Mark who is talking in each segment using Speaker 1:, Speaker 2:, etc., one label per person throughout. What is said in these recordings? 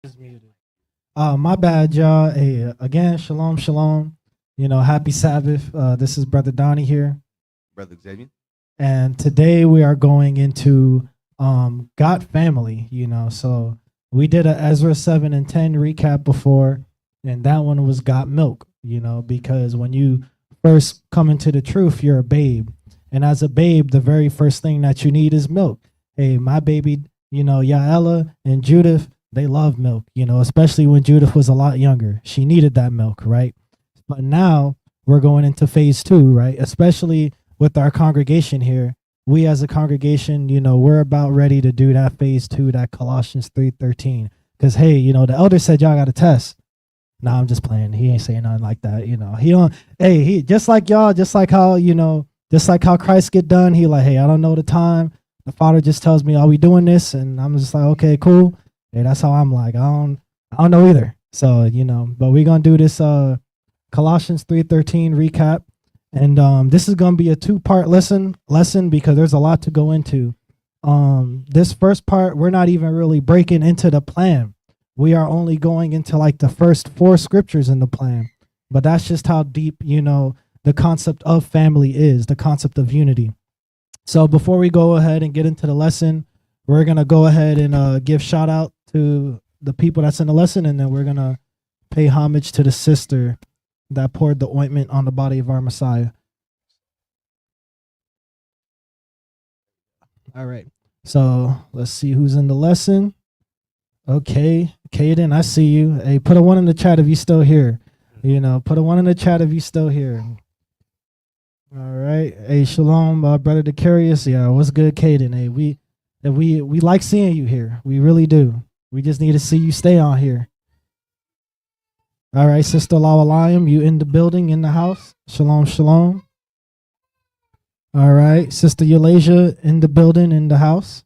Speaker 1: Is muted. My bad, y'all. Hey, again, shalom, shalom. Happy Sabbath. This is Brother Donnie here,
Speaker 2: Brother Xavier.
Speaker 1: and today we are going into God family. So we did a Ezra 7 and 10 recap before, and that one was got milk. Because when you first come into the truth, you're a babe, and as a babe, the very first thing that you need is milk. Hey, my baby, Yaela and Judith, they love milk, especially when Judith was a lot younger. She needed that milk, right? But now we're going into phase two, right? Especially with our congregation here. We as a congregation, we're about ready to do that phase two, that Colossians 3:13. Because hey, the elder said y'all got a test. Nah, I'm just playing. He ain't saying nothing like that. He don't. Hey, he just like y'all, just like how Christ get done. He like, hey, I don't know the time. The Father just tells me, are we doing this? And I'm just like, okay, cool. Hey, that's how I'm like. I don't know either. So but we're gonna do this Colossians 3:13 recap, and this is gonna be a two-part lesson because there's a lot to go into. This first part, we're not even really breaking into the plan. We are only going into like the first 4 scriptures in the plan, but that's just how deep the concept of family is, the concept of unity. So before we go ahead and get into the lesson, we're going to go ahead and give shout out to the people that's in the lesson, and then we're going to pay homage to the sister that poured the ointment on the body of our Messiah. All right. So let's see who's in the lesson. Okay. Caden, I see you. Hey, put a 1 in the chat if you still here. Put a 1 in the chat if you still here. All right. Hey, shalom, brother Decarius. Yeah, what's good, Caden? Hey, we like seeing you here. We really do. We just need to see you stay on here. All right, Sister Lawalayim, you in the building, in the house. Shalom, shalom. All right, Sister Eulasia in the building, in the house.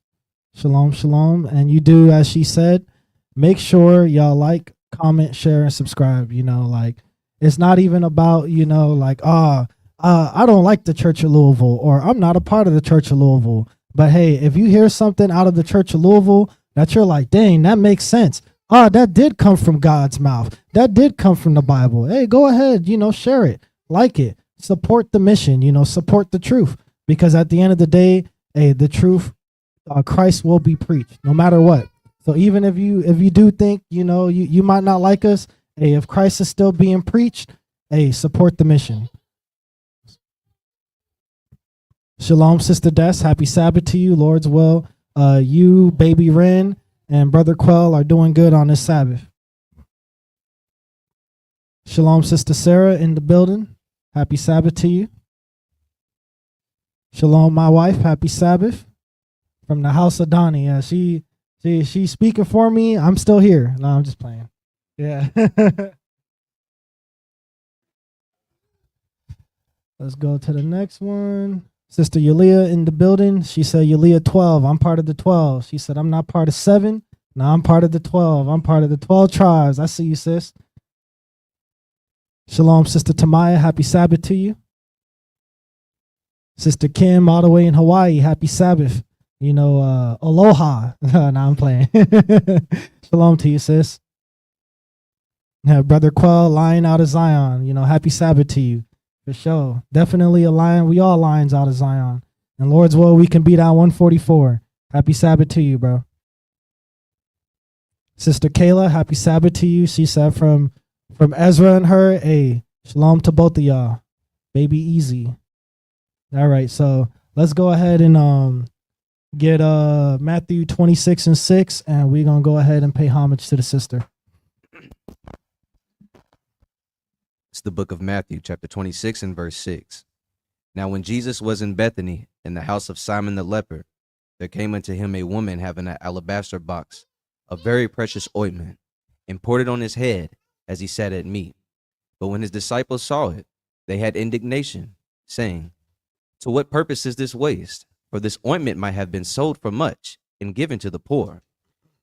Speaker 1: Shalom, shalom. And you do, as she said, make sure y'all like, comment, share, and subscribe. It's not even about, I don't like the Church of Louisville, or I'm not a part of the Church of Louisville. But hey, if you hear something out of the Church of Louisville that you're like, dang, that makes sense. That did come from God's mouth. That did come from the Bible. Hey, go ahead, share it, like it, support the mission, support the truth. Because at the end of the day, hey, the truth, Christ will be preached no matter what. So even if you do think, you might not like us, hey, if Christ is still being preached, hey, support the mission. Shalom, Sister Des. Happy Sabbath to you. Lord's will. You, Baby Ren, and Brother Quell are doing good on this Sabbath. Shalom, Sister Sarah in the building. Happy Sabbath to you. Shalom, my wife. Happy Sabbath from the house of Donnie. Yeah, she's speaking for me. I'm still here. No, I'm just playing. Yeah. Let's go to the next one. Sister Yulia in the building. She said, Yulia 12. I'm part of the 12. She said, I'm not part of 7. No, I'm part of the 12. I'm part of the 12 tribes. I see you, sis. Shalom, Sister Tamaya. Happy Sabbath to you. Sister Kim, all the way in Hawaii. Happy Sabbath. Aloha. No, I'm playing. Shalom to you, sis. Brother Quell, Lion out of Zion. Happy Sabbath to you. For sure. Definitely a lion. We all lions out of Zion. And Lord's will, we can beat out 144. Happy Sabbath to you, bro. Sister Kayla, happy Sabbath to you. She said from Ezra and her, hey, shalom to both of y'all. Baby easy. All right, so let's go ahead and get Matthew 26 and 6, and we're going to go ahead and pay homage to the sister.
Speaker 2: It's the book of Matthew, chapter 26 and verse 6. Now when Jesus was in Bethany, in the house of Simon the leper, there came unto him a woman having an alabaster box of very precious ointment, and poured it on his head as he sat at meat. But when his disciples saw it, they had indignation, saying, To what purpose is this waste? For this ointment might have been sold for much, and given to the poor.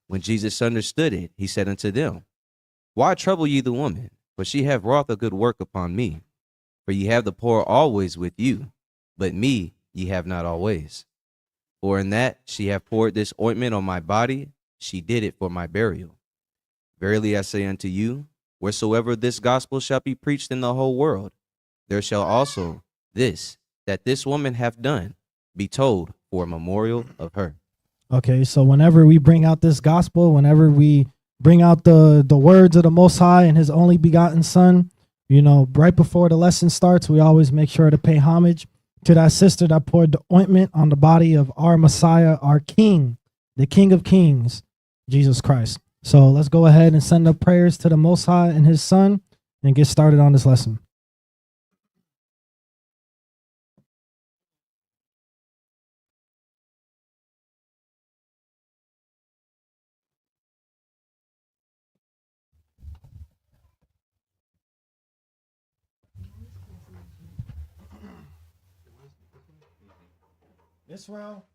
Speaker 2: When Jesus understood it, he said unto them, Why trouble ye the woman? For she hath wrought a good work upon me. For ye have the poor always with you, but me ye have not always. For in that she hath poured this ointment on my body, she did it for my burial. Verily I say unto you, wheresoever this gospel shall be preached in the whole world, there shall also this, that this woman hath done, be told for a memorial of her.
Speaker 1: Okay, so whenever we bring out this gospel, whenever we bring out the words of the Most High and his only begotten Son, right before the lesson starts, we always make sure to pay homage to that sister that poured the ointment on the body of our Messiah, our King, the King of Kings, Jesus Christ. So let's go ahead and send up prayers to the Most High and his Son and get started on this lesson. Israel,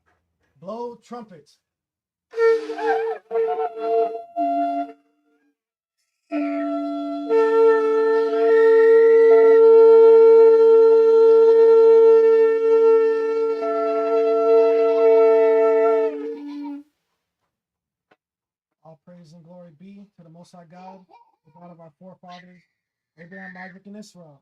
Speaker 1: blow trumpets. All praise and glory be to the Most High God, the God of our forefathers, Abraham, Isaac, and Israel.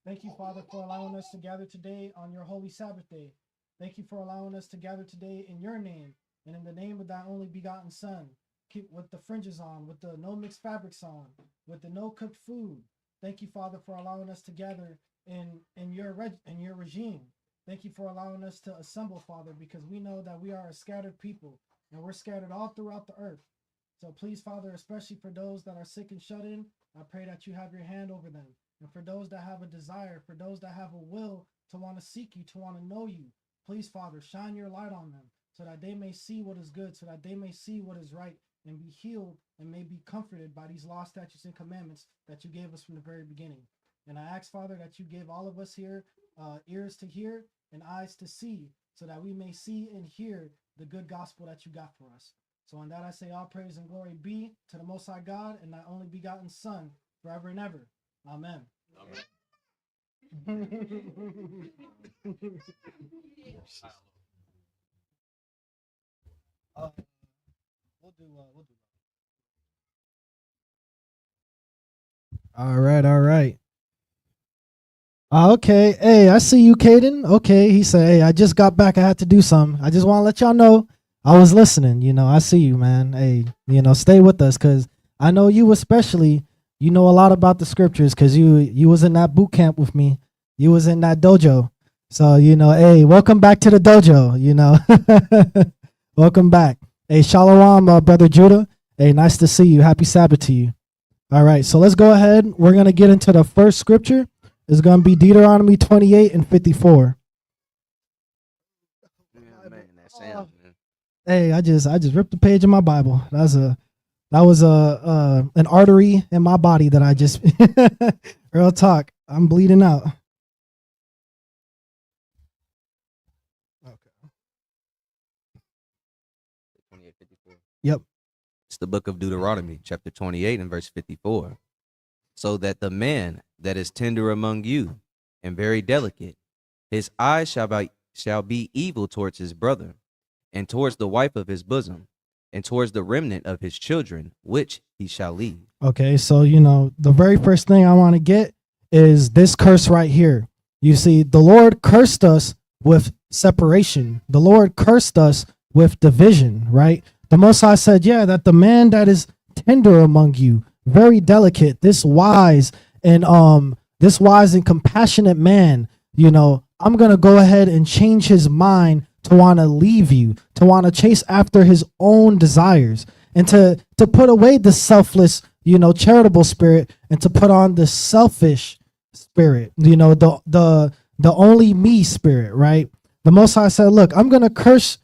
Speaker 1: Thank you, Father, for allowing us to gather today on your holy Sabbath day. Thank you for allowing us to gather today in your name and in the name of thy only begotten Son. Keep with the fringes on, with the no mixed fabrics on, with the no cooked food. Thank you, Father, for allowing us to gather in your regime. Thank you for allowing us to assemble, Father, because we know that we are a scattered people and we're scattered all throughout the earth. So please, Father, especially for those that are sick and shut in, I pray that you have your hand over them. And for those that have a desire, for those that have a will to want to seek you, to want to know you, please, Father, shine your light on them so that they may see what is good, so that they may see what is right and be healed and may be comforted by these law, statutes, and commandments that you gave us from the very beginning. And I ask, Father, that you give all of us here ears to hear and eyes to see so that we may see and hear the good gospel that you got for us. So on that I say all praise and glory be to the Most High God and thy only begotten Son, forever and ever. Amen. Amen. We'll do. All right. Okay. Hey, I see you, Caden. Okay. He said, hey, I just got back. I had to do something. I just want to let y'all know I was listening. I see you, man. Hey, stay with us because I know you especially, know a lot about the scriptures because you was in that boot camp with me. You was in that dojo. So, hey, welcome back to the dojo, Welcome back. Hey, Shalom, Brother Judah. Hey, nice to see you. Happy Sabbath to you. All right, so let's go ahead. We're going to get into the first scripture. It's going to be Deuteronomy 28 and 54.
Speaker 2: Yeah, man, that sound, man.
Speaker 1: Hey, I just ripped the page of my Bible. That was an artery in my body that I just real talk. I'm bleeding out. Okay.
Speaker 2: 28:54.
Speaker 1: Yep.
Speaker 2: It's the book of Deuteronomy, chapter 28 and verse 54. So that the man that is tender among you and very delicate, his eye shall be evil towards his brother, and towards the wife of his bosom, and towards the remnant of his children, which he shall leave. Okay, so, the very first thing I want to get is this curse right here. You see, the Lord cursed us with separation. The Lord cursed us with division, right? The Most High said, yeah, that the man that is tender among you, very delicate, this wise and compassionate man, I'm going to go ahead and change his mind to want to leave you, to want to chase after his own desires, and to put away the selfless, charitable spirit, and to put on the selfish spirit, the only me spirit, right? The Most High said, look, I'm gonna curse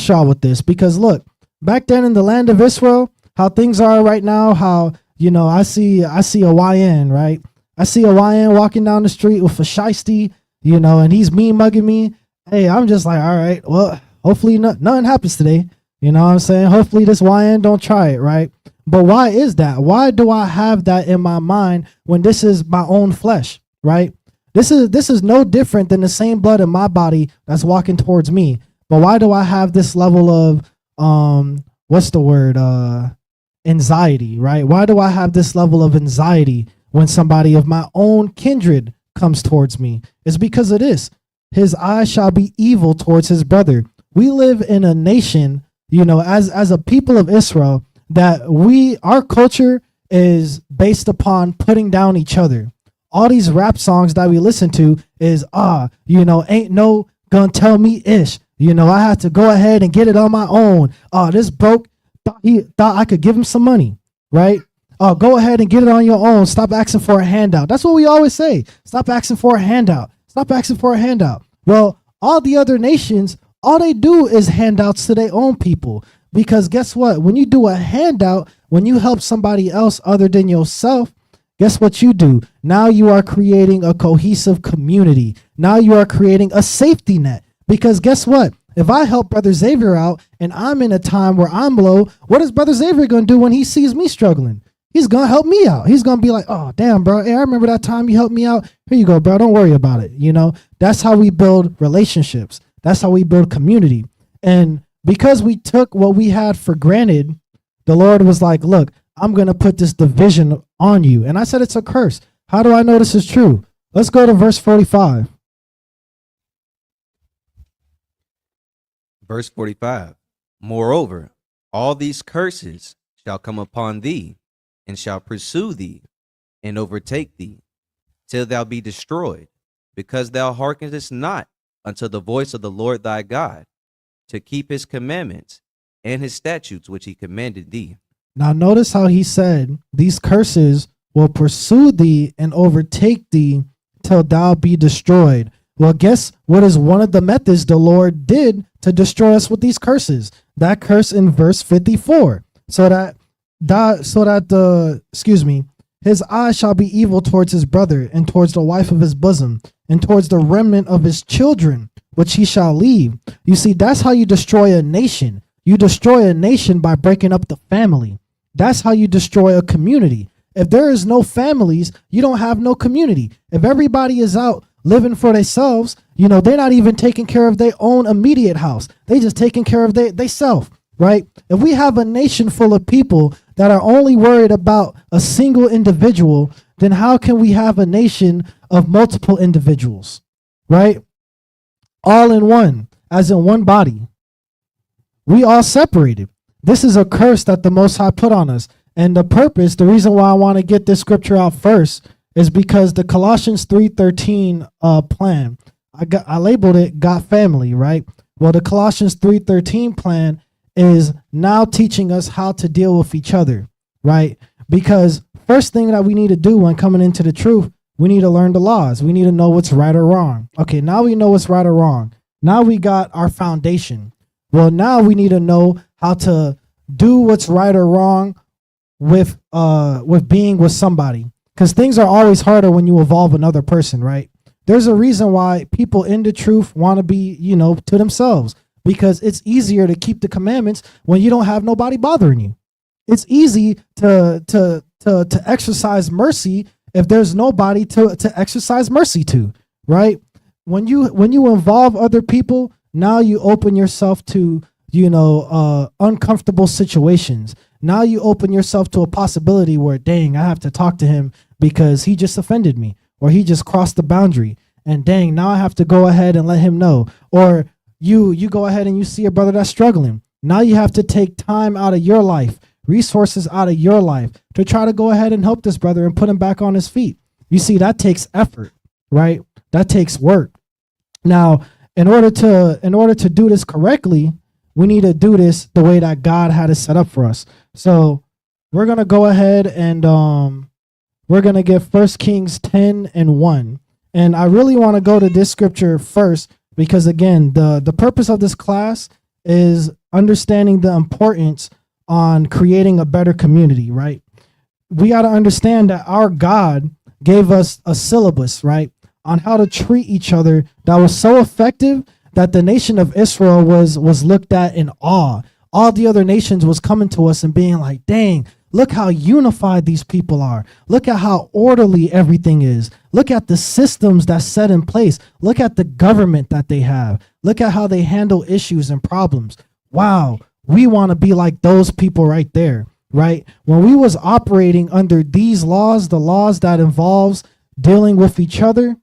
Speaker 2: y'all with this, because look, back then in the land of Israel, how things are right now, how I see a YN, right? I see a YN walking down the street with a shiesty, and he's mean mugging me. Hey, I'm just like, all right, well, hopefully nothing happens today. You know what I'm saying? Hopefully this YN don't try it, right? But why is that? Why do I have that in my mind when this is my own flesh, right? This is no different than the same blood in my body that's walking towards me. But why do I have this level of what's the word?
Speaker 1: anxiety, right? Why do I have this level of anxiety when somebody of my own kindred comes towards me? It's because of this. His eye shall be evil towards his brother. We live in a nation, as a people of Israel, that our culture is based upon putting down each other. All these rap songs that we listen to is, ain't no gonna tell me ish. I had to go ahead and get it on my own. This broke, he thought I could give him some money, right? Go ahead and get it on your own. Stop asking for a handout. That's what we always say. Stop asking for a handout. Stop asking for a handout. Well, all the other nations, all they do is handouts to their own people. Because guess what? When you do a handout, when you help somebody else other than yourself, guess what you do? Now you are creating a cohesive community. Now you are creating a safety net. Because guess what? If I help Brother Xavier out and I'm in a time where I'm low, what is Brother Xavier going to do when he sees me struggling? He's going to help me out. He's going to be like, oh, damn, bro. Hey, I remember that time you helped me out. Here you go, bro. Don't worry about it. That's how we build relationships. That's how we build community. And because we took what we had for granted, the Lord was like, look, I'm going to put this division on you. And I said, it's a curse. How do I know this is true? Let's go to verse 45.
Speaker 2: Verse 45. Moreover, all these curses shall come upon thee, and shall pursue thee, and overtake thee, till thou be destroyed, because thou hearkenest not unto the voice of the Lord thy God, to keep his commandments and his statutes which he commanded thee.
Speaker 1: Now notice how he said, these curses will pursue thee and overtake thee till thou be destroyed. Well, guess what is one of the methods the Lord did to destroy us with these curses? That curse in verse 54. His eye shall be evil towards his brother, and towards the wife of his bosom, and towards the remnant of his children, which he shall leave. You see, that's how you destroy a nation. You destroy a nation by breaking up the family. That's how you destroy a community. If there is no families, you don't have no community. If everybody is out living for themselves, they're not even taking care of their own immediate house. They just taking care of they self, right? If we have a nation full of people that are only worried about a single individual, then how can we have a nation of multiple individuals, right? All in one, as in one body. We all separated. This is a curse that the Most High put on us. And the reason why I want to get this scripture out first is because the Colossians 3:13 plan, I labeled it "Got Family," right? Well, the Colossians 3:13 plan is now teaching us how to deal with each other, right? Because first thing that we need to do when coming into the truth, we need to learn the laws. We need to know what's right or wrong. Okay, now we know what's right or wrong. Now we got our foundation. Well, now we need to know how to do what's right or wrong with being with somebody. Because things are always harder when you evolve another person, right? There's a reason why people in the truth want to be, to themselves. Because it's easier to keep the commandments when you don't have nobody bothering you. It's easy to exercise mercy if there's nobody to exercise mercy to, right? When you involve other people, now you open yourself to, uncomfortable situations. Now you open yourself to a possibility where, dang, I have to talk to him because he just offended me, or he just crossed the boundary. And dang, now I have to go ahead and let him know. Or you go ahead and you see a brother that's struggling. Now you have to take time out of your life, resources out of your life to try to go ahead and help this brother and put him back on his feet. You see, that takes effort, right? That takes work. Now, in order to do this correctly, we need to do this the way that God had it set up for us. So we're going to go ahead and we're going to get 1 Kings 10:1. And I really want to go to this scripture first because, again, the purpose of this class is understanding the importance on creating a better community, right? We got to understand that our God gave us a syllabus, right, on how to treat each other that was so effective that the nation of Israel was looked at in awe. All the other nations was coming to us and being like, dang, look how unified these people are. Look at how orderly everything is. Look at the systems that's set in place. Look at the government that they have. Look at how they handle issues and problems. Wow, we want to be like those people right there. right? When we was operating under these laws, the laws that involves dealing with each other,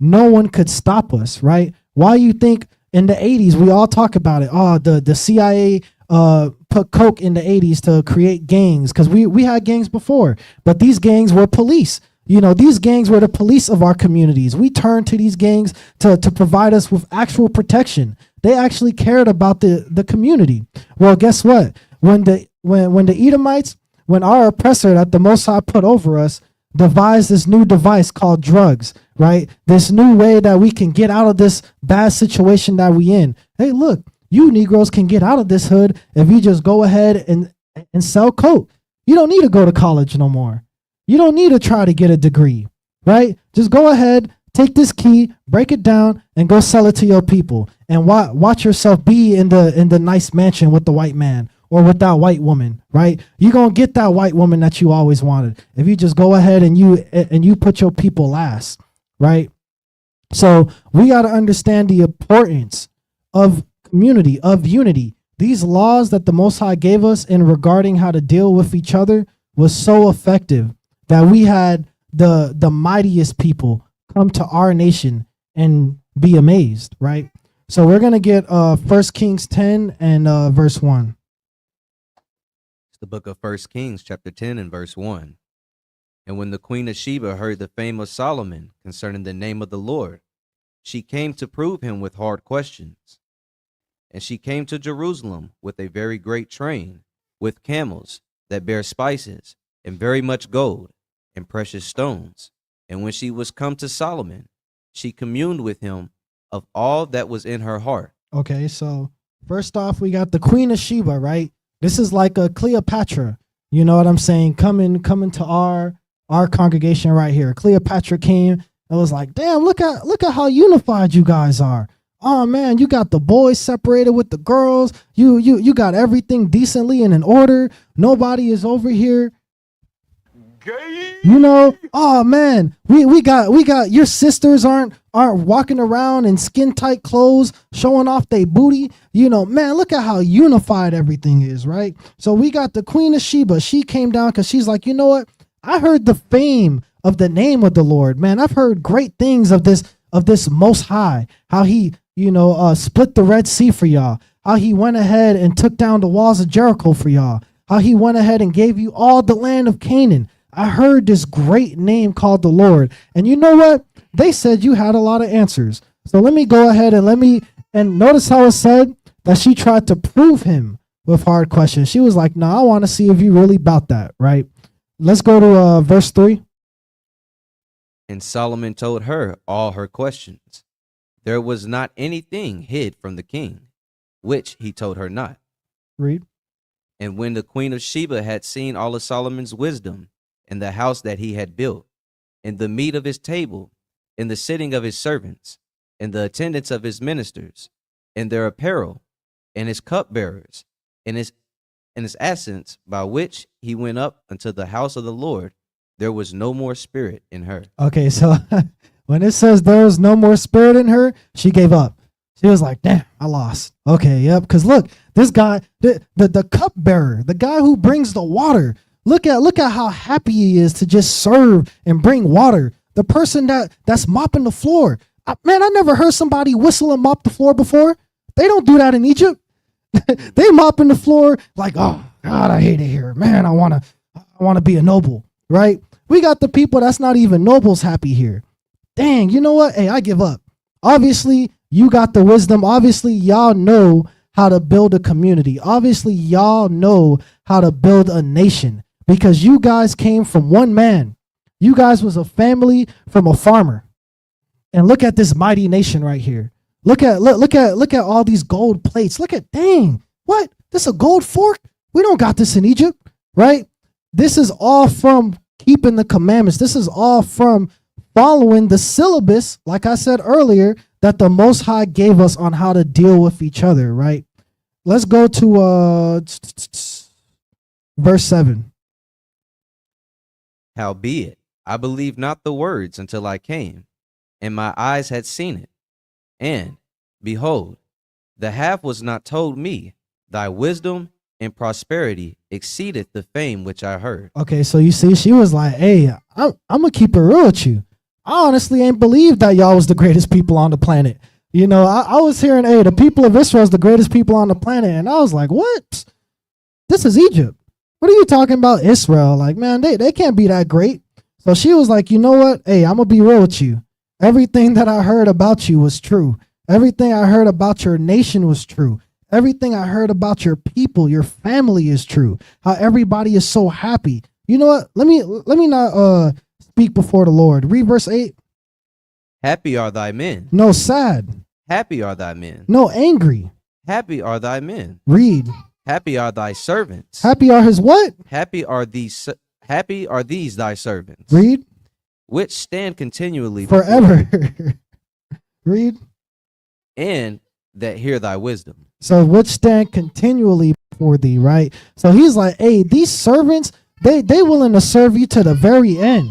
Speaker 1: no one could stop us, right? Why you think in the 80s we all talk about it? Oh, the CIA put coke in the 80s to create gangs, because we had gangs before, but these gangs were police. You know, these gangs were the police of our communities. We turned to these gangs to provide us with actual protection. They actually cared about the community. Well, guess what? When the Edomites, when our oppressor that the Most High put over us, devised this new device called drugs, right? This new way that we can get out of this bad situation that we in. Hey, look, you Negroes can get out of this hood if you just go ahead and sell coke. You don't need to go to college no more. You don't need to try to get a degree, right? Just go ahead, take this key, break it down, and go sell it to your people. And watch yourself be in the nice mansion with the white man or with that white woman, right? You're going to get that white woman that you always wanted if you just go ahead and you put your people last, right? So we got to understand the importance of community, of unity. These laws that the Most High gave us in regarding how to deal with each other was so effective that we had the mightiest people come to our nation and be amazed, right? So we're going to get 1 Kings 10 and verse 1.
Speaker 2: It's the book of 1 Kings, chapter 10 and verse 1. And when the queen of Sheba heard the fame of Solomon concerning the name of the Lord, she came to prove him with hard questions. And she came to Jerusalem with a very great train, with camels that bear spices, and very much gold, and precious stones. And when she was come to Solomon, she communed with him of all that was in her heart.
Speaker 1: Okay, so first off, we got the Queen of Sheba, right? This is like a Cleopatra. You know what I'm saying? Coming to our congregation right here. Cleopatra came and was like, damn, look at how unified you guys are. Oh man, you got the boys separated with the girls. You got everything decently and in order. Nobody is over here. You know, oh man, we got your sisters aren't walking around in skin tight clothes showing off their booty. You know, man, look at how unified everything is, right? So we got the Queen of Sheba. She came down because she's like, you know what? I heard the fame of the name of the Lord, man. I've heard great things of this Most High, how he, split the Red Sea for y'all, how he went ahead and took down the walls of Jericho for y'all, how he went ahead and gave you all the land of Canaan. I heard this great name called the Lord. And you know what? They said you had a lot of answers. So let me go ahead and notice how it said that she tried to prove him with hard questions. She was like, no, I want to see if you really about that, right? Let's go to verse 3.
Speaker 2: And Solomon told her all her questions. There was not anything hid from the king, which he told her not.
Speaker 1: Read.
Speaker 2: And when the queen of Sheba had seen all of Solomon's wisdom, in the house that he had built, in the meat of his table, in the sitting of his servants, in the attendance of his ministers, in their apparel, in his cupbearers, in his ascents by which he went up unto the house of the Lord, there was no more spirit in her.
Speaker 1: Okay, so when it says there was no more spirit in her, she gave up. She was like, damn, I lost. Okay, yep, because look, this guy, the cupbearer, the guy who brings the water, Look at how happy he is to just serve and bring water. The person that's mopping the floor. Man, I never heard somebody whistle and mop the floor before. They don't do that in Egypt. They mopping the floor like, oh God, I hate it here. Man, I wanna be a noble, right? We got the people that's not even nobles happy here. Dang, you know what? Hey, I give up. Obviously, you got the wisdom. Obviously, y'all know how to build a community. Obviously, y'all know how to build a nation. Because you guys came from one man. You guys was a family from a farmer. And look at this mighty nation right here. Look at all these gold plates. Dang, what? This a gold fork? We don't got this in Egypt, right? This is all from keeping the commandments. This is all from following the syllabus, like I said earlier, that the Most High gave us on how to deal with each other, right? Let's go to verse 7.
Speaker 2: Howbeit, I believed not the words until I came, and my eyes had seen it. And, behold, the half was not told me, thy wisdom and prosperity exceedeth the fame which I heard.
Speaker 1: Okay, so you see, she was like, hey, I'm gonna keep it real with you. I honestly ain't believe that y'all was the greatest people on the planet. You know, I was hearing, hey, the people of Israel is the greatest people on the planet. And I was like, what? This is Egypt. What are you talking about, Israel? Like, man, they can't be that great. So she was like, you know what? Hey, I'm going to be real with you. Everything that I heard about you was true. Everything I heard about your nation was true. Everything I heard about your people, your family is true. How everybody is so happy. You know what? Let me not speak before the Lord. Read verse 8.
Speaker 2: Happy are thy men.
Speaker 1: No, sad.
Speaker 2: Happy are thy men.
Speaker 1: No, angry.
Speaker 2: Happy are thy men.
Speaker 1: Read.
Speaker 2: Happy are thy servants.
Speaker 1: Happy are his what?
Speaker 2: Happy are these thy servants.
Speaker 1: Read.
Speaker 2: Which stand continually
Speaker 1: Forever. Read.
Speaker 2: And that hear thy wisdom.
Speaker 1: So which stand continually before thee, right? So he's like, hey, these servants, they willing to serve you to the very end.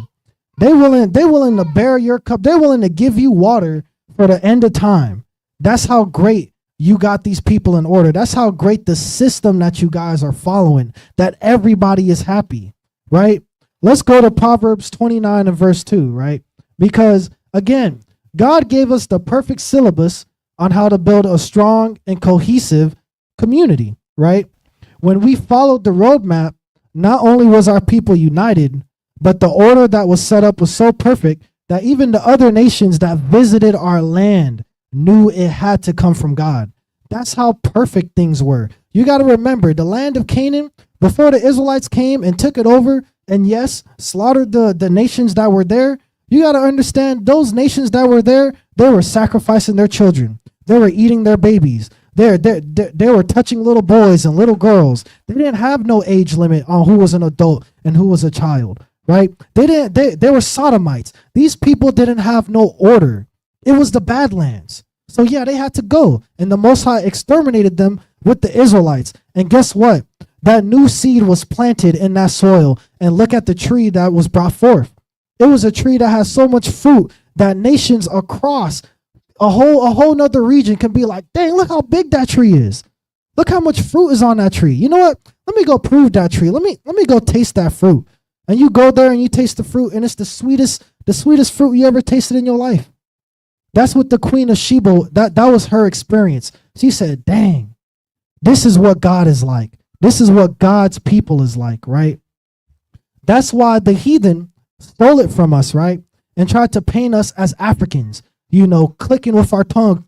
Speaker 1: They willing to bear your cup. They're willing to give you water for the end of time. That's how great you got these people in order. That's how great the system that you guys are following, that everybody is happy, right? Let's go to Proverbs 29 and verse 2, right? Because again, God gave us the perfect syllabus on how to build a strong and cohesive community, right? When we followed the roadmap, not only was our people united, but the order that was set up was so perfect that even the other nations that visited our land knew it had to come from God. That's how perfect things were. You got to remember, the land of Canaan, before the Israelites came and took it over, and yes, slaughtered the nations that were there, you got to understand those nations that were there, they were sacrificing their children. They were eating their babies. They were touching little boys and little girls. They didn't have no age limit on who was an adult and who was a child. Right? They were sodomites. These people didn't have no order. It was the Badlands. So yeah, they had to go. And the Most High exterminated them with the Israelites. And guess what? That new seed was planted in that soil. And look at the tree that was brought forth. It was a tree that has so much fruit that nations across a whole nother region can be like, dang, look how big that tree is. Look how much fruit is on that tree. You know what? Let me go prove that tree. Let me go taste that fruit. And you go there and you taste the fruit, and it's the sweetest fruit you ever tasted in your life. That's what the Queen of Sheba, that was her experience. She said, dang, this is what God is like. This is what God's people is like, right? That's why the heathen stole it from us, right? And tried to paint us as Africans, you know, clicking with our tongue,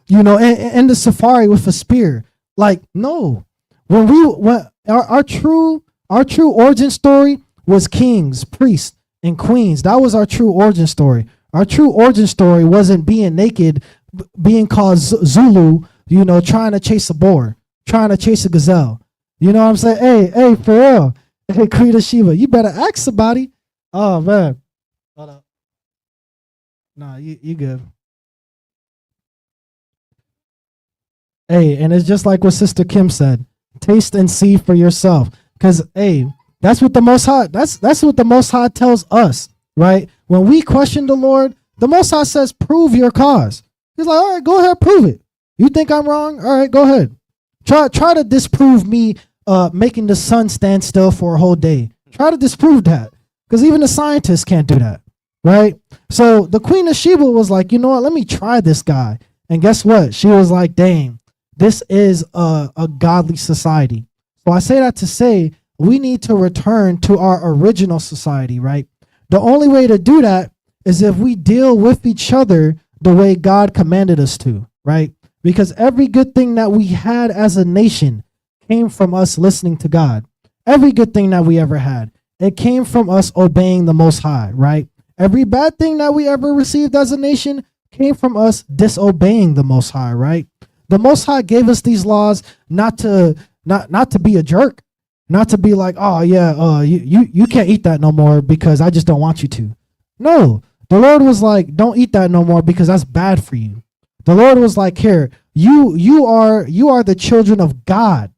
Speaker 1: you know, in the safari with a spear. Like, no. When our true origin story was kings, priests, and queens. That was our true origin story. Our true origin story wasn't being naked, being called Zulu, you know, trying to chase a boar, trying to chase a gazelle. You know what I'm saying? Hey, for real. Hey, Queen of Sheba, you better ask somebody. Oh, man. Hold up. Nah, you good. Hey, and it's just like what Sister Kim said. Taste and see for yourself. Because, hey, that's what the Most High, that's what the Most High tells us, right? When we question the Lord, the Most High says, prove your cause. He's like, all right, go ahead, prove it. You think I'm wrong? All right, go ahead. Try to disprove me making the sun stand still for a whole day. Try to disprove that, because even the scientists can't do that, right? So the Queen of Sheba was like, you know what? Let me try this guy. And guess what? She was like, dang, this is a godly society. So I say that to say, we need to return to our original society, right? The only way to do that is if we deal with each other the way God commanded us to, right? Because every good thing that we had as a nation came from us listening to God. Every good thing that we ever had, it came from us obeying the Most High, right? Every bad thing that we ever received as a nation came from us disobeying the Most High, right? The Most High gave us these laws not to be a jerk. Not to be like, oh yeah, you can't eat that no more because I just don't want you to. No, the Lord was like, don't eat that no more because that's bad for you. The Lord was like, here, you are the children of God.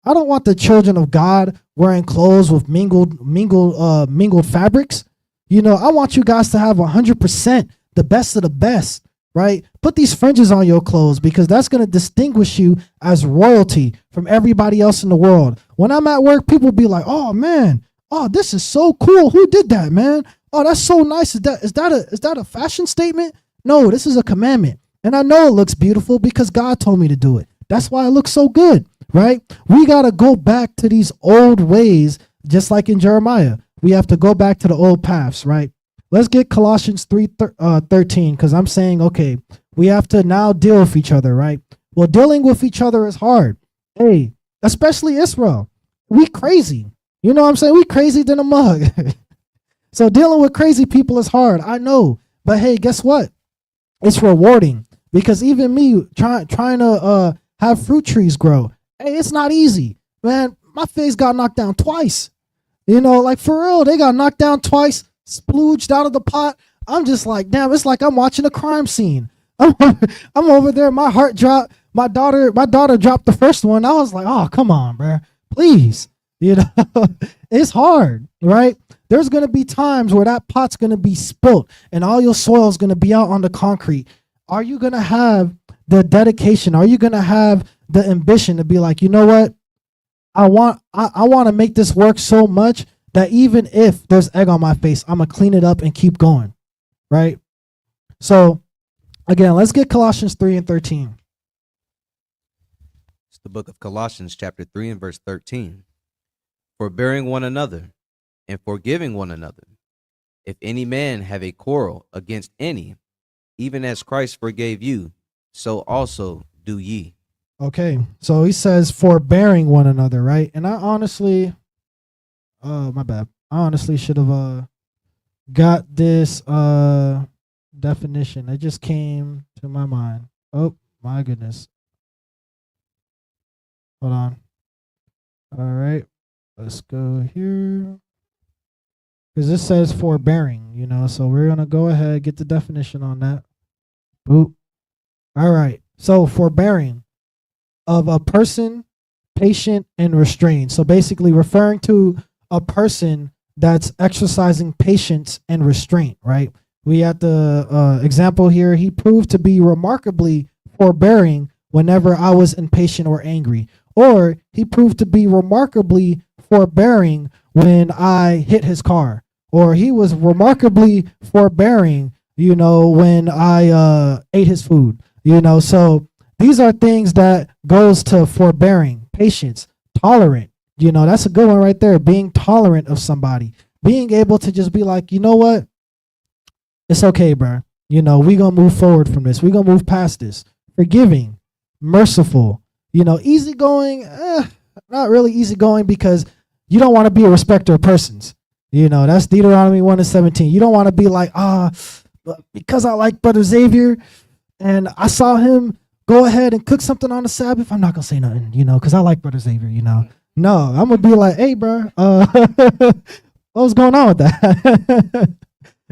Speaker 1: I don't want the children of God wearing clothes with mingled fabrics. You know, I want you guys to have 100%, the best of the best, right? Put these fringes on your clothes because that's going to distinguish you as royalty from everybody else in the world. When I'm at work, people be like, oh man, oh, this is so cool. Who did that, man? Oh, that's so nice. Is that a fashion statement? No, this is a commandment. And I know it looks beautiful because God told me to do it. That's why it looks so good, right? We got to go back to these old ways, just like in Jeremiah. We have to go back to the old paths, right? Let's get Colossians 3:13, because I'm saying, okay, we have to now deal with each other, right? Well, dealing with each other is hard. Hey, especially Israel. We crazy. You know what I'm saying? We crazy than a mug. So dealing with crazy people is hard, I know. But hey, guess what? It's rewarding, because even me trying to have fruit trees grow, hey, it's not easy. Man, my figs got knocked down twice. You know, like for real, they got knocked down twice, splooged out of the pot. I'm just like, damn, it's like I'm watching a crime scene. I'm over there, my heart dropped. My daughter dropped the first one. I was like, oh, come on, bro. Please. You know, it's hard, right? There's going to be times where that pot's going to be spilt and all your soil is going to be out on the concrete. Are you going to have the dedication? Are you going to have the ambition to be like, you know what? I want to make this work so much that even if there's egg on my face, I'm going to clean it up and keep going, right? So, again, let's get Colossians 3:13.
Speaker 2: It's the book of Colossians chapter 3 and verse 13. Forbearing one another and forgiving one another, if any man have a quarrel against any, even as Christ forgave you, so also do ye.
Speaker 1: Okay, so he says forbearing one another, right? And I honestly, my bad. I honestly should have got this definition. It just came to my mind. Oh my goodness. Hold on. All right, let's go here. Because this says forbearing, you know, so we're going to go ahead, get the definition on that. Boop. All right, so forbearing, of a person, patient, and restrained. So basically referring to a person that's exercising patience and restraint, right? We had the example here. He proved to be remarkably forbearing whenever I was impatient or angry. Or he proved to be remarkably forbearing when I hit his car. Or he was remarkably forbearing, you know, when I ate his food. You know, so these are things that goes to forbearing, patience, tolerant. You know, that's a good one right there. Being tolerant of somebody. Being able to just be like, you know what? It's okay, bro. You know, we going to move forward from this. We going to move past this. Forgiving, merciful, you know, easygoing, not really easygoing because you don't want to be a respecter of persons. You know, that's Deuteronomy 1:17. You don't want to be like, because I like Brother Xavier and I saw him go ahead and cook something on the Sabbath, I'm not going to say nothing, you know, because I like Brother Xavier, you know. No, I'm going to be like, hey, bro, what's going on with that?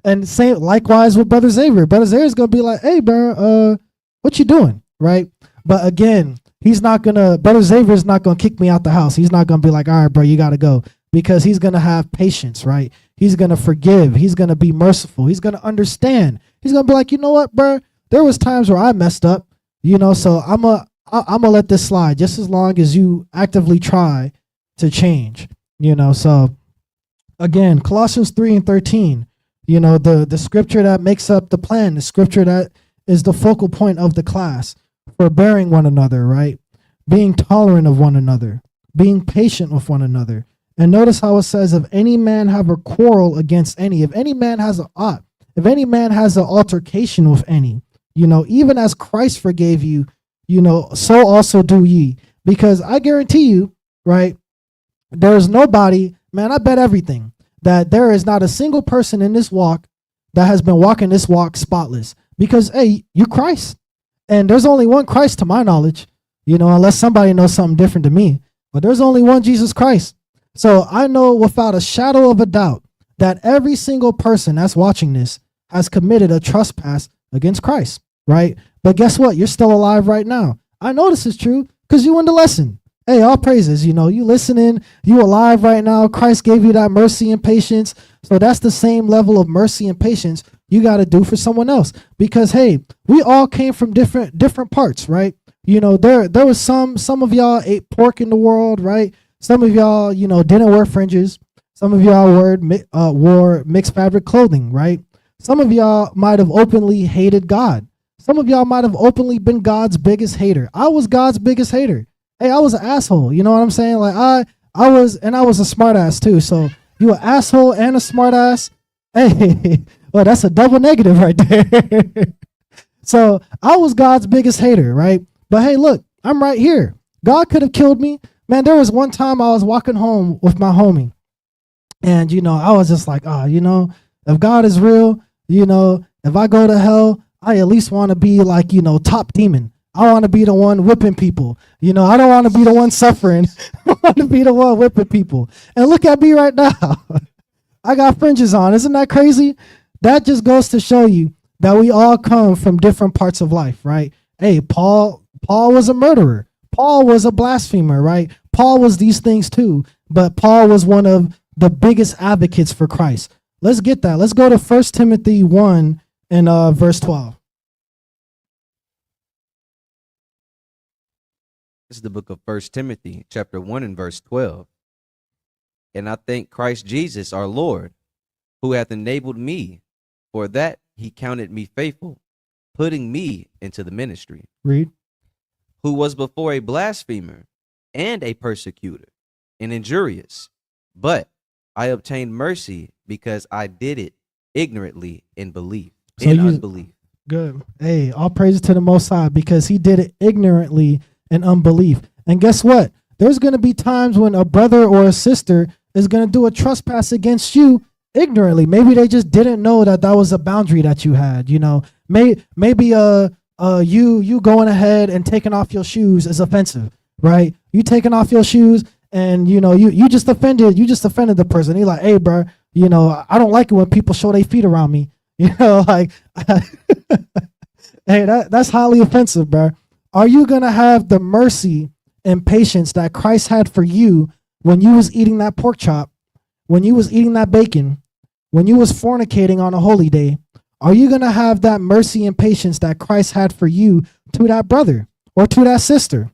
Speaker 1: And same, likewise with Brother Xavier. Brother Xavier's going to be like, hey, bro, what you doing, right? But again, Brother Xavier's not going to kick me out the house. He's not going to be like, all right, bro, you got to go. Because he's going to have patience, right? He's going to forgive. He's going to be merciful. He's going to understand. He's going to be like, you know what, bro? There was times where I messed up. You know, so I'm gonna let this slide just as long as you actively try to change, you know. So again, Colossians 3:13, you know, the scripture that makes up the plan, the scripture that is the focal point of the class, forbearing one another, right? Being tolerant of one another, being patient with one another. And notice how it says, if any man have a quarrel against any, if any man has an altercation with any, you know, even as Christ forgave you, you know, so also do ye. Because I guarantee you, right, there is nobody, man, I bet everything, that there is not a single person in this walk that has been walking this walk spotless. Because, hey, you're Christ. And there's only one Christ to my knowledge, you know, unless somebody knows something different to me. But there's only one Jesus Christ. So I know without a shadow of a doubt that every single person that's watching this has committed a trespass against Christ. Right? But guess what? You're still alive right now. I know this is true because you in the lesson. Hey, all praises. You know, you listening, you alive right now. Christ gave you that mercy and patience. So that's the same level of mercy and patience you got to do for someone else. Because hey, we all came from different parts, right? You know, there was some of y'all ate pork in the world, right? Some of y'all, you know, didn't wear fringes. Some of y'all wore mixed fabric clothing, right? Some of y'all might have openly hated God. Some of y'all might have openly been God's biggest hater. I was God's biggest hater. Hey, I was an asshole. You know what I'm saying? Like I was a smart ass too. So you an asshole and a smart ass. Hey, well, that's a double negative right there. So I was God's biggest hater, right? But hey, look, I'm right here. God could have killed me. Man, there was one time I was walking home with my homie. And, you know, I was just like, you know, if God is real, you know, if I go to hell, I at least want to be like, you know, top demon. I want to be the one whipping people. You know, I don't want to be the one suffering. I want to be the one whipping people. And look at me right now. I got fringes on. Isn't that crazy? That just goes to show you that we all come from different parts of life, right? Hey, Paul was a murderer. Paul was a blasphemer, right? Paul was these things too. But Paul was one of the biggest advocates for Christ. Let's get that. Let's go to 1 Timothy 1 and verse 12.
Speaker 2: This is the book of 1 Timothy, chapter 1 and verse 12. And I thank Christ Jesus our Lord, who hath enabled me, for that he counted me faithful, putting me into the ministry.
Speaker 1: Read.
Speaker 2: Who was before a blasphemer and a persecutor and injurious, but I obtained mercy because I did it ignorantly in unbelief.
Speaker 1: Good. Hey, all praises to the Most High, because he did it ignorantly in unbelief. And guess what? There's going to be times when a brother or a sister is going to do a trespass against you ignorantly. Maybe they just didn't know that was a boundary that you had. You know, maybe you going ahead and taking off your shoes is offensive, right? You taking off your shoes and you know you just offended the person. He's like, hey, bro, you know, I don't like it when people show their feet around me. You know, like, hey, that's highly offensive, bro. Are you gonna have the mercy and patience that Christ had for you when you was eating that pork chop, when you was eating that bacon, when you was fornicating on a holy day? Are you gonna have that mercy and patience that Christ had for you to that brother or to that sister,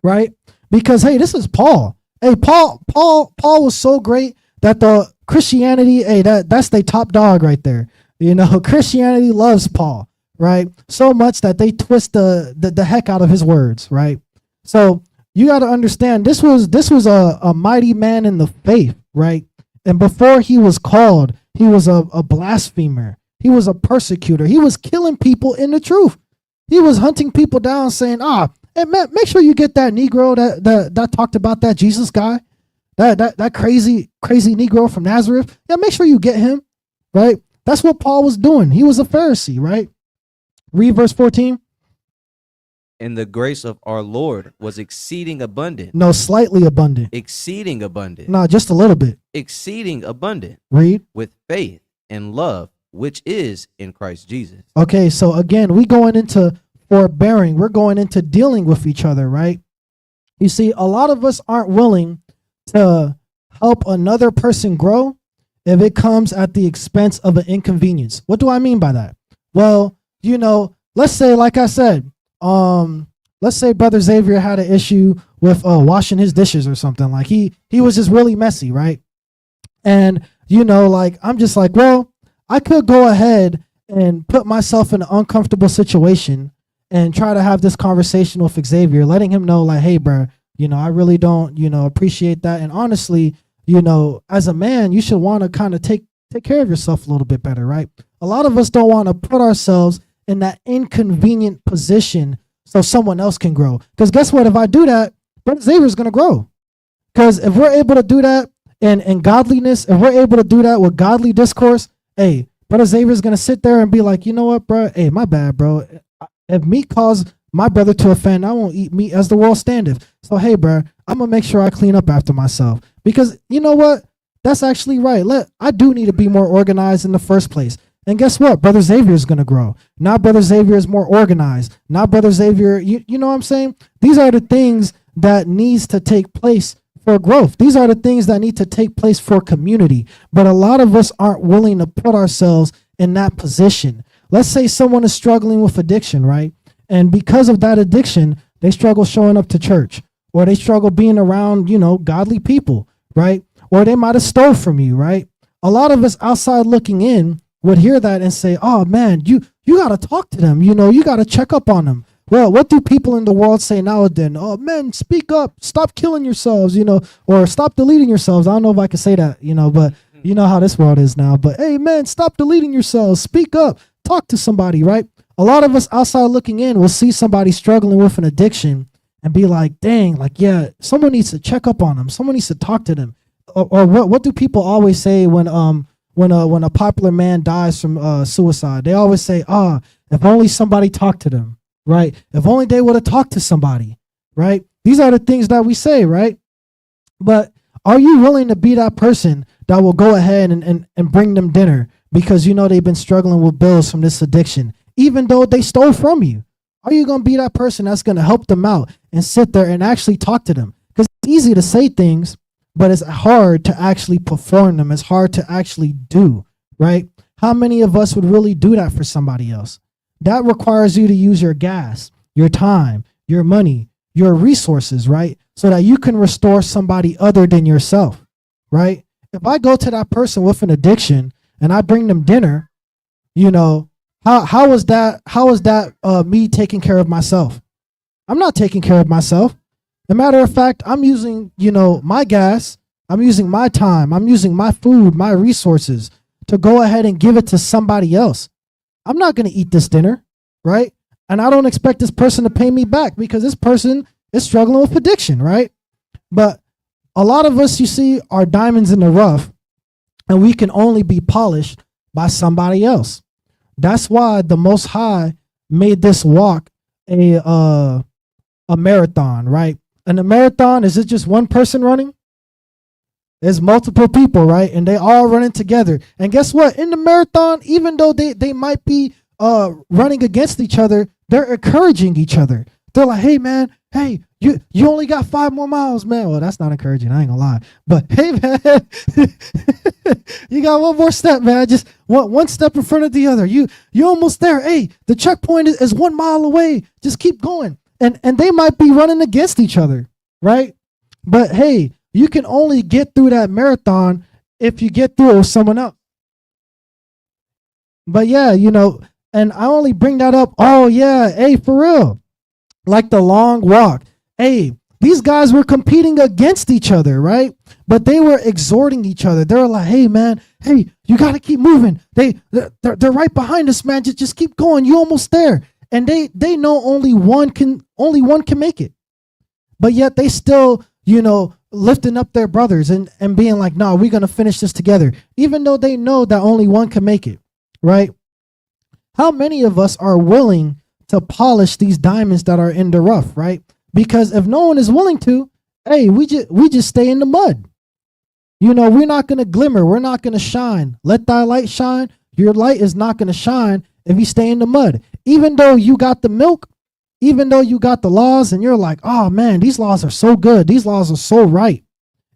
Speaker 1: right? Because hey, this is Paul. Hey, Paul was so great that the Christianity, hey, that's the top dog right there. You know, Christianity loves Paul, right? So much that they twist the heck out of his words, right? So you got to understand, this was a mighty man in the faith, right? And before he was called, he was a blasphemer. He was a persecutor. He was killing people in the truth. He was hunting people down, saying, hey man, make sure you get that Negro that talked about that Jesus guy, that crazy Negro from Nazareth. Yeah, make sure you get him, right? That's what Paul was doing. He was a Pharisee, right? Read verse 14.
Speaker 2: And the grace of our Lord was exceeding abundant.
Speaker 1: No, slightly abundant.
Speaker 2: Exceeding abundant.
Speaker 1: No, just a little bit.
Speaker 2: Exceeding abundant.
Speaker 1: Read.
Speaker 2: With faith and love, which is in Christ Jesus.
Speaker 1: Okay, so again, we going into forbearing. We're going into dealing with each other, right? You see, a lot of us aren't willing to help another person grow if it comes at the expense of an inconvenience. What do I mean by that? Well, you know, let's say, like I said, let's say Brother Xavier had an issue with washing his dishes or something. Like he was just really messy, right? And you know, like I'm just like, well, I could go ahead and put myself in an uncomfortable situation and try to have this conversation with Xavier, letting him know, like, hey, bro, you know, I really don't, you know, appreciate that. And honestly, you know, as a man, you should want to kind of take care of yourself a little bit better, right? A lot of us don't want to put ourselves in that inconvenient position so someone else can grow. Because guess what? If I do that, Brother Xavier's going to grow. Because if we're able to do that in godliness, if we're able to do that with godly discourse, hey, Brother Xavier's going to sit there and be like, you know what, bro? Hey, my bad, bro. If meat caused my brother to offend, I won't eat meat as the world standeth. So, hey, bro, I'm going to make sure I clean up after myself. Because you know what? That's actually right. I do need to be more organized in the first place. And guess what? Brother Xavier is going to grow. Now Brother Xavier is more organized. Now Brother Xavier, you know what I'm saying? These are the things that needs to take place for growth. These are the things that need to take place for community. But a lot of us aren't willing to put ourselves in that position. Let's say someone is struggling with addiction, right? And because of that addiction, they struggle showing up to church, or they struggle being around, godly people, right? Or they might have stole from you, right? A lot of us outside looking in would hear that and say, oh man, you got to talk to them. You got to check up on them. Well, what do people in the world say nowadays? Oh, men, speak up. Stop killing yourselves, or stop deleting yourselves. I don't know if I can say that, but you know how this world is now. But hey, man, stop deleting yourselves. Speak up. Talk to somebody, right? A lot of us outside looking in will see somebody struggling with an addiction and be like, dang, like, yeah, someone needs to check up on them. Someone needs to talk to them. Or what do people always say when a popular man dies from suicide? They always say, if only somebody talked to them. Right? If only they would have talked to somebody, right? These are the things that we say, right? But are you willing to be that person that will go ahead and bring them dinner because they've been struggling with bills from this addiction, even though they stole from you? Are you going to be that person that's going to help them out and sit there and actually talk to them? Because it's easy to say things, but it's hard to actually perform them. It's hard to actually do, right? How many of us would really do that for somebody else? That requires you to use your gas, your time, your money, your resources, right? So that you can restore somebody other than yourself, right? If I go to that person with an addiction and I bring them dinner, how is that me taking care of myself? I'm not taking care of myself. As a matter of fact, I'm using, my gas, I'm using my time, I'm using my food, my resources to go ahead and give it to somebody else. I'm not going to eat this dinner, right? And I don't expect this person to pay me back because this person is struggling with addiction, right? But a lot of us, you see, are diamonds in the rough, and we can only be polished by somebody else. That's why the Most High made this walk a marathon, right? And a marathon, is it just one person running? There's multiple people, right? And they all running together. And guess what? In the marathon, even though they might be running against each other, they're encouraging each other. They're like, hey, man, hey, you only got 5 more miles, man. Well, that's not encouraging. I ain't gonna lie. But hey, man, you got one more step, man. Just one step in front of the other. You're almost there. Hey, the checkpoint is 1 mile away. Just keep going. And they might be running against each other, right? But hey, you can only get through that marathon if you get through it with someone else. But yeah, and I only bring that up. Oh yeah, hey, for real. Like the long walk. Hey, these guys were competing against each other, right? But they were exhorting each other. They were like, hey man, hey, you gotta keep moving. They're right behind us, man. Just keep going. You're almost there. And they know only one can make it. But yet they still, lifting up their brothers and being like, no, we're going to finish this together, even though they know that only one can make it, right? How many of us are willing to polish these diamonds that are in the rough, right? Because if no one is willing to, hey, we just stay in the mud. We're not going to glimmer. We're not going to shine. Let thy light shine. Your light is not going to shine if you stay in the mud. Even though you got the milk, even though you got the laws and you're like, oh man, these laws are so good. These laws are so right.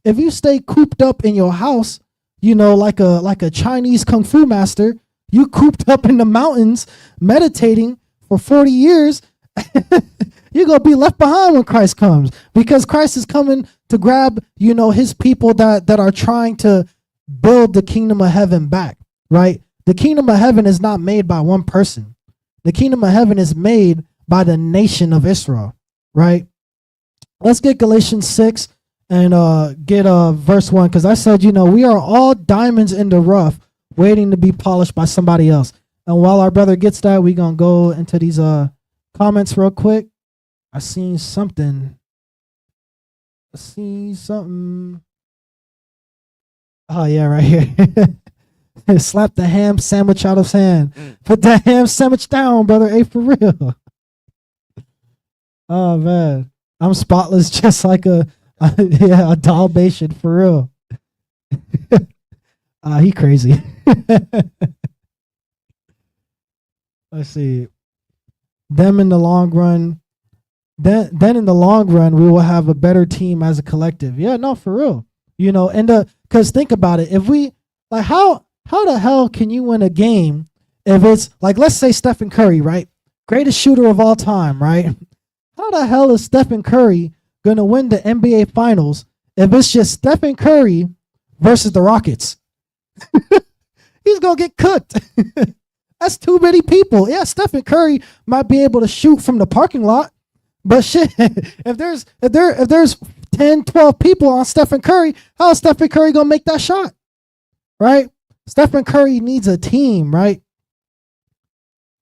Speaker 1: If you stay cooped up in your house, like a Chinese Kung Fu master, you cooped up in the mountains meditating for 40 years, you're going to be left behind when Christ comes, because Christ is coming to grab, his people that are trying to build the kingdom of heaven back, right? The kingdom of heaven is not made by one person. The kingdom of heaven is made by the nation of Israel, right? Let's get Galatians 6 and get verse 1, because I said, we are all diamonds in the rough waiting to be polished by somebody else. And while our brother gets that, we're going to go into these comments real quick. I seen something. Oh, yeah, right here. Slap the ham sandwich out of his hand. Put that ham sandwich down, brother. Hey, for real. Oh, man. I'm spotless just like a Dalmatian, for real. He crazy. Let's see. Them in the long run, then in the long run, we will have a better team as a collective. Yeah, no, for real. And because think about it. If we, like, how the hell can you win a game if it's like, let's say Stephen Curry, right? Greatest shooter of all time, right? How the hell is Stephen Curry going to win the NBA Finals if it's just Stephen Curry versus the Rockets? He's going to get cooked. That's too many people. Yeah, Stephen Curry might be able to shoot from the parking lot, but shit, if there's 10, 12 people on Stephen Curry, how is Stephen Curry going to make that shot? Right? Stephen Curry needs a team, right?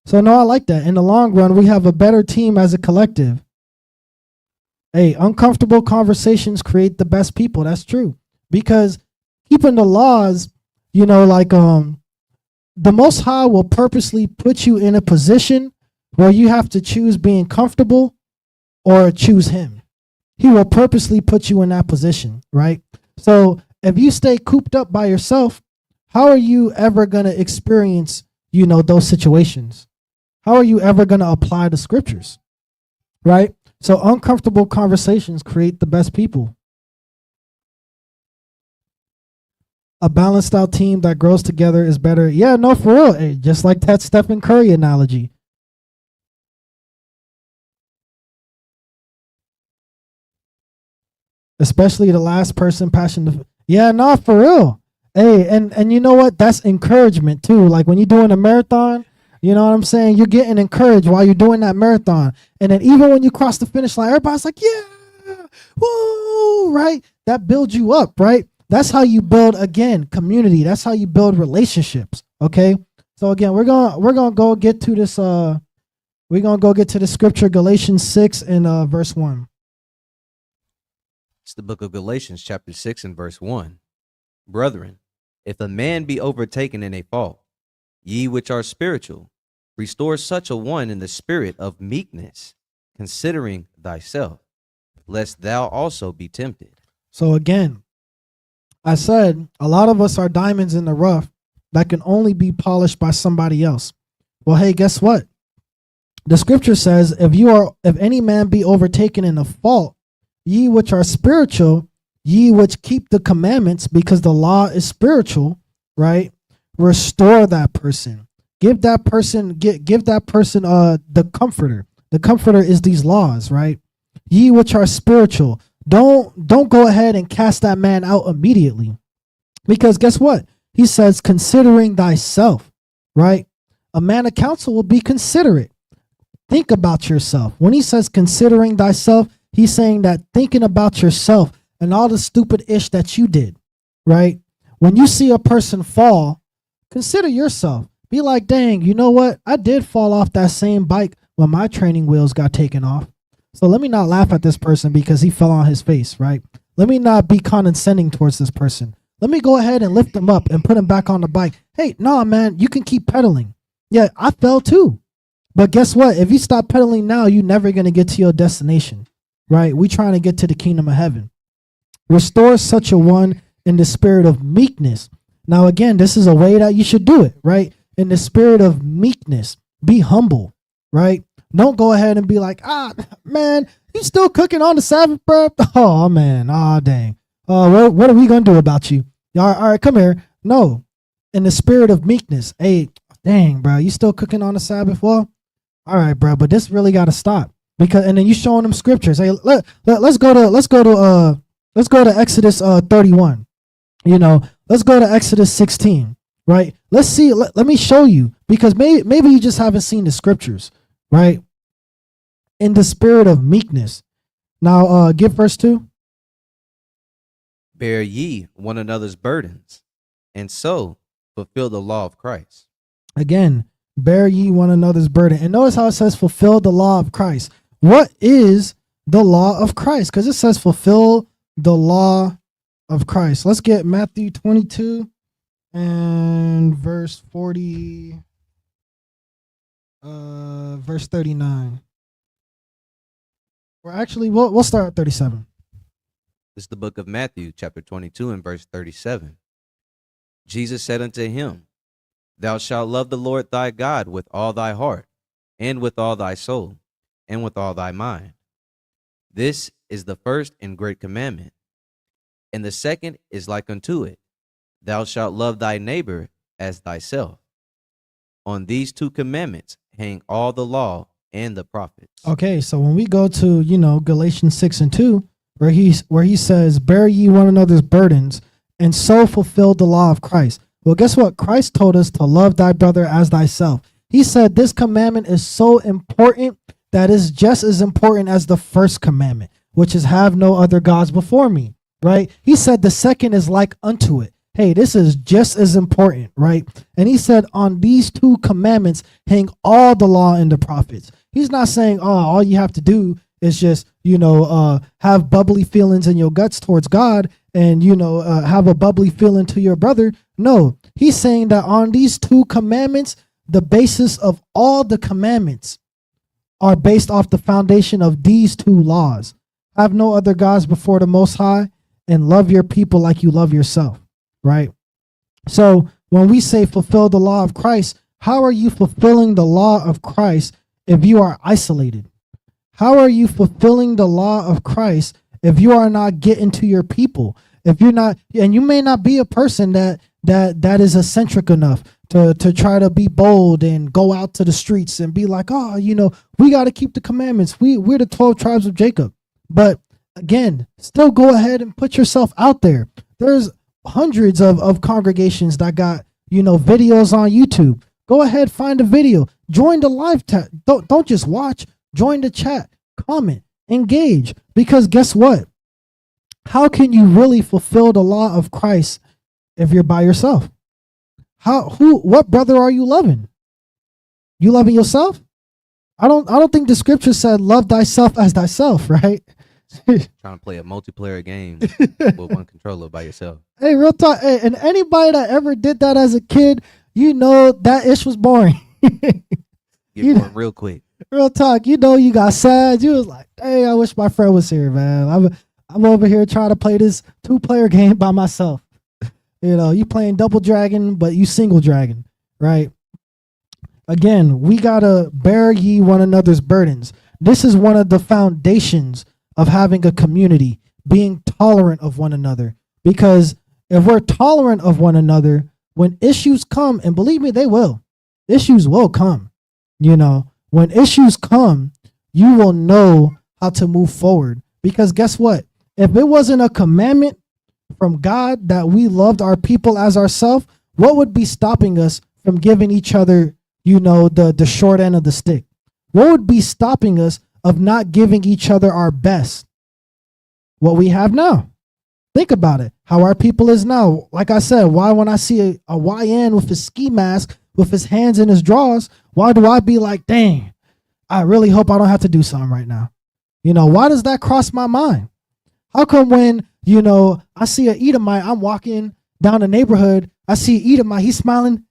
Speaker 1: So no, I like that. In the long run, we have a better team as a collective. Hey, uncomfortable conversations create the best people. That's true. Because keeping the laws, like the Most High will purposely put you in a position where you have to choose being comfortable or choose him. He will purposely put you in that position, right? So if you stay cooped up by yourself, how are you ever going to experience, those situations? How are you ever going to apply the scriptures, right? So uncomfortable conversations create the best people. A balanced out team that grows together is better. Yeah, no, for real. Hey, just like that Stephen Curry analogy. Especially the last person passing the. Yeah, no, for real. Hey, and you know what? That's encouragement too. Like when you're doing a marathon, you know what I'm saying? You're getting encouraged while you're doing that marathon. And then even when you cross the finish line, everybody's like, yeah, woo, right? That builds you up, right? That's how you build, again, community. That's how you build relationships. Okay. So again, we're gonna go get to this. We're gonna go get to the scripture, Galatians 6 and verse 1.
Speaker 2: It's the book of Galatians, chapter 6 and verse 1. Brethren, if a man be overtaken in a fault, ye which are spiritual, restore such a one in the spirit of meekness, considering thyself, lest thou also be tempted.
Speaker 1: So again, I said a lot of us are diamonds in the rough that can only be polished by somebody else. Well, hey, guess what? The scripture says, if any man be overtaken in a fault, ye which are spiritual, ye which keep the commandments, because the law is spiritual, right? Restore that person. Give that person the comforter. The comforter is these laws, right? Ye which are spiritual. Don't go ahead and cast that man out immediately. Because guess what? He says, considering thyself, right? A man of counsel will be considerate. Think about yourself. When he says considering thyself, he's saying that thinking about yourself and all the stupid ish that you did, right? When you see a person fall, consider yourself. Be like, dang, you know what? I did fall off that same bike when my training wheels got taken off. So let me not laugh at this person because he fell on his face, right? Let me not be condescending towards this person. Let me go ahead and lift him up and put him back on the bike. Hey, no, man, you can keep pedaling. Yeah, I fell too. But guess what? If you stop pedaling now, you're never going to get to your destination, right? We trying to get to the kingdom of heaven. Restore such a one in the spirit of meekness. Now, again, this is a way that you should do it, right? In the spirit of meekness, be humble, right? Don't go ahead and be like, man, you still cooking on the Sabbath, bro? Oh, man. Dang. What are we going to do about you? All right, come here. No. In the spirit of meekness. Hey, dang, bro, you still cooking on the Sabbath? Well, all right, bro, but this really got to stop. And then you showing them scriptures. Hey, let's go to Exodus 31. Let's go to Exodus 16, right? Let's see. Let me show you, because maybe you just haven't seen the scriptures, right? In the spirit of meekness. Now, give verse 2.
Speaker 2: Bear ye one another's burdens, and so fulfill the law of Christ.
Speaker 1: Again, bear ye one another's burden. And notice how it says fulfill the law of Christ. What is the law of Christ? Because it says fulfill the law of Christ. Let's get Matthew 22 and verse 40, verse 39. Or actually, we'll start at 37.
Speaker 2: This is the book of Matthew, chapter 22 and verse 37. Jesus said unto him, Thou shalt love the Lord thy God with all thy heart, and with all thy soul, and with all thy mind. This is the first and great commandment. And the second is like unto it. Thou shalt love thy neighbor as thyself. On these two commandments hang all the law and the prophets.
Speaker 1: Okay, so when we go to, Galatians 6:2, where he says, bear ye one another's burdens, and so fulfill the law of Christ. Well, guess what? Christ told us to love thy brother as thyself. He said this commandment is so important that is just as important as the first commandment, which is have no other gods before me, right? He said the second is like unto it. Hey, this is just as important, right? And he said on these two commandments hang all the law and the prophets. He's not saying, oh, all you have to do is just, have bubbly feelings in your guts towards God and, have a bubbly feeling to your brother. No, he's saying that on these two commandments, the basis of all the commandments are based off the foundation of these two laws. Have no other gods before the Most High and love your people like you love yourself, right? So when we say fulfill the law of Christ, how are you fulfilling the law of Christ if you are isolated? How are you fulfilling the law of Christ if you are not getting to your people? If you're not, and you may not be a person that is eccentric enough to try to be bold and go out to the streets and be like, oh, we got to keep the commandments. We're the 12 tribes of Jacob. But again, still go ahead and put yourself out there. There's hundreds of congregations that got, videos on YouTube. Go ahead, find a video, join the live chat. Don't just watch, join the chat, comment, engage. Because guess what? How can you really fulfill the law of Christ if you're by yourself? What brother are you loving? You loving yourself? I don't think the scripture said love thyself as thyself, right?
Speaker 2: Trying to play a multiplayer game with one controller by yourself.
Speaker 1: Hey, real talk. Hey, and anybody that ever did that as a kid, that ish was boring.
Speaker 2: Get bored real quick.
Speaker 1: Real talk. You got sad. You was like, hey, I wish my friend was here, man. I'm over here trying to play this 2-player game by myself. You playing Double Dragon, but you single dragon, right? Again, we gotta bear ye one another's burdens. This is one of the foundations of having a community, being tolerant of one another. Because if we're tolerant of one another, when issues come, and believe me, they will. Issues will come. When issues come, you will know how to move forward. Because guess what? If it wasn't a commandment from God that we loved our people as ourselves, what would be stopping us from giving each other, the short end of the stick? What would be stopping us of not giving each other our best? What we have now. Think about it. How our people is now. Like I said, why when I see a YN with his ski mask, with his hands in his drawers, why do I be like, dang, I really hope I don't have to do something right now? Why does that cross my mind? How come when, I see an Edomite, I'm walking down the neighborhood, I see Edomite, he's smiling,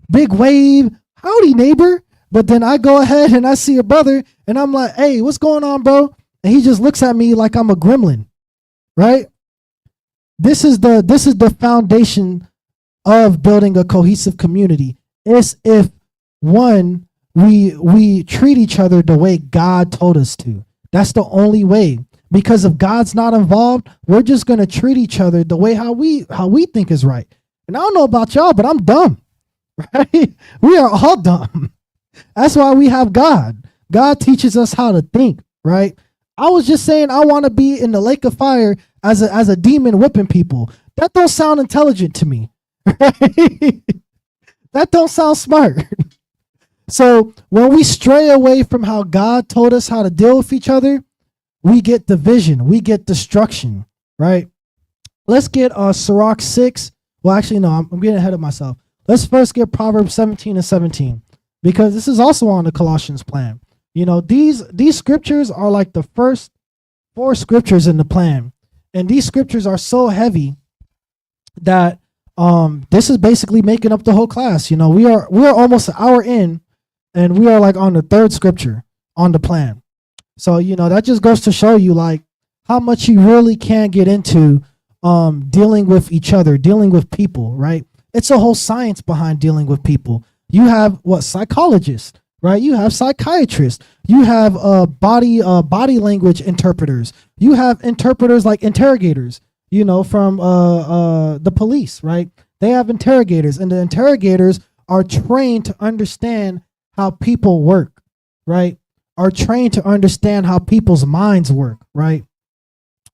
Speaker 1: big wave, howdy neighbor. But then I go ahead and I see a brother and I'm like, hey, what's going on, bro? And he just looks at me like I'm a gremlin, right? This is the foundation of building a cohesive community. Is if one, we treat each other the way God told us to. That's the only way. Because if God's not involved, we're just gonna treat each other the way how we think is right. And I don't know about y'all, but I'm dumb. Right? We are all dumb. That's why we have God. God teaches us how to think, right? I was just saying I want to be in the lake of fire as a demon whipping people. That don't sound intelligent to me. Right? That don't sound smart. So when we stray away from how God told us how to deal with each other, we get division, we get destruction, right? Let's get Sirach 6. Well, actually, no, I'm getting ahead of myself. Let's first get Proverbs 17 and 17, because this is also on the Colossians plan. These scriptures are like the first 4 scriptures in the plan. And these scriptures are so heavy that this is basically making up the whole class. We're almost an hour in, and we are like on the 3rd scripture on the plan. So, that just goes to show you like how much you really can get into dealing with each other, dealing with people, right? It's a whole science behind dealing with people. You have psychologists, right? You have psychiatrists. You have body language interpreters. You have interpreters like interrogators, from the police, right? They have interrogators, and the interrogators are trained to understand how people work, right? Are trained to understand how people's minds work, right?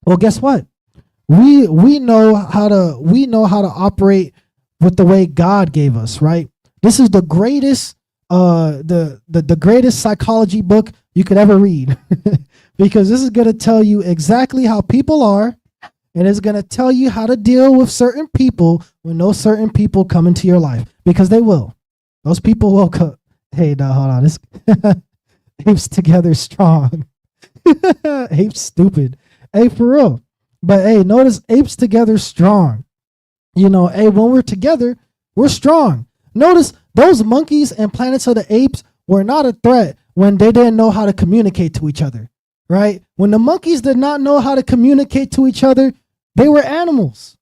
Speaker 1: Well, guess what? We know how to operate with the way God gave us, right? This is the greatest the greatest psychology book you could ever read because this is going to tell you exactly how people are, and it's going to tell you how to deal with certain people when those certain people come into your life, because they will. Those people will come. Hey, now hold on. This apes together strong. Apes stupid. Hey, for real. But hey, notice apes together strong. Hey, when we're together, we're strong. Notice those monkeys and Planets of the Apes were not a threat when they didn't know how to communicate to each other, right? When the monkeys did not know how to communicate to each other, they were animals.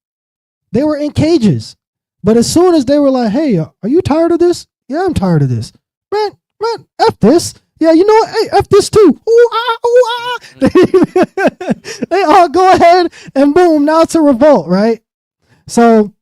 Speaker 1: They were in cages. But as soon as they were like, hey, are you tired of this? Yeah, I'm tired of this. Man, F this. Yeah, you know what? Hey, F this too. Ooh, ah, ooh, ah. They all go ahead and boom, now it's a revolt, right? So,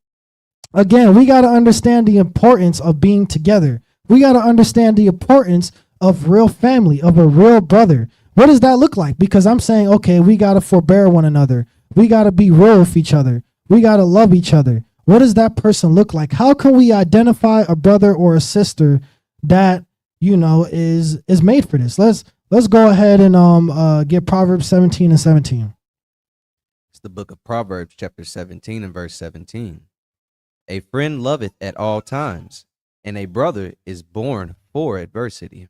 Speaker 1: again, we got to understand the importance of being together. We got to understand the importance of real family, of a real brother. What does that look like? Because I'm saying, okay, we got to forbear one another. We got to be real with each other. We got to love each other. What does that person look like? How can we identify a brother or a sister that, is made for this? Let's go ahead and get Proverbs 17 and 17.
Speaker 2: It's the book of Proverbs, chapter 17 and verse 17. A friend loveth at all times, and a brother is born for adversity.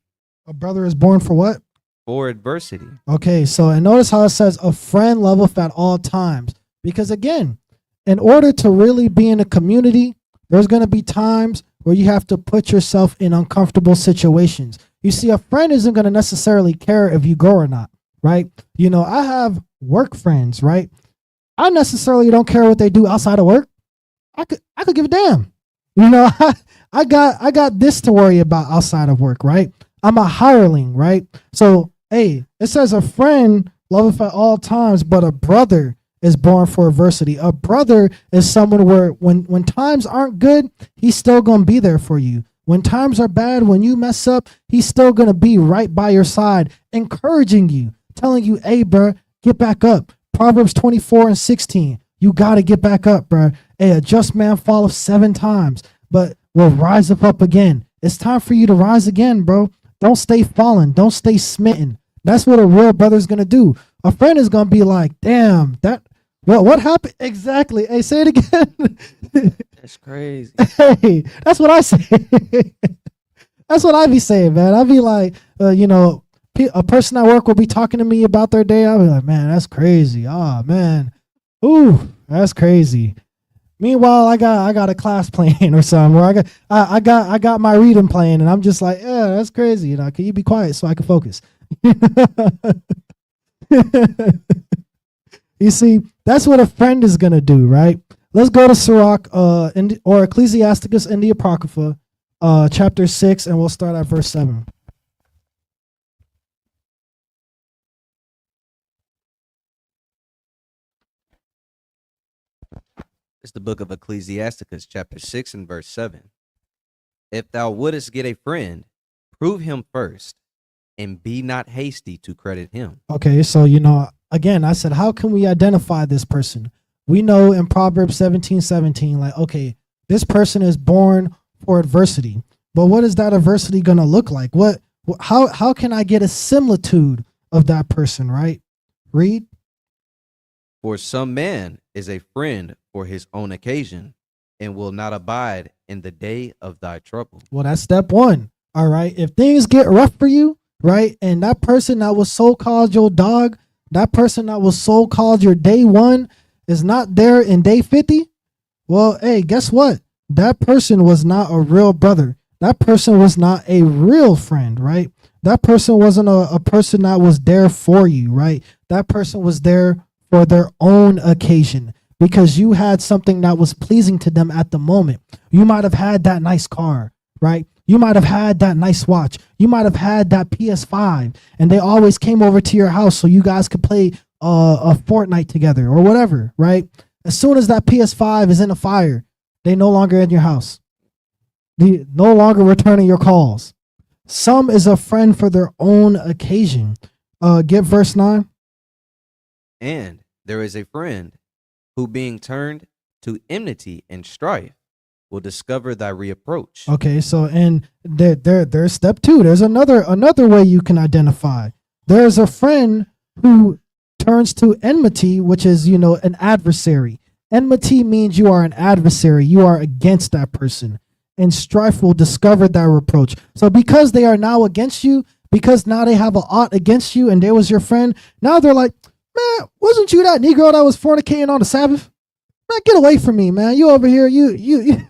Speaker 1: A brother is born for what?
Speaker 2: For adversity.
Speaker 1: Okay, so and notice how it says a friend loveth at all times. Because again, in order to really be in a community, there's going to be times where you have to put yourself in uncomfortable situations. You see, a friend isn't going to necessarily care if you go or not, right? I have work friends, right? I necessarily don't care what they do outside of work. I could give a damn. I got this to worry about outside of work, right? I'm a hireling, right? So, hey, it says a friend loveth at all times, but a brother is born for adversity. A brother is someone where when times aren't good, he's still going to be there for you. When times are bad, when you mess up, he's still going to be right by your side, encouraging you, telling you, hey, bro, get back up. Proverbs 24 and 16. You got to get back up, bro. Hey, a just man falleth 7 times, but will rise up again. It's time for you to rise again, bro. Don't stay fallen. Don't stay smitten. That's what a real brother's going to do. A friend is going to be like, damn, what happened? Exactly. Hey, say it again.
Speaker 2: That's crazy.
Speaker 1: Hey, that's what I say. That's what I be saying, man. I be like, a person at work will be talking to me about their day. I'll be like, man, that's crazy. Oh, man. Ooh, that's crazy. Meanwhile, I got a class playing or something where I got my reading playing, and I'm just like, yeah, that's crazy. Can you be quiet so I can focus? You see, that's what a friend is gonna do, right? Let's go to Sirach, or Ecclesiasticus in the Apocrypha, chapter 6, and we'll start at verse 7.
Speaker 2: It's the book of Ecclesiasticus, chapter 6 and verse 7. If thou wouldest get a friend, prove him first, and be not hasty to credit him.
Speaker 1: Okay, so again, I said, how can we identify this person? We know in Proverbs 17:17, like, okay, this person is born for adversity. But what is that adversity gonna look like? How can I get a similitude of that person, right? Read.
Speaker 2: For some man is a friend for his own occasion, and will not abide in the day of thy trouble.
Speaker 1: Well, that's step 1. All right. If things get rough for you, right, and that person that was so-called your dog, that person that was so-called your day 1 is not there in day 50, well, hey, guess what? That person was not a real brother. That person was not a real friend, right? That person wasn't a person that was there for you, right? That person was there for their own occasion because you had something that was pleasing to them at the moment. You might have had that nice car, right? You might have had that nice watch. You might have had that PS5, and they always came over to your house so you guys could play a Fortnite together or whatever, right? As soon as that PS5 is in a fire, they no longer in your house. They no longer returning your calls. Some is a friend for their own occasion. Get verse 9.
Speaker 2: And there is a friend who, being turned to enmity and strife, will discover thy reapproach.
Speaker 1: Okay, so and there's step 2. There's another way you can identify. There's a friend who turns to enmity, which is, an adversary. Enmity means you are an adversary. You are against that person. And strife will discover that reproach. So because they are now against you, because now they have a ought against you and they was your friend, now they're like, man, wasn't you that Negro that was fornicating on the Sabbath? Man, get away from me, man. You over here, you you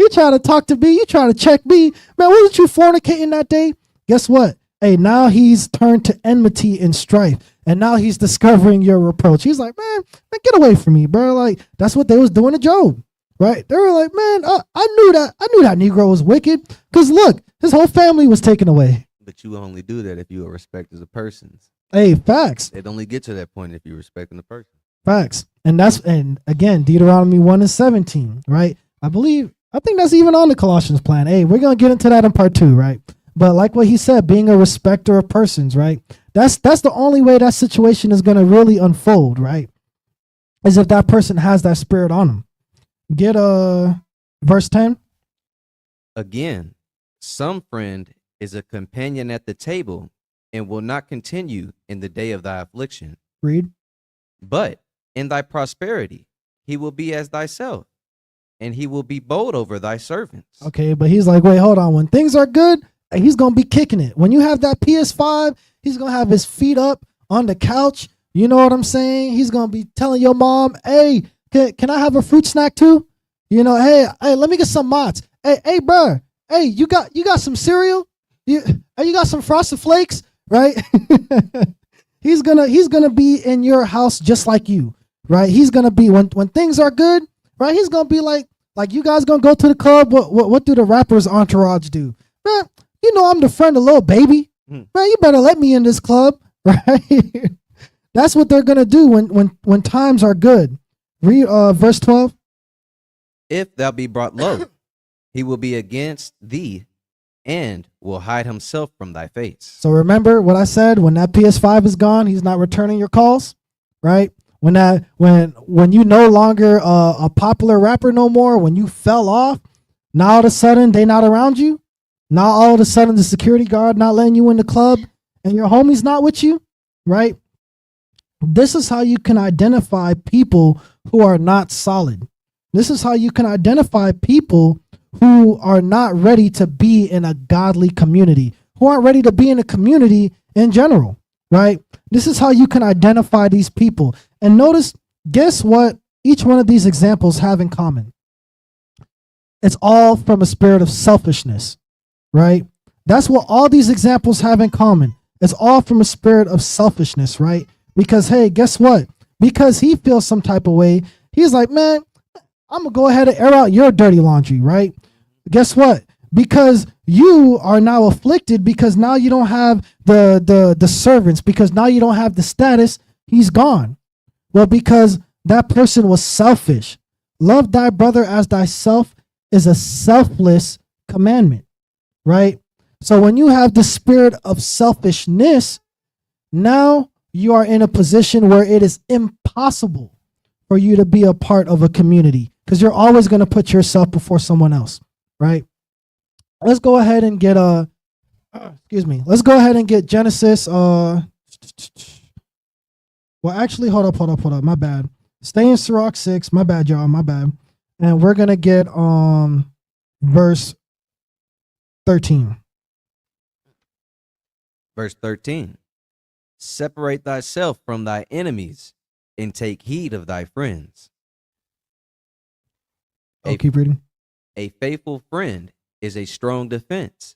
Speaker 1: trying to talk to me. You trying to check me. Man, wasn't you fornicating that day? Guess what? Hey, now he's turned to enmity and strife. And now he's discovering your reproach. He's like, man, get away from me, bro. Like, that's what they was doing to Job, right? They were like, man, I knew that Negro was wicked. Because look, his whole family was taken away.
Speaker 2: But you only do that if you are respected as a person.
Speaker 1: Hey, facts.
Speaker 2: It only get to that point if you're respecting the person.
Speaker 1: Facts. And again, Deuteronomy 1:17, right? I think that's even on the Colossians plan. Hey, we're going to get into that in part 2, right? But like what he said, being a respecter of persons, right? That's the only way that situation is going to really unfold, right? Is if that person has that spirit on them. Get verse 10.
Speaker 2: Again, some friend is a companion at the table and will not continue in the day of thy affliction.
Speaker 1: Read.
Speaker 2: But in thy prosperity he will be as thyself, and he will be bold over thy servants.
Speaker 1: Okay, but he's like, wait, hold on. When things are good, he's going to be kicking it. When you have that PS5, he's going to have his feet up on the couch. You know what I'm saying? He's going to be telling your mom, hey, can I have a fruit snack too? Hey, let me get some Mott's. Hey, bro. Hey, you got some cereal? You got some Frosted Flakes, right? He's gonna be in your house just like you, right? He's gonna be when things are good, right? He's gonna be like you guys gonna go to the club. What do the rapper's entourage do? Man, I'm the friend of Lil Baby. Man, you better let me in this club, right? That's what they're gonna do when times are good. Read verse 12.
Speaker 2: If thou be brought low, he will be against thee, and will hide himself from thy face.
Speaker 1: So remember what I said, when that PS5 is gone, he's not returning your calls, right? When you no longer a popular rapper no more, when you fell off, now all of a sudden they not around you. Now all of a sudden the security guard not letting you in the club and your homie's not with you, right? This is how you can identify people who are not solid. This is how you can identify people who are not ready to be in a godly community, who aren't ready to be in a community in general, right? This is how you can identify these people. And notice, guess what each one of these examples have in common? It's all from a spirit of selfishness, right? That's what all these examples have in common. It's all from a spirit of selfishness, right? Because, hey, guess what? Because he feels some type of way, he's like, man, I'm going to go ahead and air out your dirty laundry, right? Guess what? Because you are now afflicted, because now you don't have the servants, because now you don't have the status, he's gone. Well, because that person was selfish. Love thy brother as thyself is a selfless commandment, right? So when you have the spirit of selfishness, now you are in a position where it is impossible for you to be a part of a community, because you're always going to put yourself before someone else, right? Let's go ahead and get let's go ahead and get Genesis. Well, actually, hold up. My bad. Stay in Sirach 6. My bad, y'all. My bad. And we're gonna get verse 13.
Speaker 2: Verse 13. Separate thyself from thy enemies, and take heed of thy friends.
Speaker 1: Keep reading.
Speaker 2: A faithful friend is a strong defense,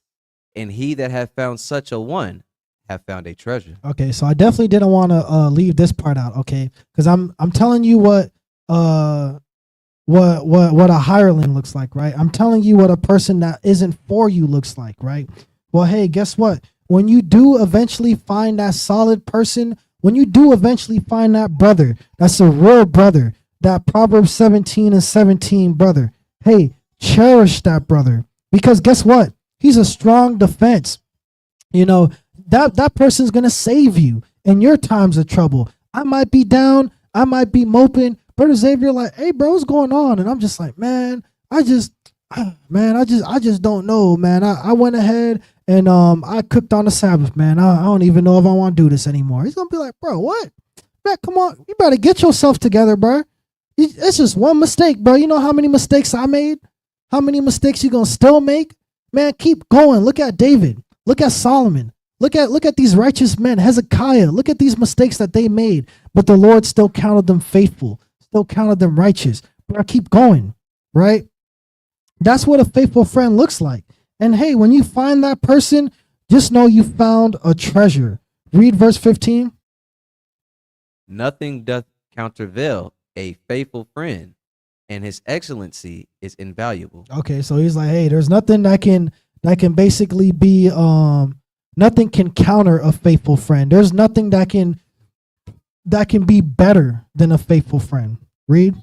Speaker 2: and he that hath found such a one have found a treasure.
Speaker 1: Okay, so I definitely didn't want to leave this part out, okay? Because I'm telling you what what a hireling looks like, right? I'm telling you what a person that isn't for you looks like, right? Well, hey, guess what? When you do eventually find that solid person, when you do eventually find that brother, that's a real brother, that Proverbs 17:17 brother, hey, cherish that brother, because guess what? He's a strong defense. You know, that person's gonna save you in your times of trouble. I might be down, I might be moping. Brother Xavier, like, hey, bro, what's going on? And I'm just like, man, I just don't know, man. I went ahead and I cooked on the Sabbath, man. I don't even know if I want to do this anymore. He's gonna be like, bro, what? Man, come on, you better get yourself together, bro. It's just one mistake, bro. You know how many mistakes I made? How many mistakes you gonna still make? Man, keep going. Look at David. Look at Solomon. Look at these righteous men. Hezekiah. Look at these mistakes that they made, but the Lord still counted them faithful, still counted them righteous. Bro, keep going, right? That's what a faithful friend looks like. And hey, when you find that person, just know you found a treasure. Read verse 15.
Speaker 2: Nothing doth countervail a faithful friend, and his excellency is invaluable.
Speaker 1: Okay, so he's like, hey, there's nothing that can basically be nothing can counter a faithful friend. There's nothing that can be better than a faithful friend. Read.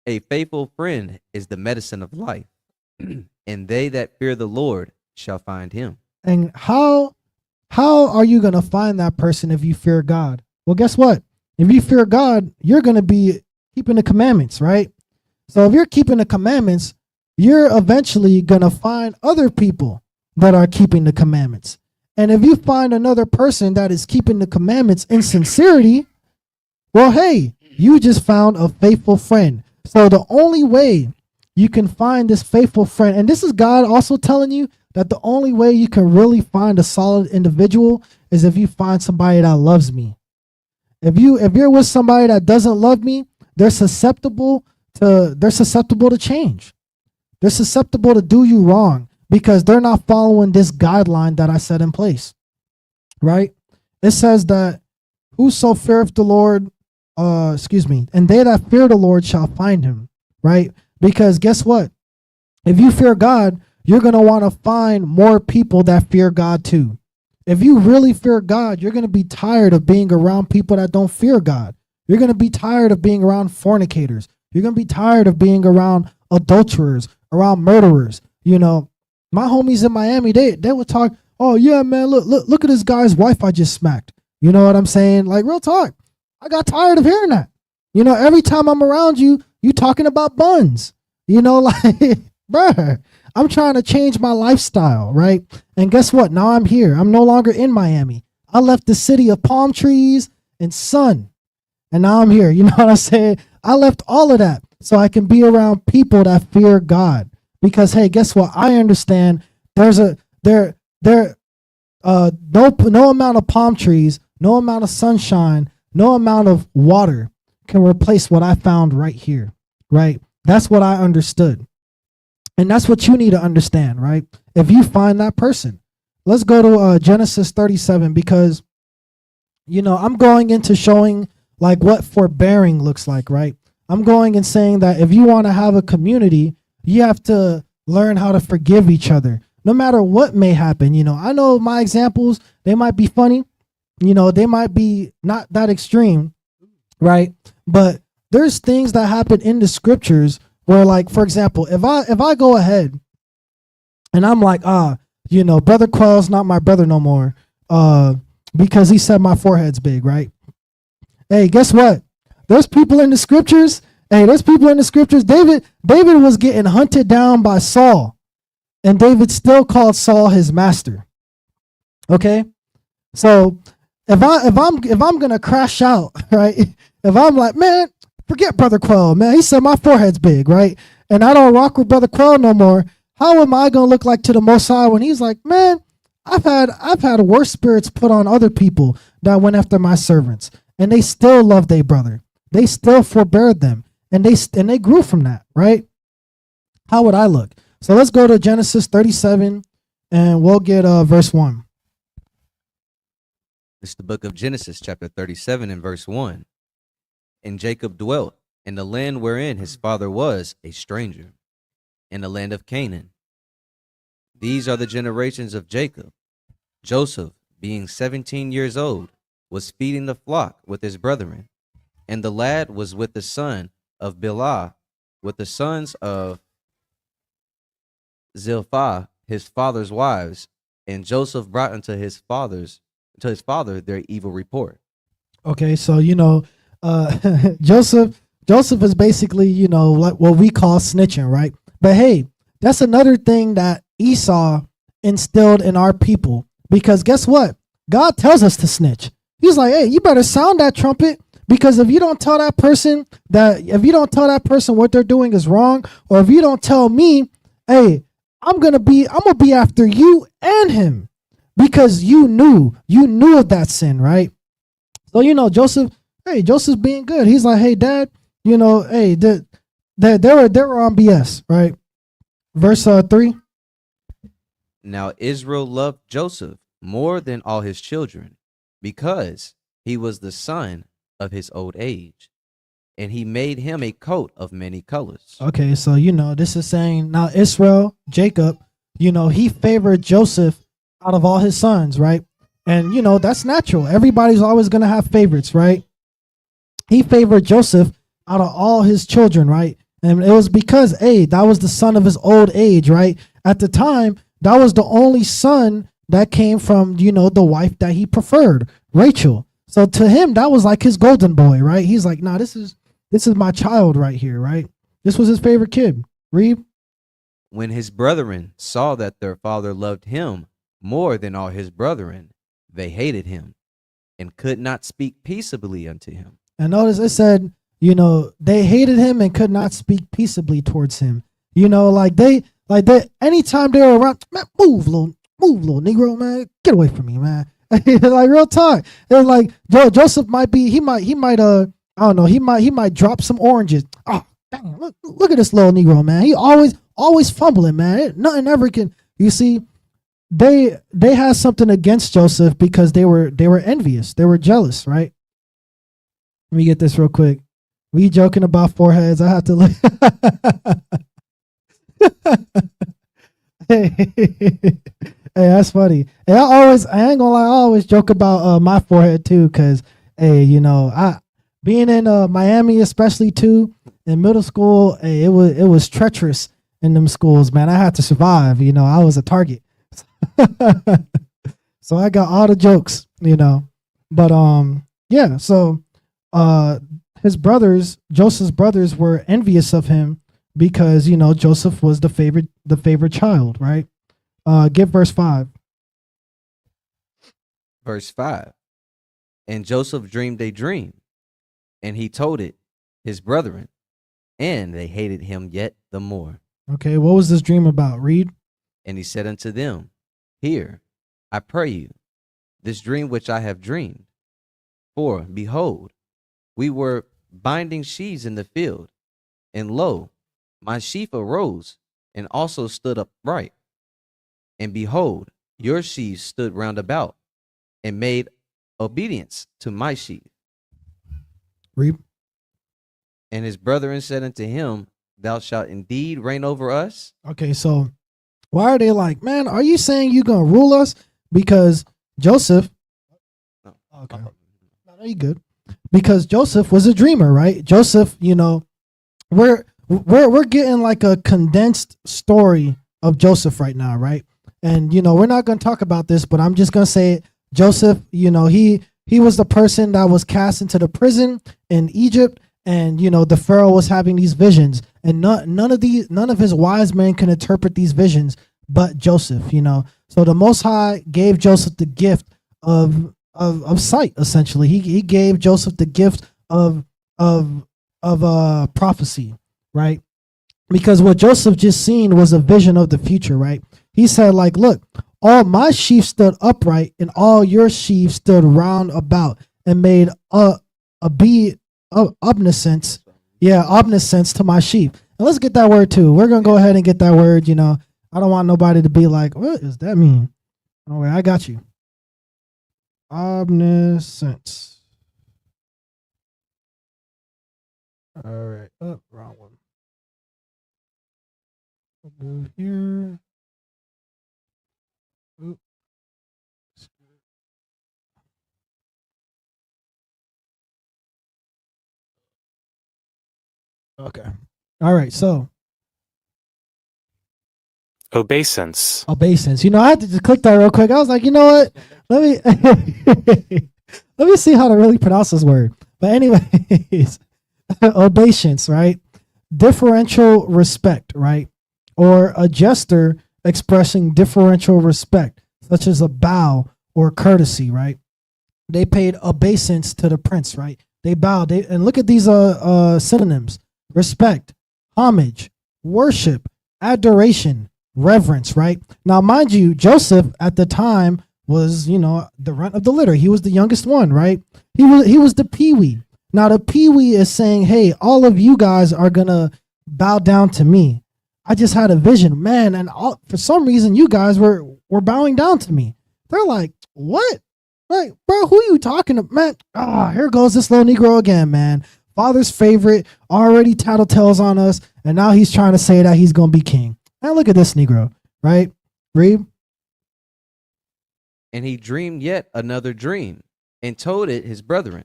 Speaker 2: A faithful friend is the medicine of life, and they that fear the Lord shall find him.
Speaker 1: And how are you going to find that person if you fear God? Well, guess what? If you fear God, you're going to be keeping the commandments, right? So if you're keeping the commandments, you're eventually going to find other people that are keeping the commandments. And if you find another person that is keeping the commandments in sincerity, well, hey, you just found a faithful friend. So the only way you can find this faithful friend, and this is God also telling you that the only way you can really find a solid individual is if you find somebody that loves me. If you're with somebody that doesn't love me, they're susceptible to change. They're susceptible to do you wrong because they're not following this guideline that I set in place. Right? It says that whoso feareth the Lord, and they that fear the Lord shall find him. Right? Because guess what? If you fear God, you're going to want to find more people that fear God too. If you really fear God, you're going to be tired of being around people that don't fear God. You're going to be tired of being around fornicators. You're going to be tired of being around adulterers, around murderers. You know, my homies in Miami, they would talk, oh yeah, man, look at this guy's wife I just smacked. You know what I'm saying? Like, real talk. I got tired of hearing that. You know, every time I'm around you, you talking about buns. You know, like, bruh, I'm trying to change my lifestyle, right? And guess what? Now I'm here. I'm no longer in Miami. I left the city of palm trees and sun, and now I'm here. You know what I'm saying? I left all of that so I can be around people that fear God. Because hey, guess what? I understand no amount of palm trees, no amount of sunshine, no amount of water can replace what I found right here, right? That's what I understood. And that's what you need to understand, right? If you find that person. Let's go to Genesis 37 because, you know, I'm going into showing like what forbearing looks like, right? I'm going and saying that if you want to have a community, you have to learn how to forgive each other, no matter what may happen. You know, I know my examples, they might be funny, you know, they might be not that extreme, right? But there's things that happen in the scriptures where, like, for example, if I go ahead and I'm like, you know, Brother Quell's not my brother no more, because he said my forehead's big, right? Hey, guess what? There's people in the scriptures. David was getting hunted down by Saul, and David still called Saul his master. Okay, so if I'm gonna crash out, right? If I'm like, man, forget Brother Quell, man, he said my forehead's big, right? And I don't rock with Brother Quell no more. How am I gonna look like to the Most High when he's like, man, I've had worse spirits put on other people that went after my servants, and they still love their brother. They still forbear them, and they grew from that, right? How would I look? So let's go to Genesis 37, and we'll get verse 1.
Speaker 2: It's the book of Genesis, chapter 37 and verse 1. And Jacob dwelt in the land wherein his father was a stranger, in the land of Canaan. These are the generations of Jacob. Joseph, being 17 years old, was feeding the flock with his brethren, and the lad was with the son of Bilhah, with the sons of Zilpah, his father's wives, and Joseph brought to his father their evil report.
Speaker 1: Okay, so Joseph is basically, like what we call snitching, right? But hey, that's another thing that Esau instilled in our people. Because guess what? God tells us to snitch. He's like, hey, you better sound that trumpet, because if you don't tell that person what they're doing is wrong, or if you don't tell me, hey, I'm gonna be after you and him, because you knew of that sin, right? So Joseph's being good. He's like, hey, Dad, hey, they were on BS, right? Verse 3.
Speaker 2: Now Israel loved Joseph more than all his children, because he was the son of his old age, and he made him a coat of many colors.
Speaker 1: Okay, so this is saying now Israel, Jacob, he favored Joseph out of all his sons, right? And that's natural. Everybody's always gonna have favorites, right? He favored Joseph out of all his children, right? And it was because, hey, that was the son of his old age, right? At the time, that was the only son that came from, the wife that he preferred, Rachel. So to him, that was like his golden boy, right? He's like, nah, this is my child right here, right? This was his favorite kid. Read.
Speaker 2: When his brethren saw that their father loved him more than all his brethren, they hated him and could not speak peaceably unto him.
Speaker 1: And notice it said, they hated him and could not speak peaceably towards him. Anytime they were around, man, move, little Negro, man, get away from me, man. Like real talk. It's like Joseph might drop some oranges. Oh, dang, look at this little Negro, man. He always fumbling, man. Nothing ever can. You see, they had something against Joseph because they were envious. They were jealous, right? Let me get this real quick. We joking about foreheads. I have to look. Hey, that's funny. And I ain't gonna lie, I always joke about my forehead too, because hey, I being in Miami, especially too, in middle school, hey, it was treacherous in them schools, man. I had to survive, I was a target. So I got all the jokes, But yeah, so Joseph's brothers were envious of him because Joseph was the favorite child, right? Give verse 5.
Speaker 2: Verse 5. And Joseph dreamed a dream, and he told it his brethren, and they hated him yet the more.
Speaker 1: Okay, what was this dream about? Read.
Speaker 2: And he said unto them, Hear, I pray you, this dream which I have dreamed. For, behold, we were binding sheaves in the field, and lo, my sheaf arose and also stood upright. And behold, your sheaves stood round about and made obedience to my sheaf.
Speaker 1: Read.
Speaker 2: And his brethren said unto him, Thou shalt indeed reign over us?
Speaker 1: Okay, so why are they like, man, are you saying you're going to rule us? Because Joseph,
Speaker 2: No.
Speaker 1: okay, no, you good. Because Joseph was a dreamer, right? Joseph, we're getting like a condensed story of Joseph right now, right? And we're not going to talk about this, but I'm just going to say it. Joseph, he was the person that was cast into the prison in Egypt, and the Pharaoh was having these visions, and none of his wise men can interpret these visions but Joseph. So the Most High gave Joseph the gift of sight. Essentially, he gave Joseph the gift of prophecy, right? Because what Joseph just seen was a vision of the future, right? He said, like, look, all my sheep stood upright, and all your sheep stood round about, and made obeisance to my sheep. And let's get that word too. We're gonna go ahead and get that word. I don't want nobody to be like, what does that mean? Oh wait, I got you. Omniscience. All right. Oh, wrong one. Move here. Oop. Okay. All right. So
Speaker 3: Obeisance.
Speaker 1: obeisance. I had to just click that real quick. I was like, you know what? Let me let me see how to really pronounce this word. But anyways, obeisance, right? Differential respect, right? Or a gesture expressing differential respect, such as a bow or courtesy, right? They paid obeisance to the prince, right? They bowed. And look at these synonyms: respect, homage, worship, adoration, reverence, right? Now, mind you, Joseph at the time was, the runt of the litter. He was the youngest one, right? He was the peewee. Now the peewee is saying, "Hey, all of you guys are gonna bow down to me. I just had a vision, man, and for some reason you guys were bowing down to me." They're like, "What? Like, bro, who are you talking to, man?" Here goes this little Negro again, man. Father's favorite, already tattletales on us, and now he's trying to say that he's gonna be king. Man, look at this Negro, right? Read.
Speaker 2: And he dreamed yet another dream, and told it his brethren,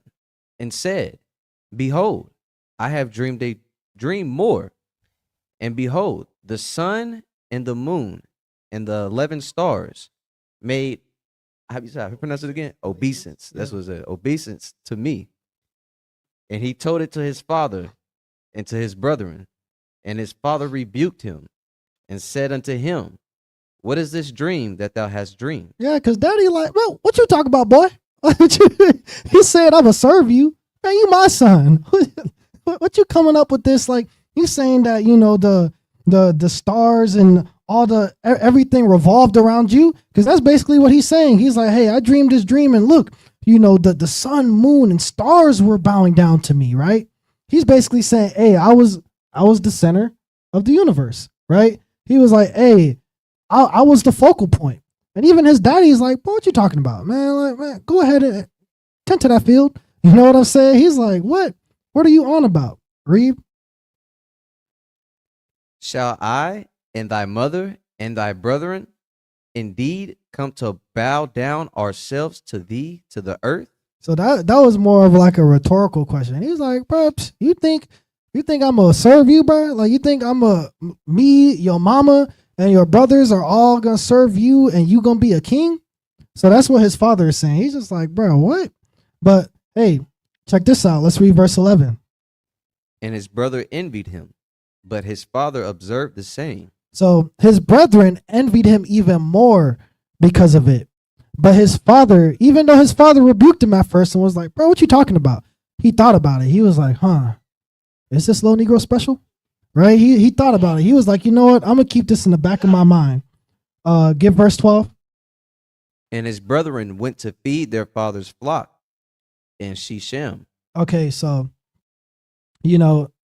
Speaker 2: and said, Behold, I have dreamed a dream more. And behold, the sun and the moon and the 11 stars made, how you pronounce it again? Obeisance. That's what it, obeisance to me. And he told it to his father and to his brethren. And his father rebuked him and said unto him, What is this dream that thou hast dreamed?
Speaker 1: Yeah, because daddy like, bro, what you talking about, boy? He said, "I'm gonna serve you. Man, you my son." What you coming up with this? Like, you saying that, the stars and all everything revolved around you? Because that's basically what he's saying. He's like, "Hey, I dreamed this dream, and look, the sun, moon, and stars were bowing down to me," right? He's basically saying, "Hey, I was the center of the universe," right? He was like, "Hey, I was the focal point." And even his daddy's like, "Bro, what you talking about, man? Like, man, go ahead and tend to that field." You know what I'm saying? He's like, "What? What are you on about?" Read.
Speaker 2: Shall I and thy mother and thy brethren indeed come to bow down ourselves to thee to the earth?
Speaker 1: So that was more of like a rhetorical question. He's like, "Bro, you think I'm gonna serve you, bro? Like, you think me, your mama, and your brothers are all gonna serve you, and you gonna be a king?" So that's what his father is saying. He's just like, "Bro, what?" But hey, check this out. Let's read verse 11.
Speaker 2: And his brother envied him, but his father observed the same.
Speaker 1: So his brethren envied him even more because of it. But his father, even though his father rebuked him at first and was like, "Bro, what you talking about?" He thought about it. He was like, "Is this little Negro special?" Right? He thought about it. He was like, "You know what? I'm going to keep this in the back of my mind." Give verse 12.
Speaker 2: And his brethren went to feed their father's flock in Shechem.
Speaker 1: Okay, so,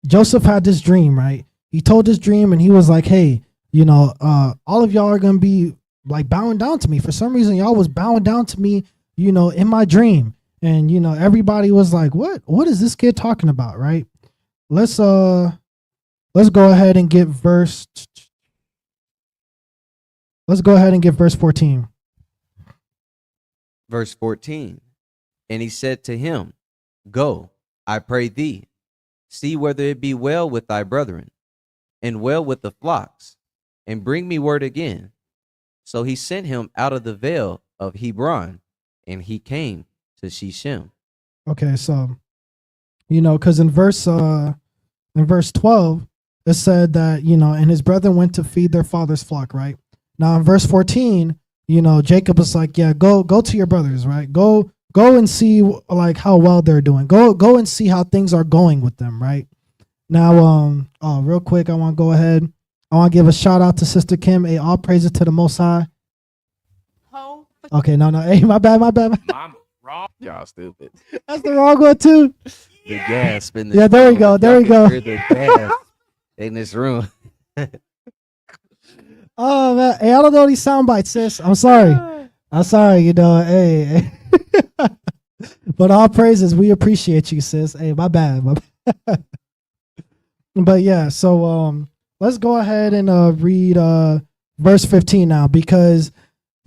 Speaker 1: Joseph had this dream, right? He told this dream and he was like, "Hey, all of y'all are going to be like bowing down to me. For some reason, y'all was bowing down to me, in my dream." And, everybody was like, what is this kid talking about, right? Let's go ahead and get verse 14.
Speaker 2: Verse 14. And he said to him, Go, I pray thee, see whether it be well with thy brethren, and well with the flocks, and bring me word again. So he sent him out of the vale of Hebron, and he came to Shechem.
Speaker 1: Okay, so, because in verse 12, it said that, and his brethren went to feed their father's flock, right? Now in verse 14, Jacob was like, "Yeah, go to your brothers, right? Go and see like how well they're doing. Go and see how things are going with them," right? Now, real quick, I want to go ahead. I want to give a shout out to Sister Kim. Hey, all praises to the Most High. Okay, no. Hey, my bad.
Speaker 4: Mama, wrong. Y'all stupid.
Speaker 1: That's the wrong one too.
Speaker 2: The gasp in this
Speaker 1: Yeah, there we
Speaker 2: room.
Speaker 1: go. There
Speaker 2: Y'all
Speaker 1: we
Speaker 2: can
Speaker 1: go.
Speaker 2: hear the gasp in this room.
Speaker 1: Oh man, hey, I don't know these sound bites, sis. I'm sorry. Hey. But all praises, we appreciate you, sis. Hey, my bad. But yeah, so let's go ahead and read verse 15 now, because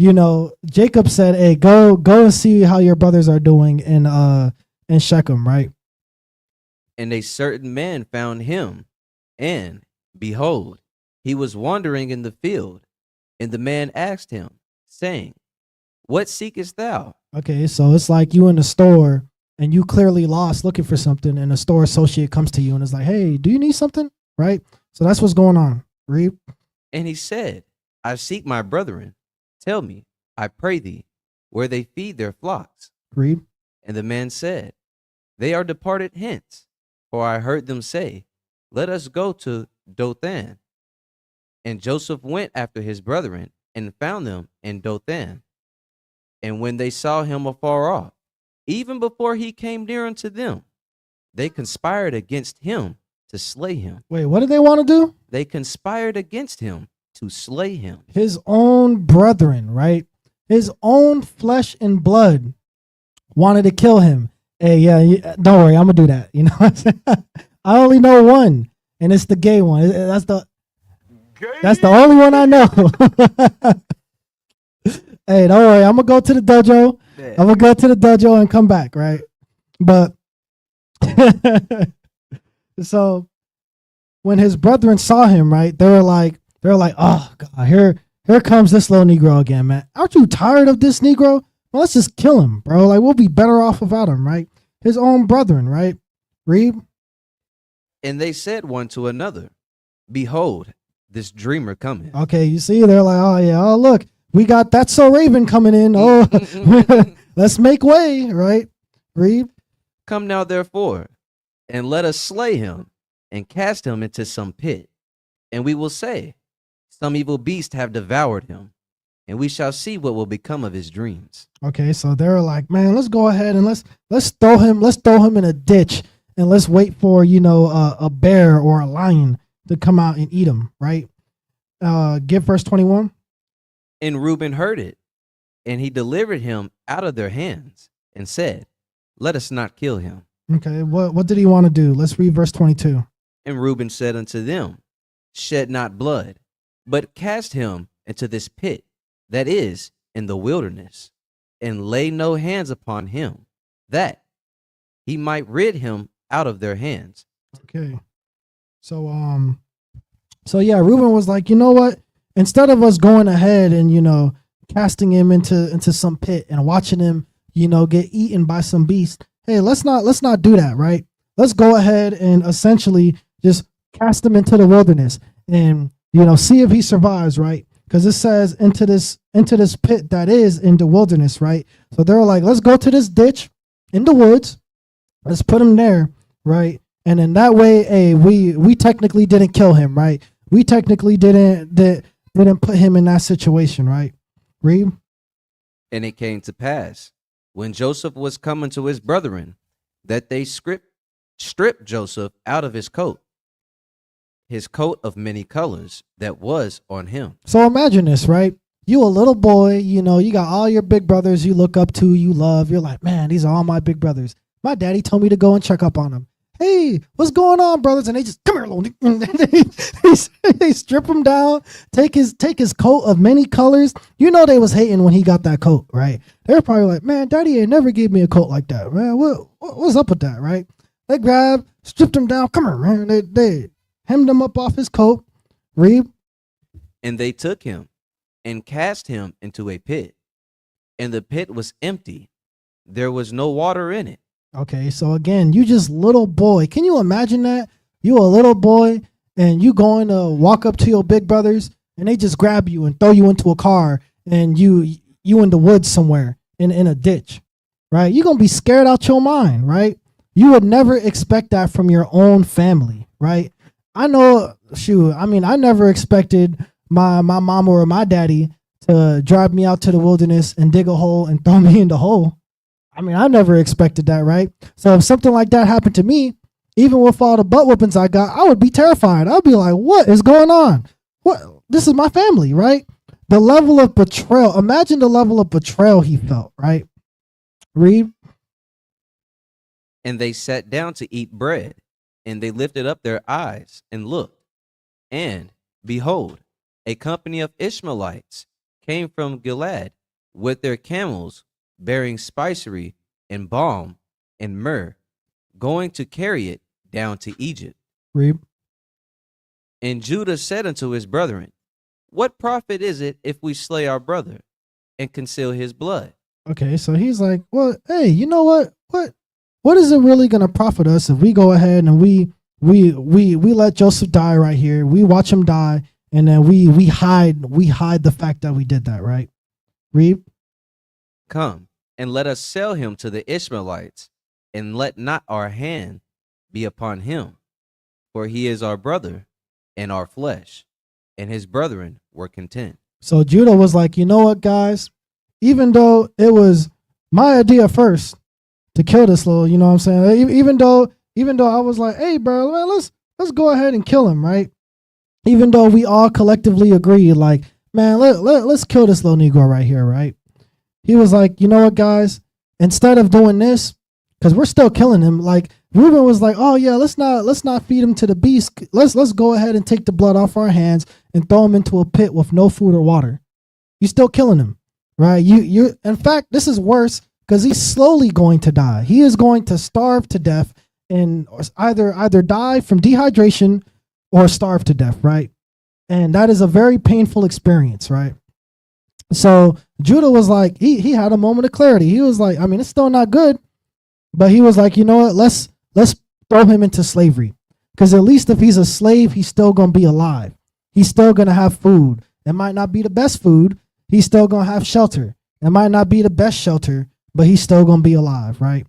Speaker 1: Jacob said, "Hey, go and see how your brothers are doing in Shechem," right?
Speaker 2: And a certain man found him, and behold, he was wandering in the field. And the man asked him, saying, What seekest thou?
Speaker 1: Okay, so it's like you in the store and you clearly lost looking for something, and a store associate comes to you and is like, "Hey, do you need something?" Right? So that's what's going on. Read.
Speaker 2: And he said, I seek my brethren. Tell me, I pray thee, where they feed their flocks.
Speaker 1: Read.
Speaker 2: And the man said, They are departed hence, for I heard them say, Let us go to Dothan. And Joseph went after his brethren, and found them in Dothan. And when they saw him afar off, even before he came near unto them, they conspired against him to slay him.
Speaker 1: Wait, what did they want to do?
Speaker 2: They conspired against him to slay him.
Speaker 1: His own brethren, right? His own flesh and blood wanted to kill him. Hey, yeah, don't worry, I'm gonna do that. You know what I'm saying? I only know one, and it's the gay one. That's the only one I know. Hey, don't worry, I'm gonna go to the dojo. I'm gonna go to the dojo and come back, right? But so when his brethren saw him, right, they were like, "Oh God, here comes this little Negro again, man. Aren't you tired of this Negro? Well, let's just kill him, bro. Like, we'll be better off without him," right? His own brethren, right? Read.
Speaker 2: And they said one to another, Behold, this dreamer cometh.
Speaker 1: Okay, you see, they're like, "Oh yeah, oh look, we got that so Raven coming in. Oh, let's make way," right? Read.
Speaker 2: Come now, therefore, and let us slay him, and cast him into some pit. And we will say, Some evil beast have devoured him, and we shall see what will become of his dreams.
Speaker 1: Okay, so they're like, "Man, let's go ahead and let's throw him in a ditch, and let's wait for a bear or a lion to come out and eat him," right? Give verse 21.
Speaker 2: And Reuben heard it, and he delivered him out of their hands, and said, Let us not kill him.
Speaker 1: Okay, what did he want to do? Let's read verse 22.
Speaker 2: And Reuben said unto them, Shed not blood, but cast him into this pit that is in the wilderness, and lay no hands upon him, that he might rid him out of their hands.
Speaker 1: Okay, so yeah, Reuben was like, "You know what? Instead of us going ahead and casting him into some pit and watching him get eaten by some beast, hey, let's not do that, right? Let's go ahead and essentially just cast him into the wilderness and see if he survives, right? Because it says into this pit that is in the wilderness, right? So they're like, let's go to this ditch in the woods, let's put him there, right? And in that way, hey, we technically didn't kill him, right? We technically didn't put him in that situation, right? Read.
Speaker 2: And it came to pass, when Joseph was come unto his brethren, that they stripped Joseph out of his coat of many colors that was on him.
Speaker 1: So imagine this, right? You a little boy, you got all your big brothers you look up to, you love. You're like, "Man, these are all my big brothers. My daddy told me to go and check up on them. Hey, what's going on, brothers?" And they just, "Come here, Lonely." They strip him down, take his coat of many colors. They was hating when he got that coat, right? They're probably like, "Man, daddy ain't never gave me a coat like that, man. What's up with that," right? They stripped him down. "Come here, man." They hemmed him up off his coat. Read.
Speaker 2: And they took him and cast him into a pit, and the pit was empty. There was no water in it.
Speaker 1: Okay, so again, you just little boy. Can you imagine that? You a little boy and you going to walk up to your big brothers and they just grab you and throw you into a car and you in the woods somewhere in a ditch, right? You're going to be scared out your mind, right? You would never expect that from your own family, right? I know, I never expected my mama or my daddy to drive me out to the wilderness and dig a hole and throw me in the hole. I never expected that, right? So if something like that happened to me, even with all the butt whoopings I got, I would be terrified. I'd be like, "What is going on? What? This is my family," right? The level of betrayal. Imagine the level of betrayal he felt, right? Read.
Speaker 2: And they sat down to eat bread, And they lifted up their eyes and looked, and behold, a company of Ishmaelites came from Gilead with their camels, bearing spicery and balm and myrrh, going to carry it down to Egypt.
Speaker 1: Read.
Speaker 2: And Judah said unto his brethren, What profit is it if we slay our brother and conceal his blood?
Speaker 1: Okay, so he's like, well, hey, you know what? What is it really gonna profit us if we go ahead and we let Joseph die right here? We watch him die, and then we hide the fact that we did that, right? Read.
Speaker 2: Come, and let us sell him to the Ishmaelites, and let not our hand be upon him, for he is our brother and our flesh. And his brethren were content.
Speaker 1: So Judah was like, you know what, guys? Even though it was my idea first to kill this little, you know what I'm saying? Even though I was like, hey, bro, man, let's go ahead and kill him, right? Even though we all collectively agreed, like, man, let's kill this little Negro right here, right? He was like, you know what, guys? Instead of doing this, because we're still killing him, like Reuben was like, oh yeah, let's not feed him to the beast. Let's go ahead and take the blood off our hands and throw him into a pit with no food or water. You're still killing him, right? You in fact, this is worse because he's slowly going to die. He is going to starve to death and either die from dehydration or starve to death, right? And that is a very painful experience, right? So Judah was like, he had a moment of clarity. He was like, I mean, it's still not good, but he was like, you know what? Let's throw him into slavery, because at least if he's a slave, he's still gonna be alive. He's still gonna have food. It might not be the best food. He's still gonna have shelter. It might not be the best shelter, but he's still gonna be alive, right?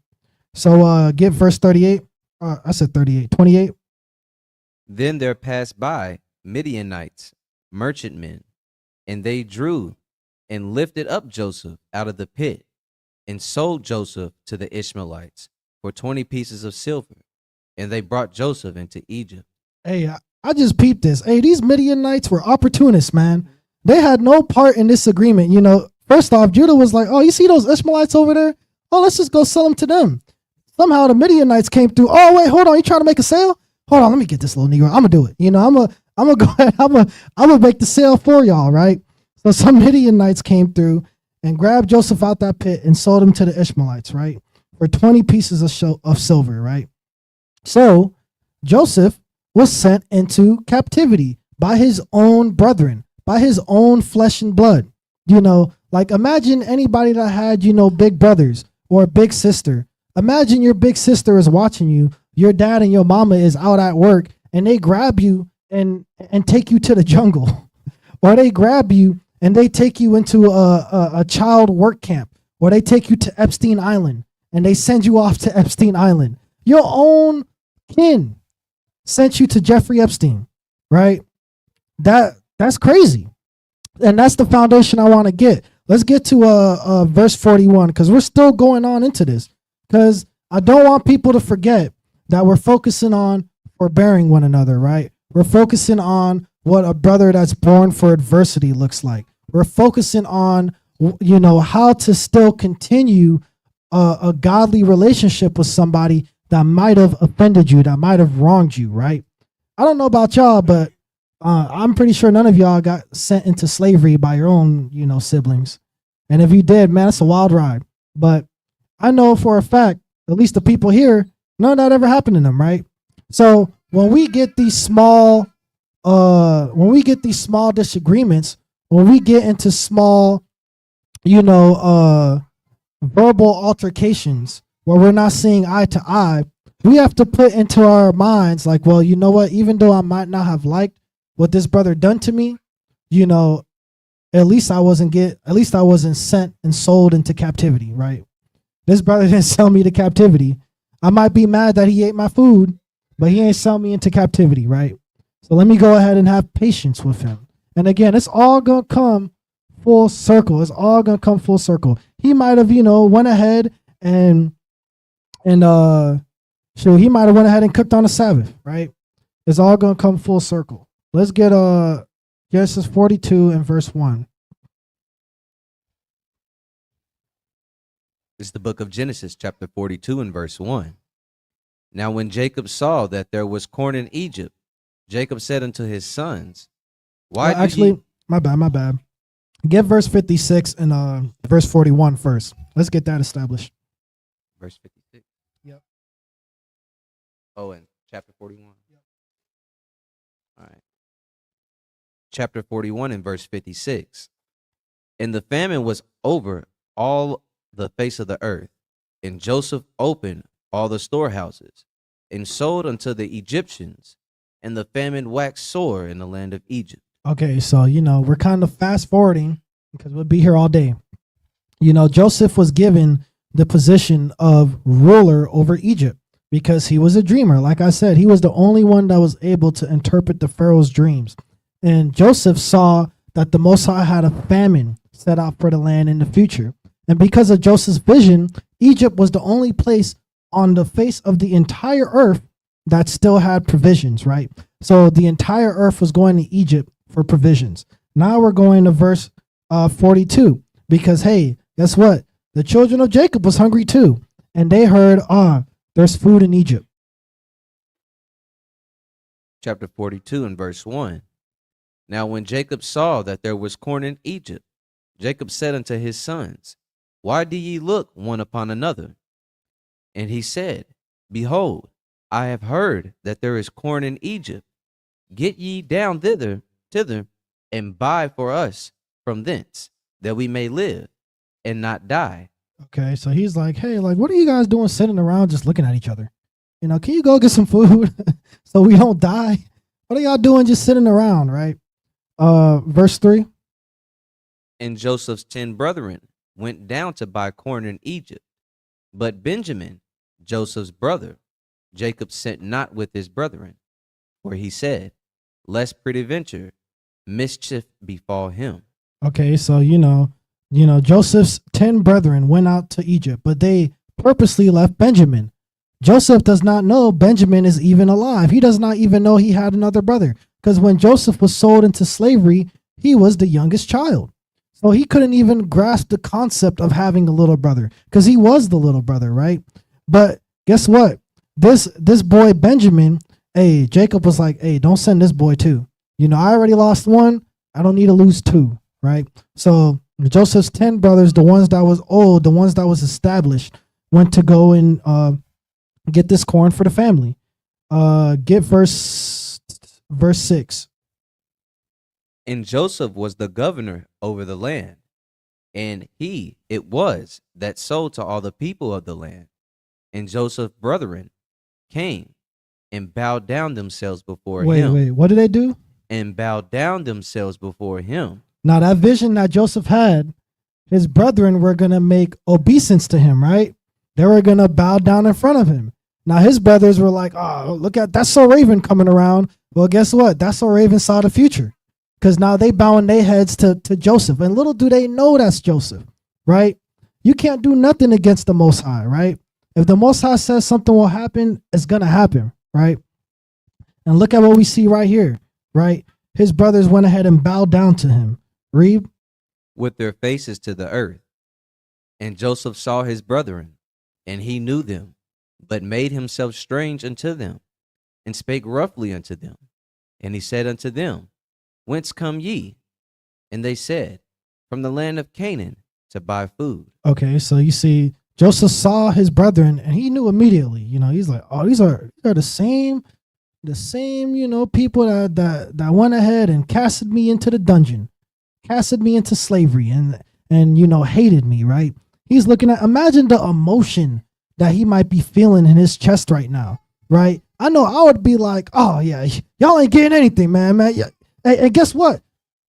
Speaker 1: So get verse 38. I said 38, 28.
Speaker 2: Then there passed by Midianites, merchantmen, and they drew and lifted up Joseph out of the pit and sold Joseph to the Ishmaelites for 20 pieces of silver. And they brought Joseph into Egypt.
Speaker 1: Hey, I just peeped this. Hey, these Midianites were opportunists, man. They had no part in this agreement. You know, first off, Judah was like, oh, you see those Ishmaelites over there? Oh, let's just go sell them to them. Somehow the Midianites came through. Oh, wait, hold on. You trying to make a sale? Hold on, let me get this little Negro. I'm gonna do it. You know, I'm gonna go ahead. I'm gonna make the sale for y'all, right? So some Midianites came through and grabbed Joseph out that pit and sold him to the Ishmaelites, right? For 20 pieces of silver, right? So Joseph was sent into captivity by his own brethren, by his own flesh and blood. You know, like imagine anybody that had, you know, big brothers or a big sister. Imagine your big sister is watching you. Your dad and your mama is out at work and they grab you and take you to the jungle. Or they grab you and they take you into a child work camp. Or they take you to Epstein Island and they send you off to Epstein Island. Your own kin sent you to Jeffrey Epstein, right? That's crazy. And that's the foundation I want to get. Let's get to verse 41 because we're still going on into this. Because I don't want people to forget that we're focusing on forbearing one another, right? We're focusing on what a brother that's born for adversity looks like. We're focusing on, you know, how to still continue a godly relationship with somebody that might have offended you, that might have wronged you, right? I don't know about y'all, but I'm pretty sure none of y'all got sent into slavery by your own, you know, siblings. And if you did, man, it's a wild ride. But I know for a fact, at least the people here, none of that ever happened to them, right? So when we get these small disagreements, when we get into small, you know, verbal altercations where we're not seeing eye to eye, we have to put into our minds like, well, you know what, even though I might not have liked what this brother done to me, you know, at least I wasn't sent and sold into captivity, right? This brother didn't sell me to captivity. I might be mad that he ate my food, but he ain't sell me into captivity, right? So let me go ahead and have patience with him. And again, it's all gonna come full circle. It's all gonna come full circle. He might have, you know, went ahead and he might have went ahead and cooked on the Sabbath, right? It's all gonna come full circle. Let's get Genesis 42 and verse 1.
Speaker 2: It's the book of Genesis, chapter 42 and verse 1. Now when Jacob saw that there was corn in Egypt, Jacob said unto his sons, Why do
Speaker 1: Actually,
Speaker 2: ye...
Speaker 1: my bad. Get verse 56 and verse 41 first. Let's get that established.
Speaker 2: Verse 56.
Speaker 1: Yep.
Speaker 2: Oh, and chapter 41. Yep. All right. Chapter 41 and verse 56. And the famine was over all the face of the earth, and Joseph opened all the storehouses, and sold unto the Egyptians, and the famine waxed sore in the land of Egypt.
Speaker 1: Okay, so, we're kind of fast forwarding because we'll be here all day. Joseph was given the position of ruler over Egypt because he was a dreamer. Like I said, he was the only one that was able to interpret the Pharaoh's dreams. And Joseph saw that the Most High had a famine set out for the land in the future. And because of Joseph's vision, Egypt was the only place on the face of the entire earth that still had provisions, right? So the entire earth was going to Egypt for provisions. Now we're going to verse 42 because, hey, guess what? The children of Jacob was hungry too. And they heard, there's food in Egypt.
Speaker 2: Chapter 42 and verse 1. Now when Jacob saw that there was corn in Egypt, Jacob said unto his sons, Why do ye look one upon another? And he said, Behold, I have heard that there is corn in Egypt. Get ye down thither, and buy for us from thence, that we may live and not die.
Speaker 1: Okay, so he's like, hey, what are you guys doing sitting around just looking at each other? Can you go get some food so we don't die? What are y'all doing just sitting around, right? Verse 3.
Speaker 2: And Joseph's 10 brethren went down to buy corn in Egypt. But Benjamin, Joseph's brother, Jacob sent not with his brethren, for he said, Lest peradventure mischief befall him.
Speaker 1: Okay, so Joseph's 10 brethren went out to Egypt, but they purposely left Benjamin. Joseph does not know Benjamin is even alive. He does not even know he had another brother, because when Joseph was sold into slavery, he was the youngest child. So he couldn't even grasp the concept of having a little brother, because he was the little brother, right? But guess what? This boy Benjamin, hey, Jacob was like, hey, don't send this boy too. I already lost one. I don't need to lose two, right? So Joseph's 10 brothers, the ones that was old, the ones that was established, went to go and get this corn for the family. Get verse 6.
Speaker 2: And Joseph was the governor over the land, and he it was that sold to all the people of the land. And Joseph's brethren came and bowed down themselves before him.
Speaker 1: Wait, what did they do?
Speaker 2: And bowed down themselves before him.
Speaker 1: Now that vision that Joseph had, his brethren were going to make obeisance to him, right? They were going to bow down in front of him. Now his brothers were like, oh, look at that's so Raven coming around. Well, guess what? That's so Raven saw the future, because now they bowing their heads to Joseph. And little do they know that's Joseph, right? You can't do nothing against the Most High, right? If the Most High says something will happen, it's going to happen, right? And look at what we see right here, right? His brothers went ahead and bowed down to him. Read.
Speaker 2: With their faces to the earth. And Joseph saw his brethren, and he knew them, but made himself strange unto them, and spake roughly unto them. And he said unto them, Whence come ye? And they said, From the land of Canaan, to buy food.
Speaker 1: Okay, so you see, Joseph saw his brethren, and he knew immediately. He's like, oh, these are the same, people that went ahead and casted me into the dungeon, casted me into slavery, and hated me, right? He's looking at, imagine the emotion that he might be feeling in his chest right now, right? I know I would be like, oh yeah, y'all ain't getting anything, man. Yeah. Hey, guess what?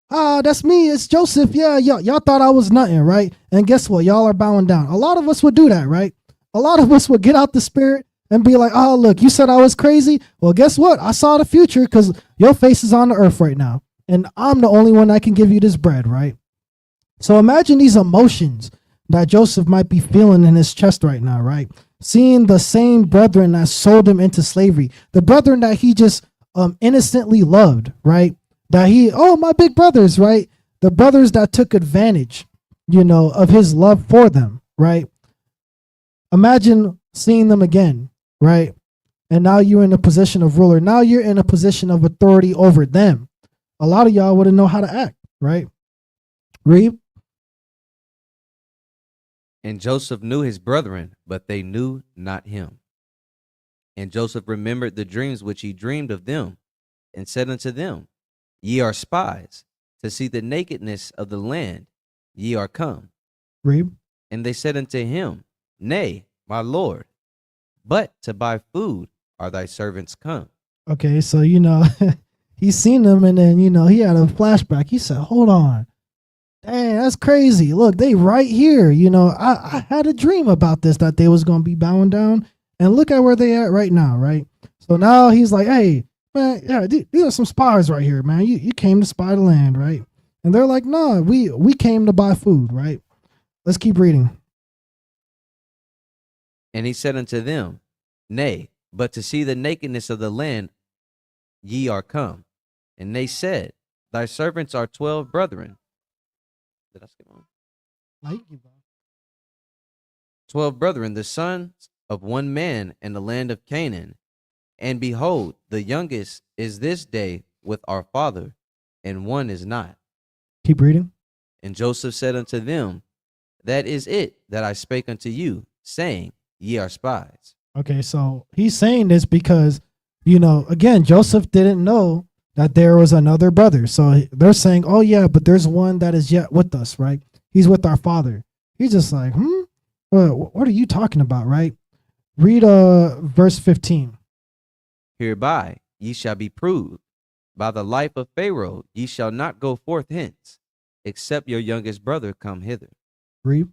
Speaker 1: That's me. It's Joseph. Yeah, y'all thought I was nothing, right? And guess what? Y'all are bowing down. A lot of us would do that, right? A lot of us would get out the spirit and be like, oh, look, you said I was crazy. Well, guess what? I saw the future, because your face is on the earth right now, and I'm the only one that can give you this bread, right? So imagine these emotions that Joseph might be feeling in his chest right now, right? Seeing the same brethren that sold him into slavery, the brethren that he just innocently loved, right? That my big brothers, right? The brothers that took advantage, of his love for them, right? Imagine seeing them again, right? And now you're in a position of ruler. Now you're in a position of authority over them. A lot of y'all wouldn't know how to act, right? Read.
Speaker 2: And Joseph knew his brethren, but they knew not him. And Joseph remembered the dreams which he dreamed of them, and said unto them, Ye are spies, to see the nakedness of the land. Ye are come.
Speaker 1: Read.
Speaker 2: And they said unto him, Nay, my lord, but to buy food are thy servants come.
Speaker 1: Okay, so he's seen them, and then he had a flashback. He said, "Hold on, dang, that's crazy. Look, they right here. I had a dream about this, that they was gonna be bowing down, and look at where they at right now, right? So now he's like, hey, man, yeah, these are some spies right here, man. You came to spy the land, right? And they're like, no, we came to buy food, right? Let's keep reading.
Speaker 2: And he said unto them, Nay, but to see the nakedness of the land ye are come. And they said, Thy servants are 12 brethren. Did I skip on? 12 brethren, the sons of one man in the land of Canaan. And behold, the youngest is this day with our father, and one is not.
Speaker 1: Keep reading.
Speaker 2: And Joseph said unto them, That is it that I spake unto you, saying, Ye are spies.
Speaker 1: Okay, so he's saying this because, again, Joseph didn't know that there was another brother. So they're saying, oh, yeah, but there's one that is yet with us, right? He's with our father. He's just like, what are you talking about, right? Read verse 15.
Speaker 2: Hereby ye shall be proved. By the life of Pharaoh ye shall not go forth hence, except your youngest brother come hither.
Speaker 1: Read.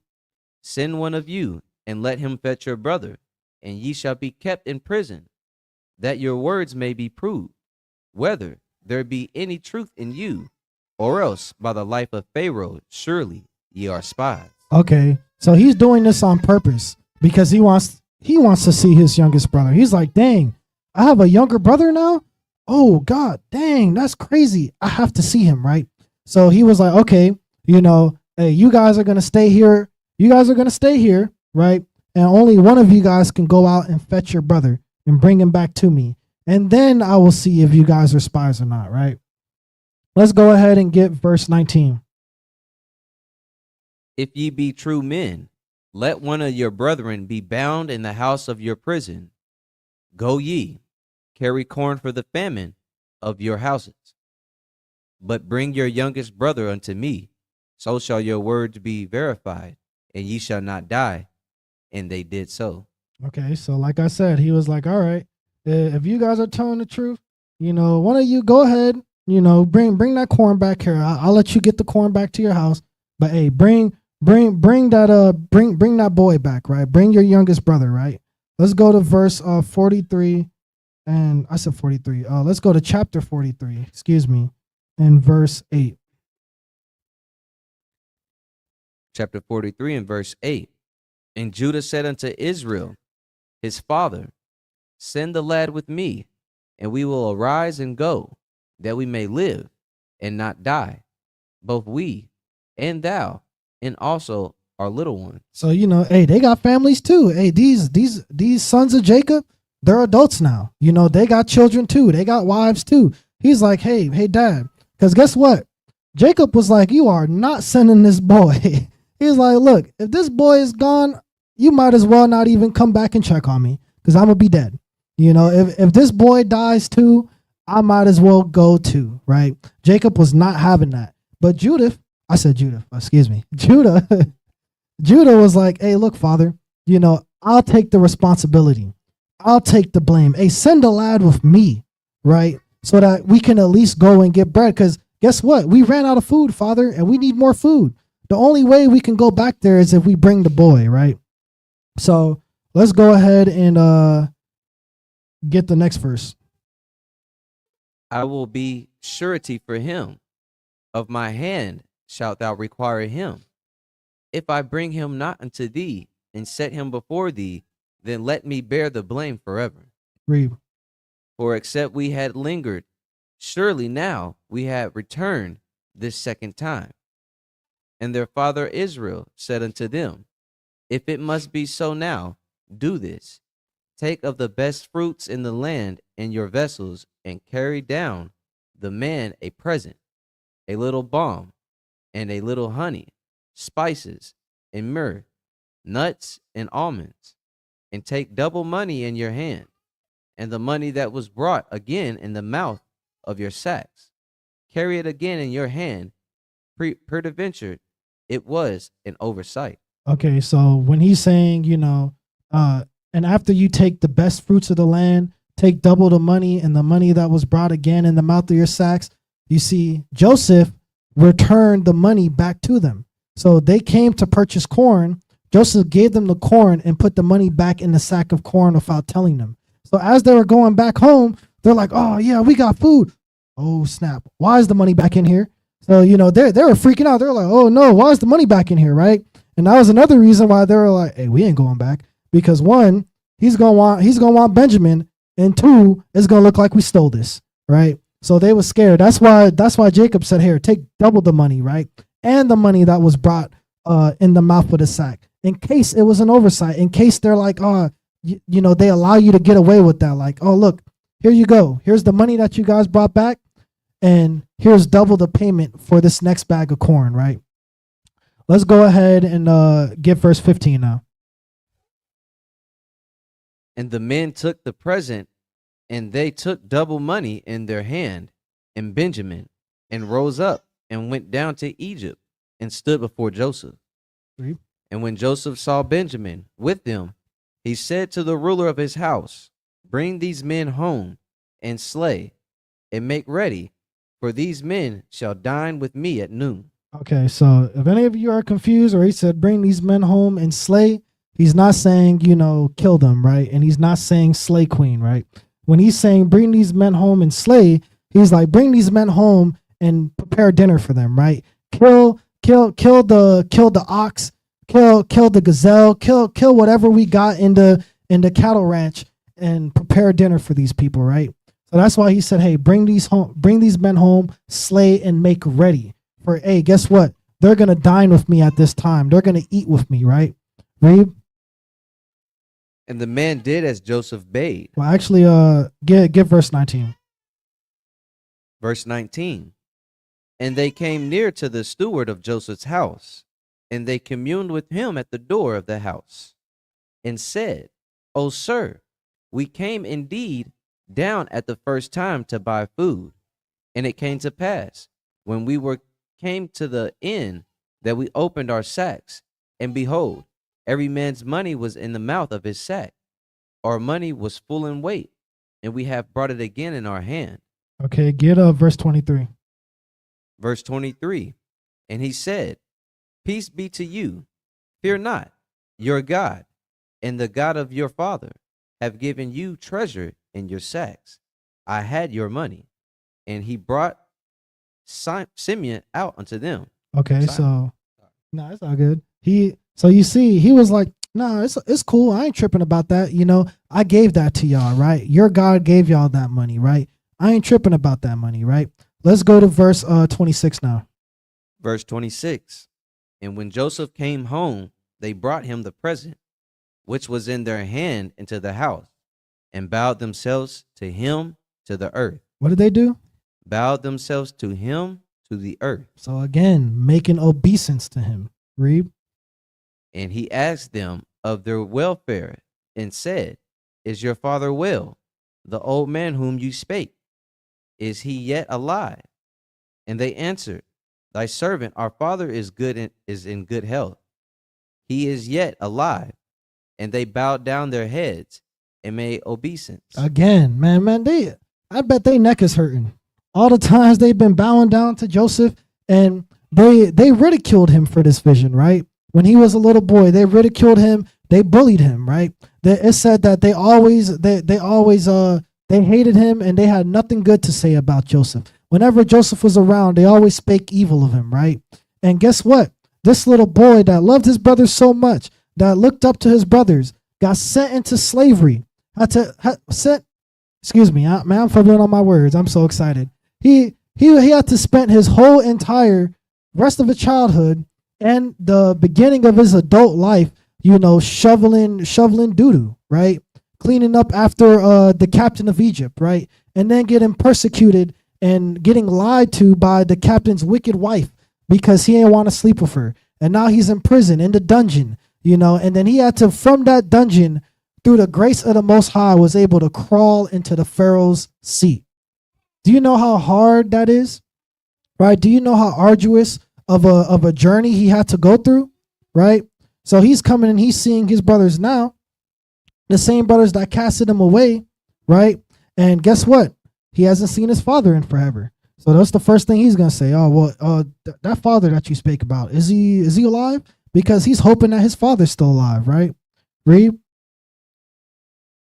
Speaker 2: Send one of you, and let him fetch your brother, and ye shall be kept in prison, that your words may be proved, whether there be any truth in you, or else by the life of Pharaoh surely ye are spies.
Speaker 1: Okay, so he's doing this on purpose because he wants to see his youngest brother. He's like, dang, I have a younger brother now? Oh, God, dang, that's crazy. I have to see him, right? So he was like, okay, hey, you guys are going to stay here. You guys are going to stay here, right? And only one of you guys can go out and fetch your brother and bring him back to me. And then I will see if you guys are spies or not, right? Let's go ahead and get verse 19.
Speaker 2: If ye be true men, let one of your brethren be bound in the house of your prison. Go ye, carry corn for the famine of your houses. But bring your youngest brother unto me, so shall your words be verified, and ye shall not die. And they did so.
Speaker 1: Okay, so like I said, he was like, all right, if you guys are telling the truth, one of you go ahead, bring that corn back here. I'll let you get the corn back to your house. But hey, bring that boy back, right? Bring your youngest brother, right? Let's go to verse 43, and I said 43. Let's go to chapter 43, and verse 8.
Speaker 2: Chapter 43 and verse 8. And Judah said unto Israel, his father, Send the lad with me, and we will arise and go, that we may live and not die, both we and thou, and also our little one.
Speaker 1: So hey, they got families too. Hey, these sons of Jacob, they're adults now. They got children too. They got wives too. He's like, hey, dad, because guess what? Jacob was like, you are not sending this boy. He's like, look, if this boy is gone, you might as well not even come back and check on me, because I'm gonna be dead. If this boy dies too, I might as well go too, right? Jacob was not having that. But Judah Judah was like, hey, look, father, I'll take the responsibility. I'll take the blame. Hey, send a lad with me, right? So that we can at least go and get bread. Because guess what? We ran out of food, father, and we need more food. The only way we can go back there is if we bring the boy, right? So let's go ahead and get the next verse.
Speaker 2: I will be surety for him. Of my hand shalt thou require him. If I bring him not unto thee and set him before thee, then let me bear the blame forever.
Speaker 1: Read.
Speaker 2: For except we had lingered, surely now we have returned this second time. And their father Israel said unto them, If it must be so now, do this. take of the best fruits in the land in your vessels, and carry down the man a present, a little balm, and a little honey, spices, and myrrh, nuts, and almonds, and take double money in your hand, and the money that was brought again in the mouth of your sacks. Carry it again in your hand, peradventure it was an oversight.
Speaker 1: Okay, so when he's saying, and after you take the best fruits of the land, take double the money and the money that was brought again in the mouth of your sacks, you see, Joseph returned the money back to them. So they came to purchase corn. Joseph gave them the corn and put the money back in the sack of corn without telling them. So as they were going back home, they're like, oh, yeah, we got food. Oh, snap. Why is the money back in here? So, they were freaking out. They're like, oh, no, why is the money back in here, right? And that was another reason why they were like, hey, we ain't going back. Because one, he's gonna want Benjamin, and two, it's gonna look like we stole this, right? So they were scared. That's why Jacob said, here, take double the money, right? And the money that was brought in the mouth of the sack, in case it was an oversight, in case they're like, they allow you to get away with that. Like, oh, look, here you go. Here's the money that you guys brought back, and here's double the payment for this next bag of corn, right? Let's go ahead and get verse 15 now.
Speaker 2: And the men took the present, and they took double money in their hand, and Benjamin, and rose up and went down to Egypt, and stood before Joseph.
Speaker 1: Read.
Speaker 2: And when Joseph saw Benjamin with them, he said to the ruler of his house, bring these men home, and slay, and make ready, for these men shall dine with me at noon.
Speaker 1: Okay, so if any of you are confused, or he said, bring these men home and slay, he's not saying, kill them, right? And he's not saying slay queen, right? When he's saying, bring these men home and slay, he's like, bring these men home and prepare dinner for them, right? Kill the ox, kill the gazelle, kill whatever we got in the cattle ranch, and prepare dinner for these people, right? So that's why he said, hey, bring these men home, slay, and make ready. For, hey, guess what? They're going to dine with me at this time. They're going to eat with me, right? Read.
Speaker 2: And the man did as Joseph bade.
Speaker 1: Well, actually, get verse 19.
Speaker 2: Verse 19. And they came near to the steward of Joseph's house, and they communed with him at the door of the house, and said, O sir, we came indeed down at the first time to buy food. And it came to pass, when we came to the inn, that we opened our sacks, and behold, every man's money was in the mouth of his sack. Our money was full in weight, and we have brought it again in our hand.
Speaker 1: Okay, get verse 23.
Speaker 2: Verse 23. And he said, peace be to you. Fear not. Your God and the God of your father have given you treasure in your sacks. I had your money. And he brought Simeon out unto them.
Speaker 1: Okay, so no, it's all good. So you see, he was like, no, it's cool. I ain't tripping about that. I gave that to y'all, right? Your God gave y'all that money, right? I ain't tripping about that money, right? Let's go to verse 26 now.
Speaker 2: Verse 26. And when Joseph came home, they brought him the present, which was in their hand, into the house, and bowed themselves to him to the earth.
Speaker 1: What did they do?
Speaker 2: Bowed themselves to him to the earth.
Speaker 1: So again, making obeisance to him. Read.
Speaker 2: And he asked them of their welfare, and said, is your father well, the old man whom you spake? Is he yet alive? And they answered, thy servant, our father, is in good health. He is yet alive. And they bowed down their heads and made obeisance.
Speaker 1: Again, man, I bet they neck is hurting. All the times they've been bowing down to Joseph, and they ridiculed him for this vision, right? When he was a little boy, they ridiculed him. They bullied him, right? It said that they hated him, and they had nothing good to say about Joseph. Whenever Joseph was around, they always spake evil of him, right? And guess what? This little boy that loved his brothers so much, that looked up to his brothers, got sent into slavery. Excuse me, man, I'm fumbling on my words. I'm so excited. He had to spend his whole entire rest of his childhood and the beginning of his adult life, shoveling doo-doo, right? cleaning up after the captain of Egypt, right? And then getting persecuted and getting lied to by the captain's wicked wife because he didn't want to sleep with her. And now he's in prison, in the dungeon, and then he had to, from that dungeon, through the grace of the Most High, was able to crawl into the Pharaoh's seat. Do you know how hard that is? Right? Do you know how arduous of a journey he had to go through? Right? So he's coming and he's seeing his brothers now, the same brothers that casted him away, right? And guess what? He hasn't seen his father in forever. So that's the first thing he's gonna say. Oh, well, that father that you speak about, is he alive? Because he's hoping that his father's still alive, right? Read.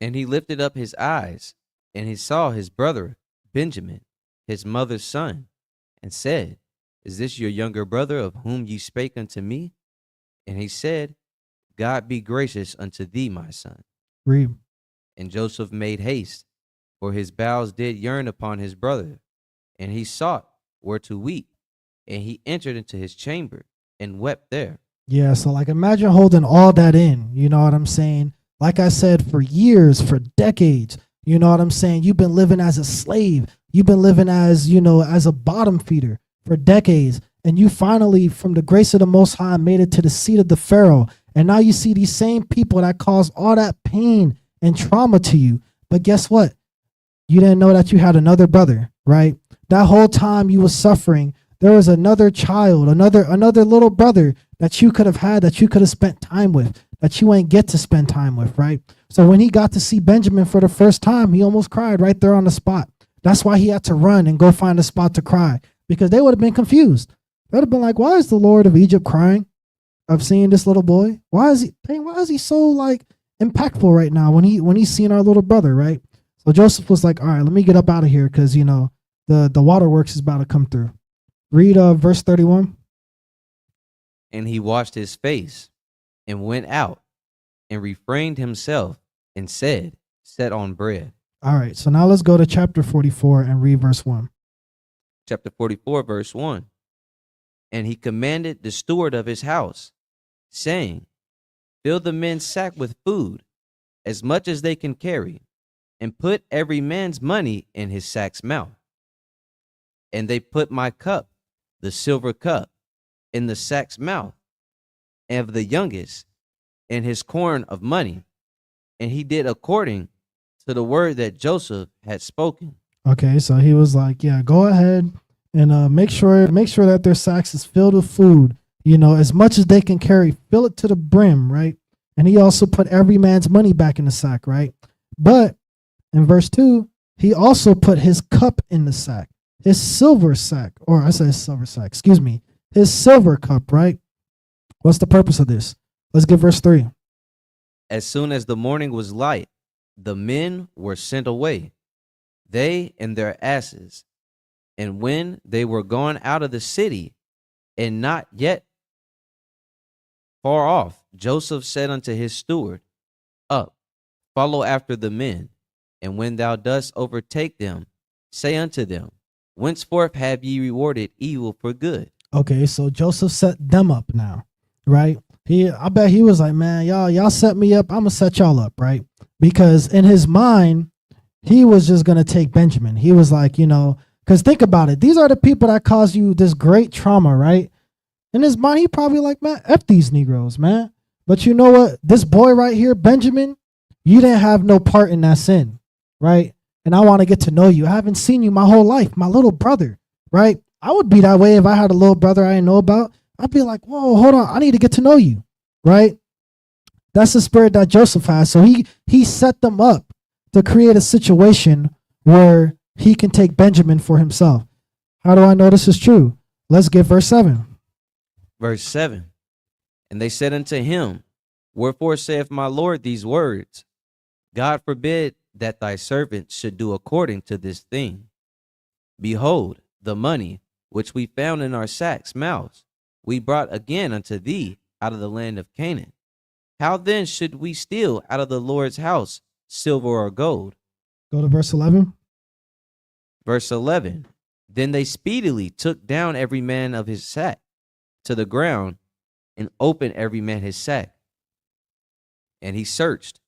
Speaker 2: And he lifted up his eyes, and he saw his brother Benjamin, his mother's son, and said, Is this your younger brother of whom ye spake unto me? And he said, God be gracious unto thee, my son.
Speaker 1: Read.
Speaker 2: And Joseph made haste, for his bowels did yearn upon his brother. And he sought where to weep, and he entered into his chamber and wept there.
Speaker 1: Yeah, so like imagine holding all that in, you know what I'm saying? Like I said, for years, for decades, you know what I'm saying? You've been living as a slave. You've been living as, as a bottom feeder for decades. And you finally, from the grace of the Most High, made it to the seat of the Pharaoh. And now you see these same people that caused all that pain and trauma to you. But guess what? You didn't know that you had another brother, right? That whole time you were suffering, there was another child, another little brother that you could have had, that you could have spent time with, that you ain't get to spend time with, right? So when he got to see Benjamin for the first time, he almost cried right there on the spot. That's why he had to run and go find a spot to cry, because they would have been confused. They would have been like, why is the Lord of Egypt crying of seeing this little boy? Why is he so like impactful right now when he's seeing our little brother, right? So Joseph was like, all right, let me get up out of here, because the waterworks is about to come through. Read verse 31.
Speaker 2: And he washed his face and went out and refrained himself and said, Set on bread.
Speaker 1: All right, so now let's go to chapter 44 and read verse 1.
Speaker 2: Chapter 44, verse 1. And he commanded the steward of his house, saying, Fill the men's sack with food, as much as they can carry, and put every man's money in his sack's mouth. And they put my cup, the silver cup, in the sack's mouth, and of the youngest in his corn of money. And he did according to the word that Joseph had spoken.
Speaker 1: Okay, so he was like, yeah, go ahead and make sure that their sacks is filled with food, as much as they can carry, fill it to the brim, right? And he also put every man's money back in the sack, right? But in verse 2, he also put his cup in the sack, his silver sack, or I said silver sack, excuse me, his silver cup, right? What's the purpose of this? Let's get verse 3.
Speaker 2: As soon as the morning was light, the men were sent away, they and their asses. And when they were gone out of the city, and not yet far off, Joseph said unto his steward, Up, follow after the men, and when thou dost overtake them, say unto them, Whenceforth have ye rewarded evil for good?
Speaker 1: Okay, so Joseph set them up now, right? I bet he was like, man, y'all set me up, I'm gonna set y'all up, right? Because in his mind, he was just gonna take Benjamin. He was like, because think about it, these are the people that caused you this great trauma, right? In his mind, he probably like, man, F these Negroes, man. But you know what? This boy right here, Benjamin, you didn't have no part in that sin, right? And I want to get to know you. I haven't seen you my whole life, my little brother, right? I would be that way if I had a little brother I didn't know about. I'd be like, whoa, hold on, I need to get to know you, right? That's the spirit that Joseph has. So he set them up to create a situation where he can take Benjamin for himself. How do I know this is true? Let's get verse 7.
Speaker 2: Verse 7. And they said unto him, Wherefore saith my Lord these words? God forbid that thy servant should do according to this thing. Behold, the money which we found in our sacks' mouths, we brought again unto thee out of the land of Canaan. How then should we steal out of the Lord's house silver or gold?
Speaker 1: Go to verse 11.
Speaker 2: Verse 11. Then they speedily took down every man of his sack to the ground, and opened every man his sack. And he searched,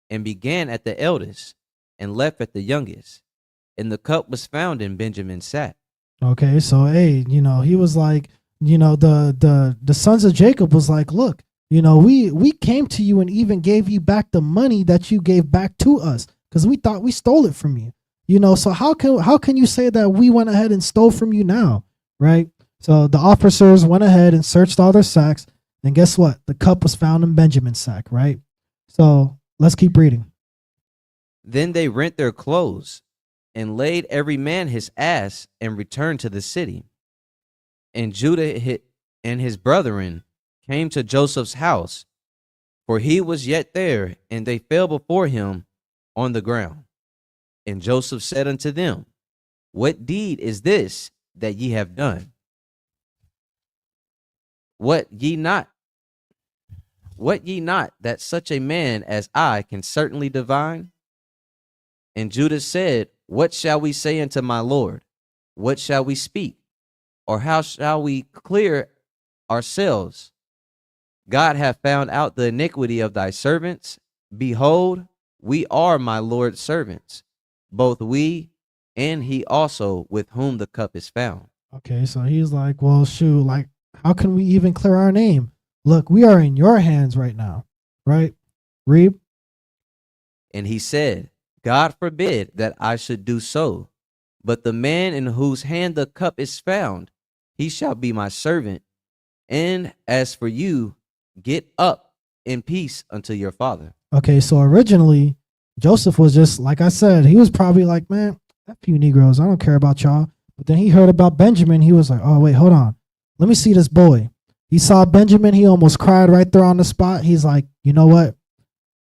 Speaker 2: and began at the eldest, and left at the youngest. And the cup was found in Benjamin's sack.
Speaker 1: Okay, so hey, he was like, the sons of Jacob was like, look, we came to you and even gave you back the money that you gave back to us because we thought we stole it from you. So how can you say that we went ahead and stole from you now, right? So the officers went ahead and searched all their sacks, and guess what? The cup was found in Benjamin's sack, right? So let's keep reading.
Speaker 2: Then they rent their clothes and laid every man his ass and returned to the city. And Judah and his brethren came to Joseph's house, for he was yet there, and they fell before him on the ground. And Joseph said unto them, What deed is this that ye have done? What ye not that such a man as I can certainly divine? And Judah said, What shall we say unto my Lord? What shall we speak? Or how shall we clear ourselves? God hath found out the iniquity of thy servants. Behold, we are my Lord's servants, both we and he also with whom the cup is found.
Speaker 1: Okay, so he's like, well, shoot, like, how can we even clear our name? Look, we are in your hands right now, right? Read.
Speaker 2: And he said, God forbid that I should do so, but the man in whose hand the cup is found, he shall be my servant. And as for you, get up in peace unto your father.
Speaker 1: Okay, so originally, Joseph was just, like I said, he was probably like, man, F you Negroes, I don't care about y'all. But then he heard about Benjamin. He was like, oh, wait, hold on. Let me see this boy. He saw Benjamin. He almost cried right there on the spot. He's like, you know what?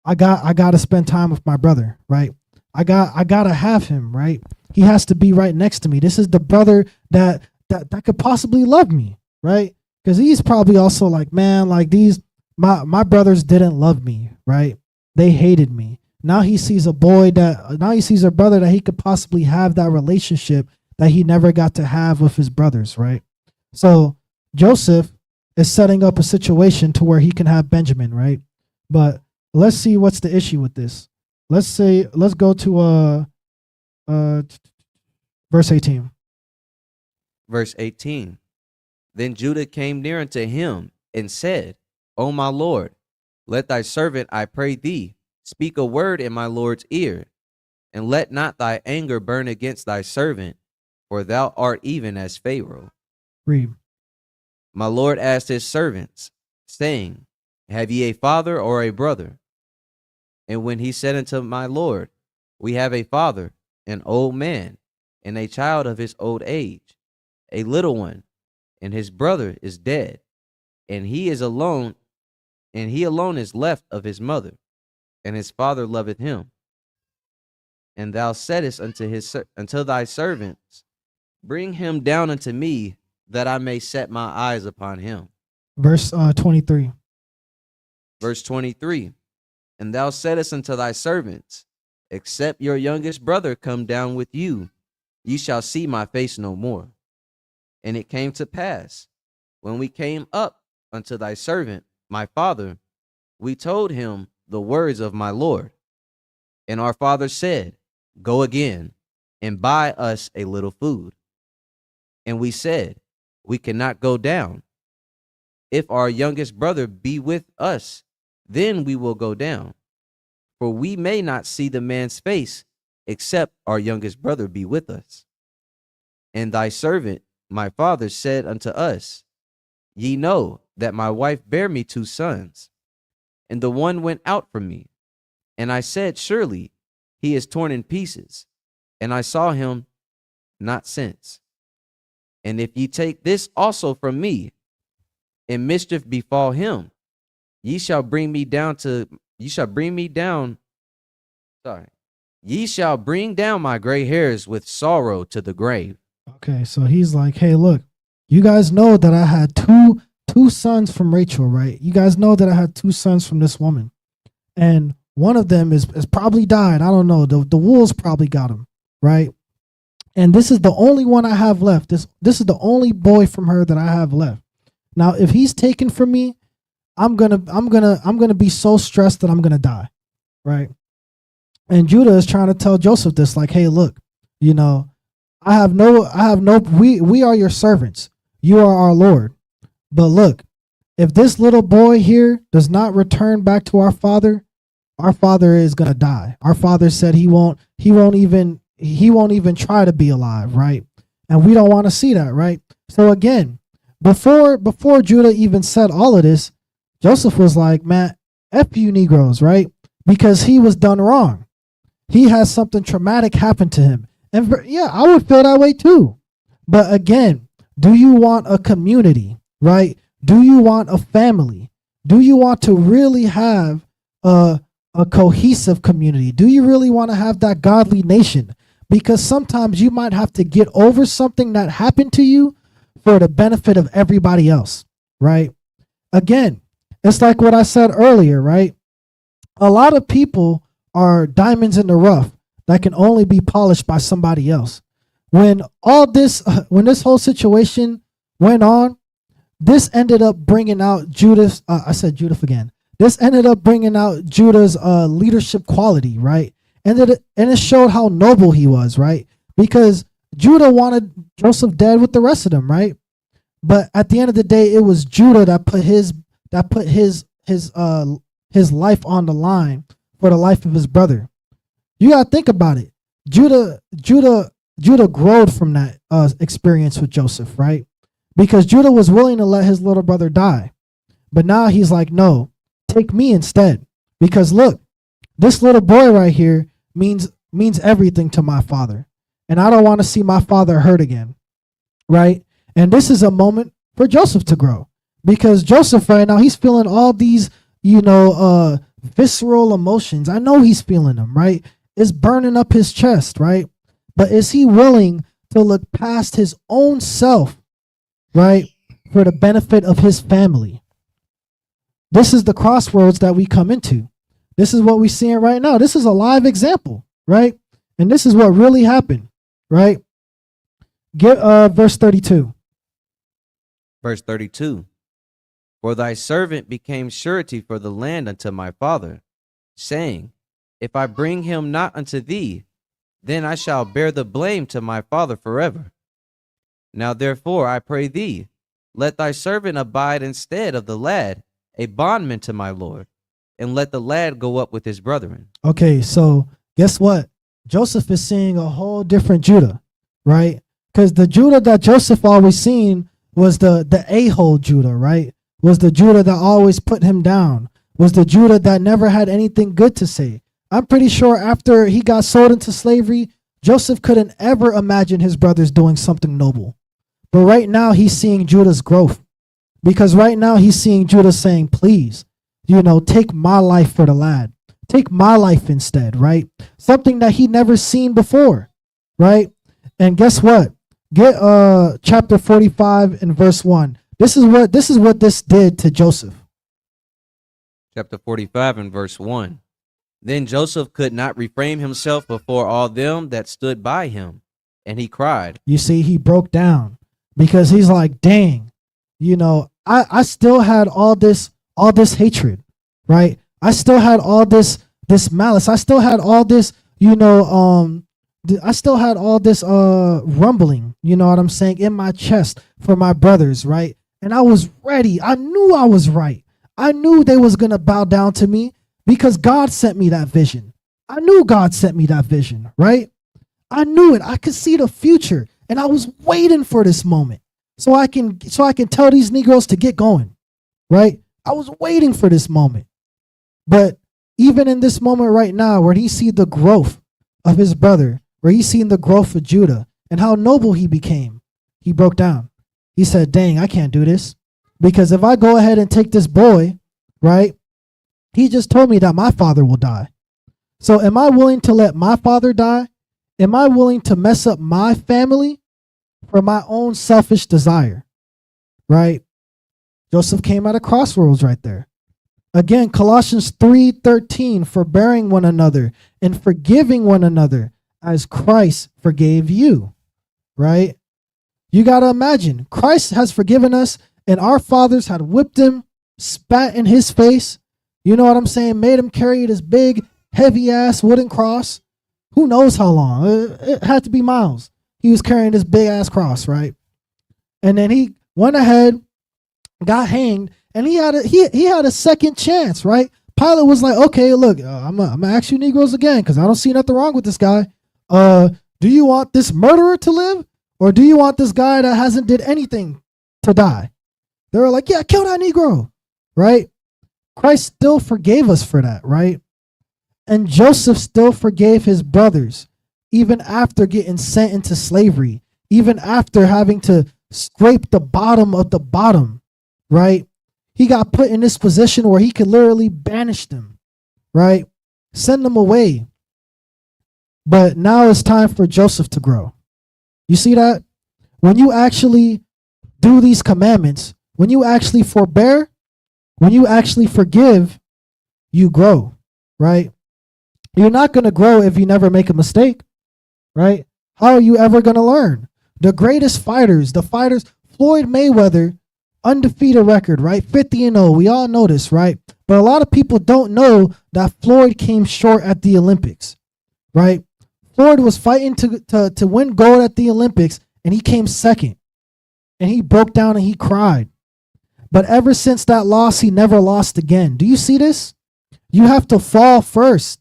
Speaker 1: I got to spend time with my brother, right? I got to have him, right? He has to be right next to me. This is the brother that could possibly love me, right? Because he's probably also like, man, like my brothers didn't love me, right? They hated me. Now he sees a brother that he could possibly have that relationship that he never got to have with his brothers, right? So Joseph is setting up a situation to where he can have Benjamin, right? But let's see what's the issue with this. Let's go to verse 18.
Speaker 2: Verse 18. Then Judah came near unto him and said, O my Lord, let thy servant, I pray thee, speak a word in my Lord's ear, and let not thy anger burn against thy servant, for thou art even as Pharaoh.
Speaker 1: Read.
Speaker 2: My Lord asked his servants, saying, Have ye a father or a brother? And when he said unto my Lord, We have a father, an old man, and a child of his old age, a little one, and his brother is dead, and he alone is left of his mother, and his father loveth him. And thou saidest unto thy servants, Bring him down unto me, that I may set my eyes upon him.
Speaker 1: Verse 23.
Speaker 2: Verse 23. And thou saidest unto thy servants, Except your youngest brother come down with you, ye shall see my face no more. And it came to pass, when we came up unto thy servant, my father, we told him the words of my Lord. And our father said, Go again, and buy us a little food. And we said, We cannot go down. If our youngest brother be with us, then we will go down. For we may not see the man's face, except our youngest brother be with us. And thy servant, my father, said unto us, Ye know that my wife bare me 2 sons, and the one went out from me. And I said, Surely he is torn in pieces, and I saw him not since. And if ye take this also from me, and mischief befall him, ye shall bring down my gray hairs with sorrow to the grave.
Speaker 1: Okay, so he's like, hey, look, you guys know that I had two sons from Rachel, right? You guys know that I had 2 sons from this woman. And one of them is probably died. I don't know. The wolves probably got him, right? And this is the only one I have left. This is the only boy from her that I have left. Now, if he's taken from me, I'm gonna be so stressed that I'm gonna die, right? And Judah is trying to tell Joseph this, like, hey, look, you know, we are your servants. You are our Lord. But look, if this little boy here does not return back to our father is gonna die. Our father said he won't even try to be alive, right? And we don't want to see that, right? So again, before Judah even said all of this, Joseph was like, man, F you Negroes, right? Because he was done wrong. He has something traumatic happen to him. And yeah, I would feel that way too. But again, do you want a community, right? Do you want a family? Do you want to really have a cohesive community? Do you really want to have that godly nation? Because sometimes you might have to get over something that happened to you for the benefit of everybody else, right? Again, it's like what I said earlier, right? A lot of people are diamonds in the rough that can only be polished by somebody else. When this whole situation went on, this ended up bringing out Judah's, This ended up bringing out Judah's leadership quality, right? And it showed how noble he was, right? Because Judah wanted Joseph dead with the rest of them, right? But at the end of the day, it was Judah that put his life on the line for the life of his brother. You gotta think about it. Judah growed from that experience with Joseph, right? Because Judah was willing to let his little brother die. But now he's like, no, take me instead. Because look, this little boy right here means everything to my father. And I don't want to see my father hurt again, right? And this is a moment for Joseph to grow. Because Joseph right now, he's feeling all these, visceral emotions. I know he's feeling them, right? It's burning up his chest, right? But is he willing to look past his own self, right, for the benefit of his family? This is the crossroads that we come into. This is what we're seeing right now. This is a live example, right? And this is what really happened, right? Get verse 32.
Speaker 2: Verse 32. For thy servant became surety for the land unto my father, saying, if I bring him not unto thee, then I shall bear the blame to my father forever. Now therefore I pray thee, let thy servant abide instead of the lad, a bondman to my Lord, and let the lad go up with his brethren.
Speaker 1: Okay, so guess what? Joseph is seeing a whole different Judah, right? Because the Judah that Joseph always seen was the a-hole Judah, right? Was the Judah that always put him down, was the Judah that never had anything good to say. I'm pretty sure after he got sold into slavery, Joseph couldn't ever imagine his brothers doing something noble. But right now he's seeing Judah's growth. Because right now he's seeing Judah saying, please, take my life for the lad. Take my life instead, right? Something that he never seen before, right? And guess what? Get chapter 45 and verse 1. This is what this did to Joseph.
Speaker 2: Chapter 45 and verse 1. Then Joseph could not refrain himself before all them that stood by him, and he cried.
Speaker 1: You see, he broke down because he's like, dang, I still had all this hatred, right? I still had all this malice. I still had all this, I still had all this rumbling, you know what I'm saying, in my chest for my brothers, right? And I was ready. I knew I was right. I knew they was going to bow down to me because God sent me that vision. I knew God sent me that vision, right? I knew it. I could see the future, and I was waiting for this moment so I can tell these Negroes to get going, right? I was waiting for this moment. But even in this moment right now, where he see the growth of his brother, where he's seen the growth of Judah and how noble he became, he broke down. He said, dang, I can't do this. Because if I go ahead and take this boy, right, he just told me that my father will die. So am I willing to let my father die? Am I willing to mess up my family for my own selfish desire? Right? Joseph came at a crossroads right there. Again, Colossians 3:13, forbearing one another and forgiving one another as Christ forgave you. Right? You got to imagine, Christ has forgiven us and our fathers had whipped him, spat in his face, you know what I'm saying, made him carry this big heavy ass wooden cross. Who knows how long? It had to be miles. He was carrying this big ass cross, right? And then he went ahead, got hanged, and he had a second chance, right? Pilate was like, okay, look, I'm gonna ask you Negroes again because I don't see nothing wrong with this guy. Do you want this murderer to live, or do you want this guy that hasn't did anything to die? They were like, yeah, kill that Negro, right? Christ still forgave us for that, right? And Joseph still forgave his brothers, even after getting sent into slavery, even after having to scrape the bottom of the bottom, right? He got put in this position where he could literally banish them, right? Send them away. But now it's time for Joseph to grow. You see that? When you actually do these commandments, when you actually forbear, when you actually forgive, you grow, right? You're not going to grow if you never make a mistake, right? How are you ever going to learn? The greatest fighters, Floyd Mayweather, undefeated record, right? 50-0. We all know this, right? But a lot of people don't know that Floyd came short at the Olympics, right? Floyd was fighting to win gold at the Olympics, and he came second. And he broke down and he cried. But ever since that loss, he never lost again. Do you see this? You have to fall first.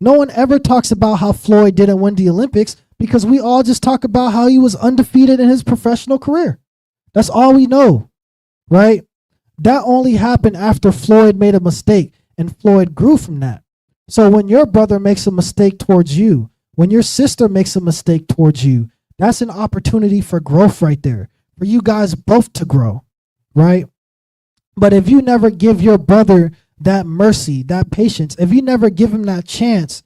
Speaker 1: No one ever talks about how Floyd didn't win the Olympics because we all just talk about how he was undefeated in his professional career. That's all we know, right? That only happened after Floyd made a mistake, and Floyd grew from that. So when your brother makes a mistake towards you, when your sister makes a mistake towards you, that's an opportunity for growth right there, for you guys both to grow, right? But if you never give your brother that mercy, that patience, if you never give him that chance,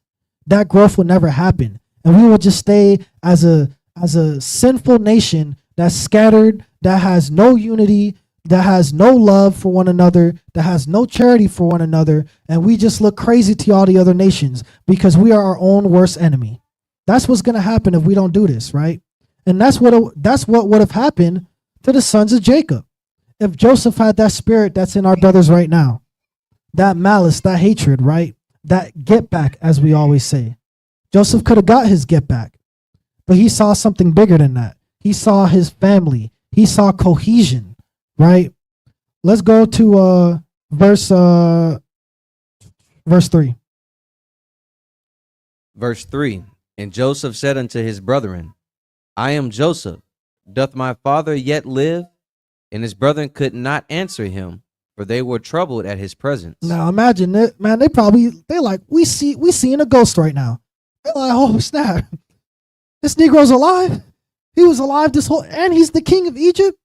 Speaker 1: that growth will never happen. And we will just stay as a sinful nation that's scattered, that has no unity, that has no love for one another, that has no charity for one another, and we just look crazy to all the other nations because we are our own worst enemy. That's what's going to happen if we don't do this, right? And that's what would have happened to the sons of Jacob if Joseph had that spirit that's in our brothers right now, that malice, that hatred, right? That get back, as we always say. Joseph could have got his get back, but he saw something bigger than that. He saw his family. He saw cohesion, right? Let's go to verse 3.
Speaker 2: Verse 3. And Joseph said unto his brethren, I am Joseph. Doth my father yet live? And his brethren could not answer him, for they were troubled at his presence.
Speaker 1: Now imagine it, man. They like, we seeing a ghost right now. They're like, oh snap, this Negro's alive. He was alive and he's the king of Egypt.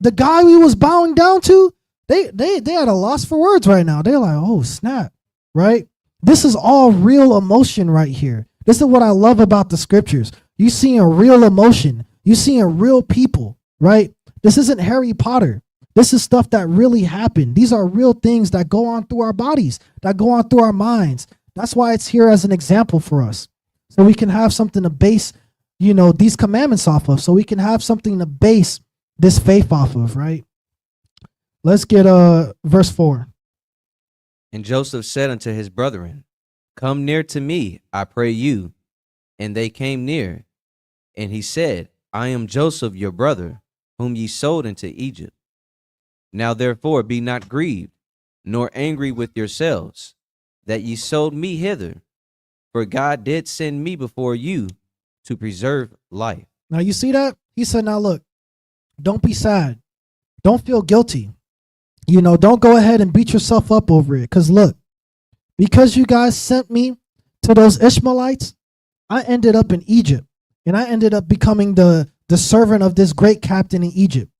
Speaker 1: The guy we was bowing down to. They had a loss for words right now. They're like, oh snap, right? This is all real emotion right here. This is what I love about the scriptures. You seeing real emotion. You seeing real people, right? This isn't Harry Potter. This is stuff that really happened. These are real things that go on through our bodies, that go on through our minds. That's why it's here as an example for us. So we can have something to base, these commandments off of. So we can have something to base this faith off of, right? Let's get verse 4.
Speaker 2: And Joseph said unto his brethren, Come near to me, I pray you. And they came near. And he said, I am Joseph your brother, whom ye sold into Egypt. Now therefore be not grieved, nor angry with yourselves, that ye sold me hither. For God did send me before you to preserve life.
Speaker 1: Now you see that? He said, now look, don't be sad. Don't feel guilty. Don't go ahead and beat yourself up over it. Because look, because you guys sent me to those Ishmaelites, I ended up in Egypt. And I ended up becoming the servant of this great captain in Egypt.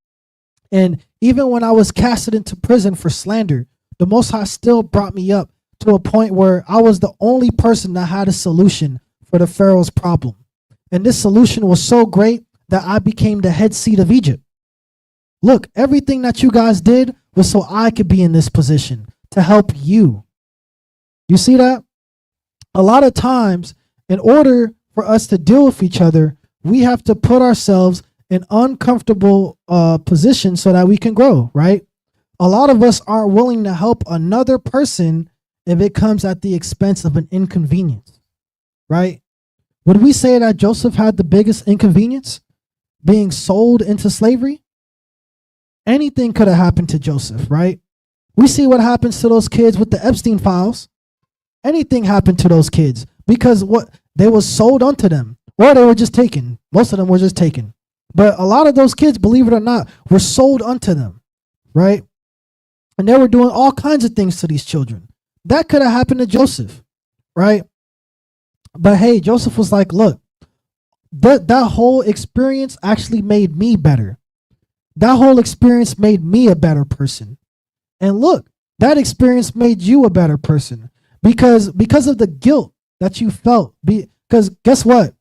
Speaker 1: And even when I was casted into prison for slander, the Most High still brought me up to a point where I was the only person that had a solution for the Pharaoh's problem. And this solution was so great that I became the head seat of Egypt. Look, everything that you guys did was so I could be in this position to help you. You see that? A lot of times, in order for us to deal with each other, we have to put ourselves in uncomfortable positions so that we can grow, right? A lot of us aren't willing to help another person if it comes at the expense of an inconvenience, right? Would we say that Joseph had the biggest inconvenience? Being sold into slavery? Anything could have happened to Joseph, right? We see what happens to those kids with the Epstein files. Anything happened to those kids because what they was sold unto them, or they were just taken. Most of them were just taken. But a lot of those kids, believe it or not, were sold unto them, right? And they were doing all kinds of things to these children. That could have happened to Joseph, right? But hey, Joseph was like, look, that whole experience actually made me better. That whole experience made me a better person. And look, that experience made you a better person because of the guilt that you felt. Because guess what?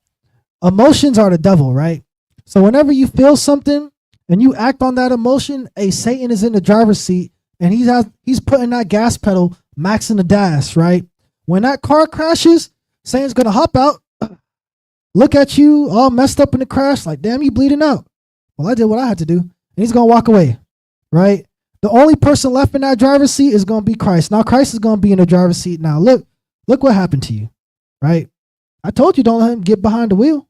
Speaker 1: Emotions are the devil, right? So whenever you feel something and you act on that emotion, Satan is in the driver's seat and he's putting that gas pedal maxing the dash, right? When that car crashes, Satan's gonna hop out, look at you all messed up in the crash, like, damn, you bleeding out. Well, I did what I had to do. And he's gonna walk away, right? The only person left in that driver's seat is gonna be Christ. Now Christ is gonna be in the driver's seat. Now look what happened to you, right? I told you don't let him get behind the wheel.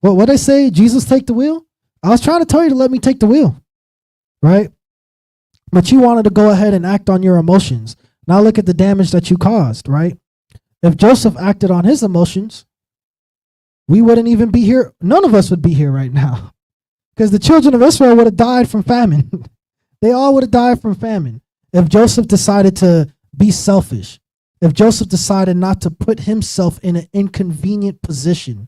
Speaker 1: What they say, Jesus take the wheel? I was trying to tell you to let me take the wheel, right? But you wanted to go ahead and act on your emotions. Now look at the damage that you caused, right? If Joseph acted on his emotions, we wouldn't even be here. None of us would be here right now because the children of Israel would have died from famine. They all would have died from famine if Joseph decided to be selfish, if Joseph decided not to put himself in an inconvenient position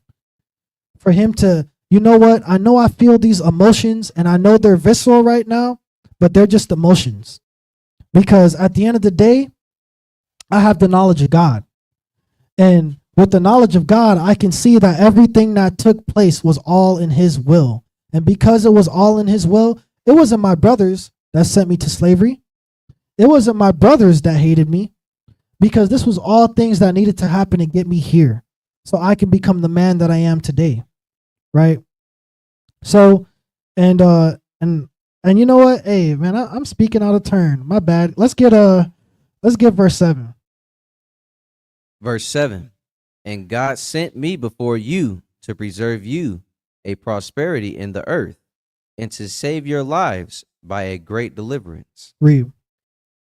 Speaker 1: for him to, you know what, I know I feel these emotions and I know they're visceral right now, but they're just emotions. Because at the end of the day, I have the knowledge of God. And with the knowledge of God, I can see that everything that took place was all in his will. And because it was all in his will, it wasn't my brothers that sent me to slavery. It wasn't my brothers that hated me, because this was all things that needed to happen to get me here so I can become the man that I am today. Right? So, and you know what? Hey, man, I'm speaking out of turn. My bad. Let's get verse 7.
Speaker 2: Verse 7. And God sent me before you to preserve you a prosperity in the earth and to save your lives by a great deliverance.
Speaker 1: Read.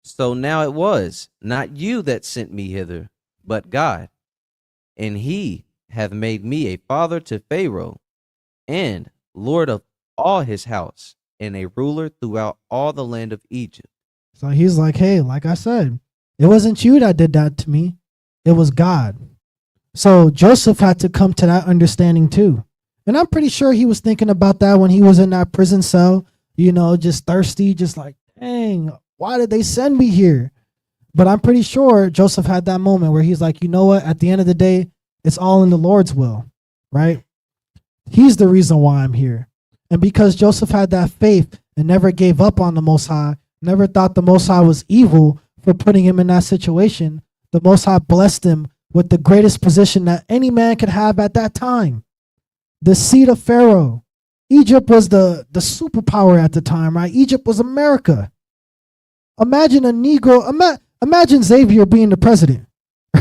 Speaker 2: So now it was not you that sent me hither, but God. And he hath made me a father to Pharaoh, and Lord of all his house, and a ruler throughout all the land of Egypt.
Speaker 1: So he's like, hey, like I said, it wasn't you that did that to me. It was God. So Joseph had to come to that understanding too. And I'm pretty sure he was thinking about that when he was in that prison cell, you know, just thirsty, just like, dang, why did they send me here? But I'm pretty sure Joseph had that moment where he's like, you know what? At the end of the day, it's all in the Lord's will, right? He's the reason why I'm here. And because Joseph had that faith and never gave up on the Most High, never thought the Most High was evil for putting him in that situation, the Most High blessed him with the greatest position that any man could have at that time. The seat of Pharaoh. Egypt was the superpower at the time, right? Egypt was America. Imagine a Negro, imagine Xavier being the president,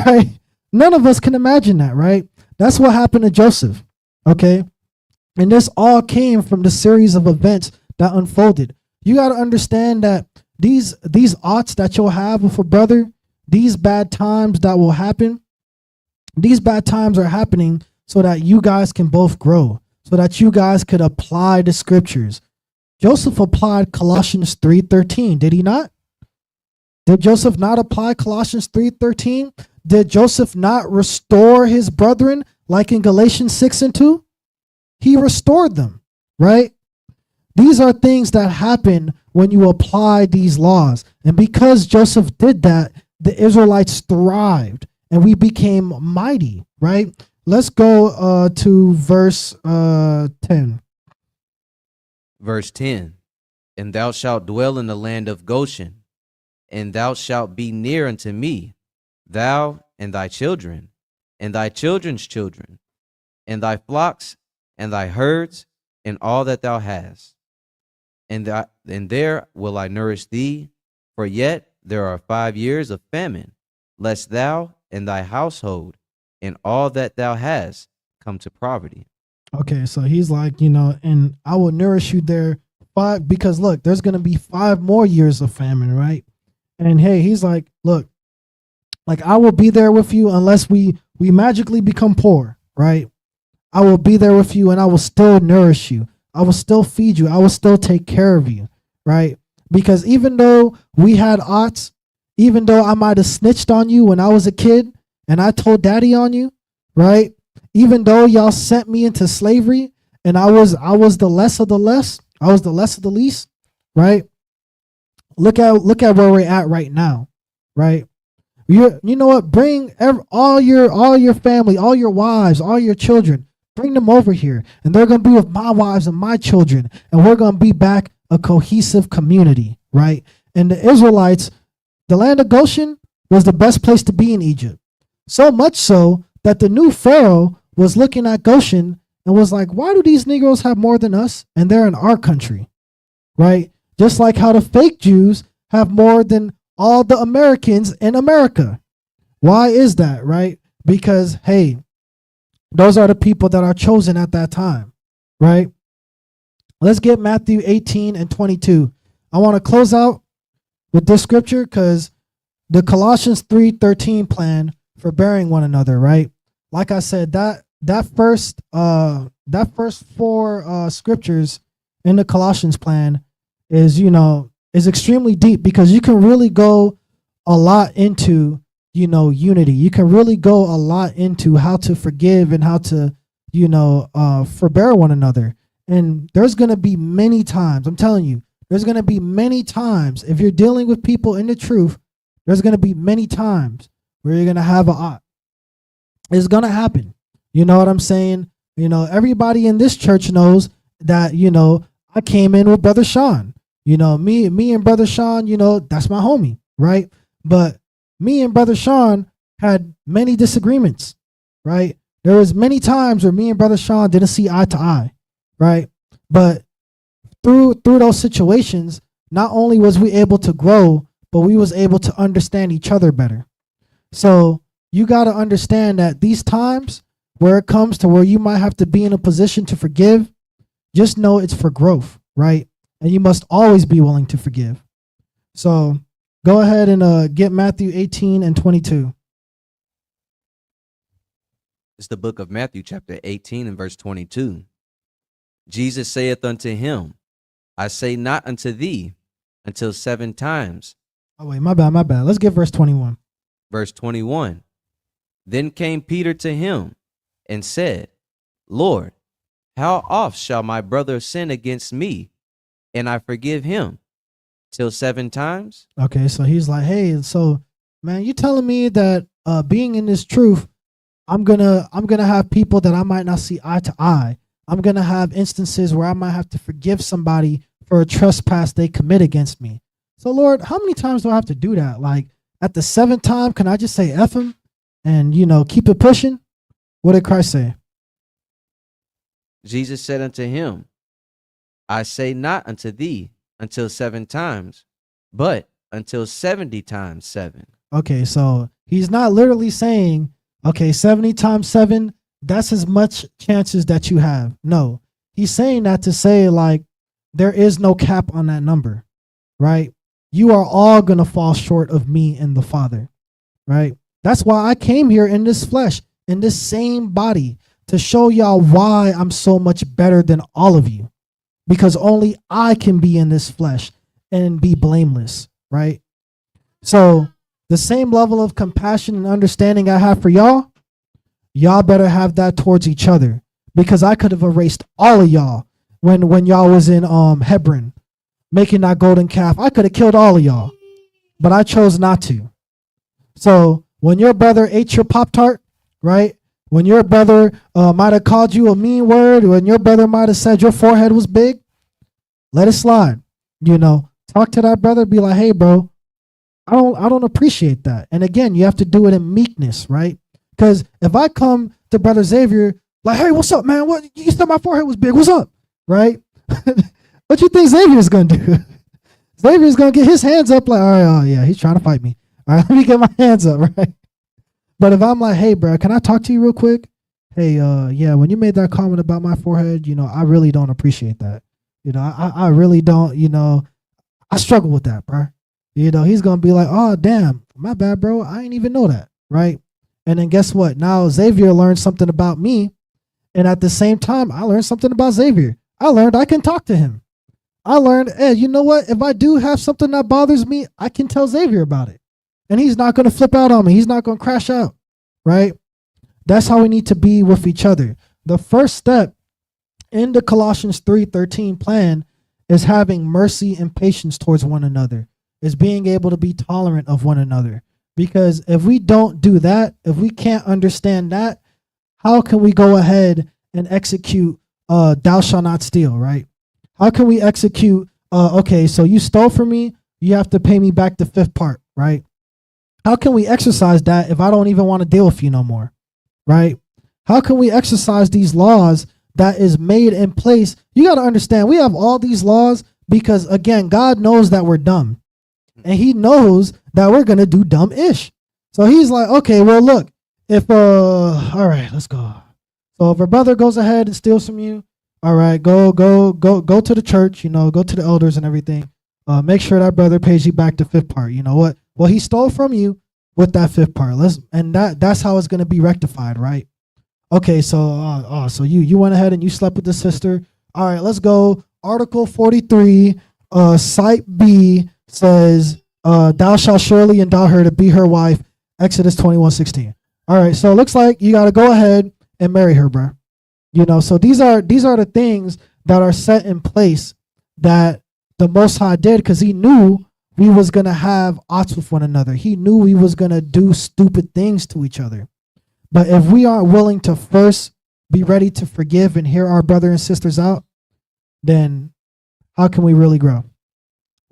Speaker 1: right? None of us can imagine that, right? That's what happened to Joseph, okay? And this all came from the series of events that unfolded. You got to understand that these odds that you'll have with a brother, these bad times that will happen, these bad times are happening so that you guys can both grow, so that you guys could apply the scriptures. Joseph applied Colossians 3:13, did he not? Did Joseph not apply Colossians 3:13? Did Joseph not restore his brethren like in Galatians 6:2? He restored them, right? These are things that happen when you apply these laws. And because Joseph did that, the Israelites thrived and we became mighty, right? Let's go to verse 10.
Speaker 2: Verse 10. And thou shalt dwell in the land of Goshen, and thou shalt be near unto me, thou and thy children, and thy children's children, and thy flocks, and thy herds, and all that thou hast. And there will I nourish thee, for yet there are 5 years of famine, lest thou and thy household and all that thou hast come to poverty.
Speaker 1: Okay, so he's like, and I will nourish you there because look, there's going to be 5 more years of famine, right? And hey, he's like, look, like I will be there with you unless we magically become poor, right? I will be there with you and I will still nourish you. I will still feed you. I will still take care of you, right? Because even though we had odds, even though I might have snitched on you when I was a kid and I told daddy on you, right? Even though y'all sent me into slavery and I was the less of the less, I was the less of the least, right? Look at where we're at right now, right? You know what? Bring all your family, all your wives, all your children. Bring them over here, and they're gonna be with my wives and my children, and we're gonna be back a cohesive community, right? And the Israelites, the land of Goshen was the best place to be in Egypt. So much so that the new Pharaoh was looking at Goshen and was like, why do these Negroes have more than us? And they're in our country, right? Just like how the fake Jews have more than all the Americans in America. Why is that, right? Because, hey, those are the people that are chosen at that time, right? Let's get Matthew 18 and 22. I want to close out with this scripture because the Colossians 3:13 plan for bearing one another, right? Like I said, that first 4 scriptures in the Colossians plan is extremely deep because you can really go a lot into unity. You can really go a lot into how to forgive and how to forbear one another. And there's going to be many times, I'm telling you, there's going to be many times if you're dealing with people in the truth, there's going to be many times where you're going to have a ought. It's going to happen. You know what I'm saying? Everybody in this church knows that, I came in with Brother Sean. Me and Brother Sean, that's my homie, right? But me and Brother Sean had many disagreements, right? There was many times where me and Brother Sean didn't see eye to eye, right? But through those situations, not only was we able to grow, but we was able to understand each other better. So you got to understand that these times where it comes to where you might have to be in a position to forgive, just know it's for growth, right? And you must always be willing to forgive. So go ahead and get Matthew 18 and 22.
Speaker 2: It's the book of Matthew, chapter 18 and verse 22. Jesus saith unto him, I say not unto thee until 7 times.
Speaker 1: Oh, wait, my bad. Let's get verse 21.
Speaker 2: Verse 21. Then came Peter to him and said, Lord, how oft shall my brother sin against me, and I forgive him? Till 7 times?
Speaker 1: Okay, so he's like, hey, so man, you telling me that being in this truth, I'm gonna have people that I might not see eye to eye. I'm gonna have instances where I might have to forgive somebody for a trespass they commit against me. So Lord, how many times do I have to do that? Like at the 7th time, can I just say F him and keep it pushing? What did Christ say?
Speaker 2: Jesus said unto him, I say not unto thee until 7 times, but until 70 times 7.
Speaker 1: Okay, so he's not literally saying, okay, 70 times 7, that's as much chances that you have. No, he's saying that to say like there is no cap on that number, right? You are all going to fall short of me and the Father, right? That's why I came here in this flesh, in this same body, to show y'all why I'm so much better than all of you. Because only I can be in this flesh and be blameless, right? So the same level of compassion and understanding I have for y'all, y'all better have that towards each other. Because I could have erased all of y'all when y'all was in Hebron, making that golden calf. I could have killed all of y'all, but I chose not to. So when your brother ate your Pop-Tart, right? When your brother might have called you a mean word, when your brother might have said your forehead was big, let it slide. Talk to that brother, be like, hey, bro, I don't appreciate that. And again, you have to do it in meekness, right? Because if I come to Brother Xavier, like, hey, what's up, man? What you said my forehead was big. What's up? Right? What you think Xavier's gonna do? Xavier's gonna get his hands up like, all right, oh yeah, he's trying to fight me. All right, let me get my hands up, right? But if I'm like, hey, bro, can I talk to you real quick? Hey, yeah, when you made that comment about my forehead, I really don't appreciate that. I really don't, I struggle with that, bro. He's going to be like, oh, damn, my bad, bro. I ain't even know that, right? And then guess what? Now Xavier learned something about me. And at the same time, I learned something about Xavier. I learned I can talk to him. I learned, hey, you know what? If I do have something that bothers me, I can tell Xavier about it. And he's not going to flip out on me. He's not going to crash out, right? That's how we need to be with each other. The first step in the Colossians 3:13 plan is having mercy and patience towards one another, is being able to be tolerant of one another. Because if we don't do that, if we can't understand that, how can we go ahead and execute thou shalt not steal, right? How can we execute, okay, so you stole from me, you have to pay me back the fifth part, right? How can we exercise that if I don't even want to deal with you no more, right? How can we exercise these laws that is made in place? You got to understand, we have all these laws because, again, God knows that we're dumb. And he knows that we're going to do dumb-ish. So he's like, okay, well, look, if, all right, let's go. So if a brother goes ahead and steals from you, all right, go to the church, go to the elders and everything. Make sure that brother pays you back the fifth part. You know what? Well, he stole from you with that fifth part. That's how it's going to be rectified, right? Okay, so so you went ahead and you slept with the sister. All right, let's go. Article 43, Site B says, thou shalt surely endow her to be her wife. Exodus 21:16. All right, so it looks like you got to go ahead and marry her, bro. So these are the things that are set in place that the Most High did because he knew we was going to have odds with one another. He knew we was going to do stupid things to each other. But if we aren't willing to first be ready to forgive and hear our brother and sisters out, then how can we really grow?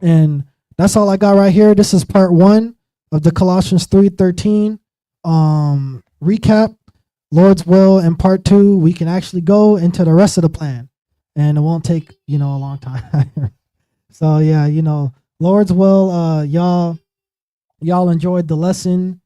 Speaker 1: And that's all I got right here. This is part 1 of the Colossians 3:13 recap. Lord's will, in part 2, we can actually go into the rest of the plan. And it won't take, a long time. So yeah, Lord's will, y'all enjoyed the lesson,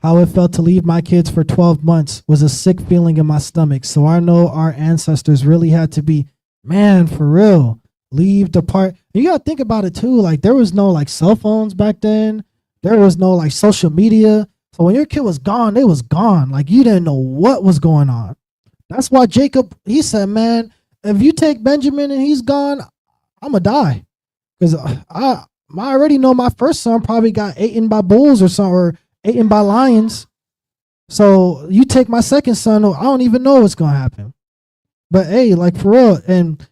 Speaker 1: how it felt to leave my kids for 12 months was a sick feeling in my stomach. So I know our ancestors really had to be, man, for real, leave the part. You got to think about it too. Like there was no like cell phones back then. There was no like social media. So when your kid was gone, they was gone. Like you didn't know what was going on. That's why Jacob, he said, man, if you take Benjamin and he's gone, I'm going to die. Because I already know my first son probably got eaten by bulls or something, or eaten by lions. So you take my second son, I don't even know what's going to happen. But hey, like for real. And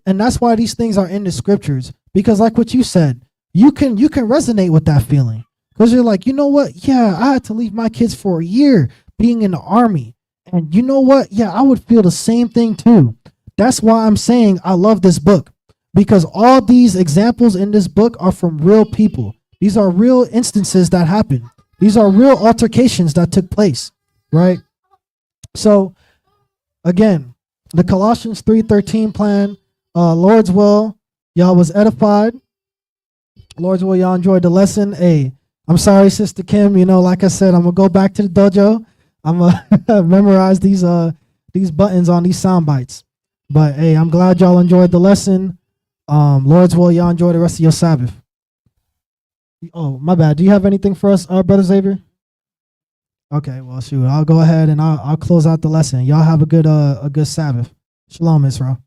Speaker 1: that's why these things are in the scriptures. Because like what you said, you can resonate with that feeling. Because you're like, you know what? Yeah, I had to leave my kids for a year being in the army. And you know what? Yeah, I would feel the same thing too. That's why I'm saying I love this book. Because all these examples in this book are from real people. These are real instances that happened. These are real altercations that took place, right? So, again, the Colossians 3:13 plan, Lord's will, y'all was edified. Lord's will, y'all enjoyed the lesson. Hey, I'm sorry, Sister Kim. Like I said, I'm going to go back to the dojo. I'm going to memorize these buttons on these sound bites. But, hey, I'm glad y'all enjoyed the lesson. Lord's will, y'all enjoy the rest of your Sabbath. Oh, my bad. Do you have anything for us, Brother Xavier? Okay, well, shoot. I'll go ahead and I'll close out the lesson. Y'all have a good Sabbath. Shalom, Israel.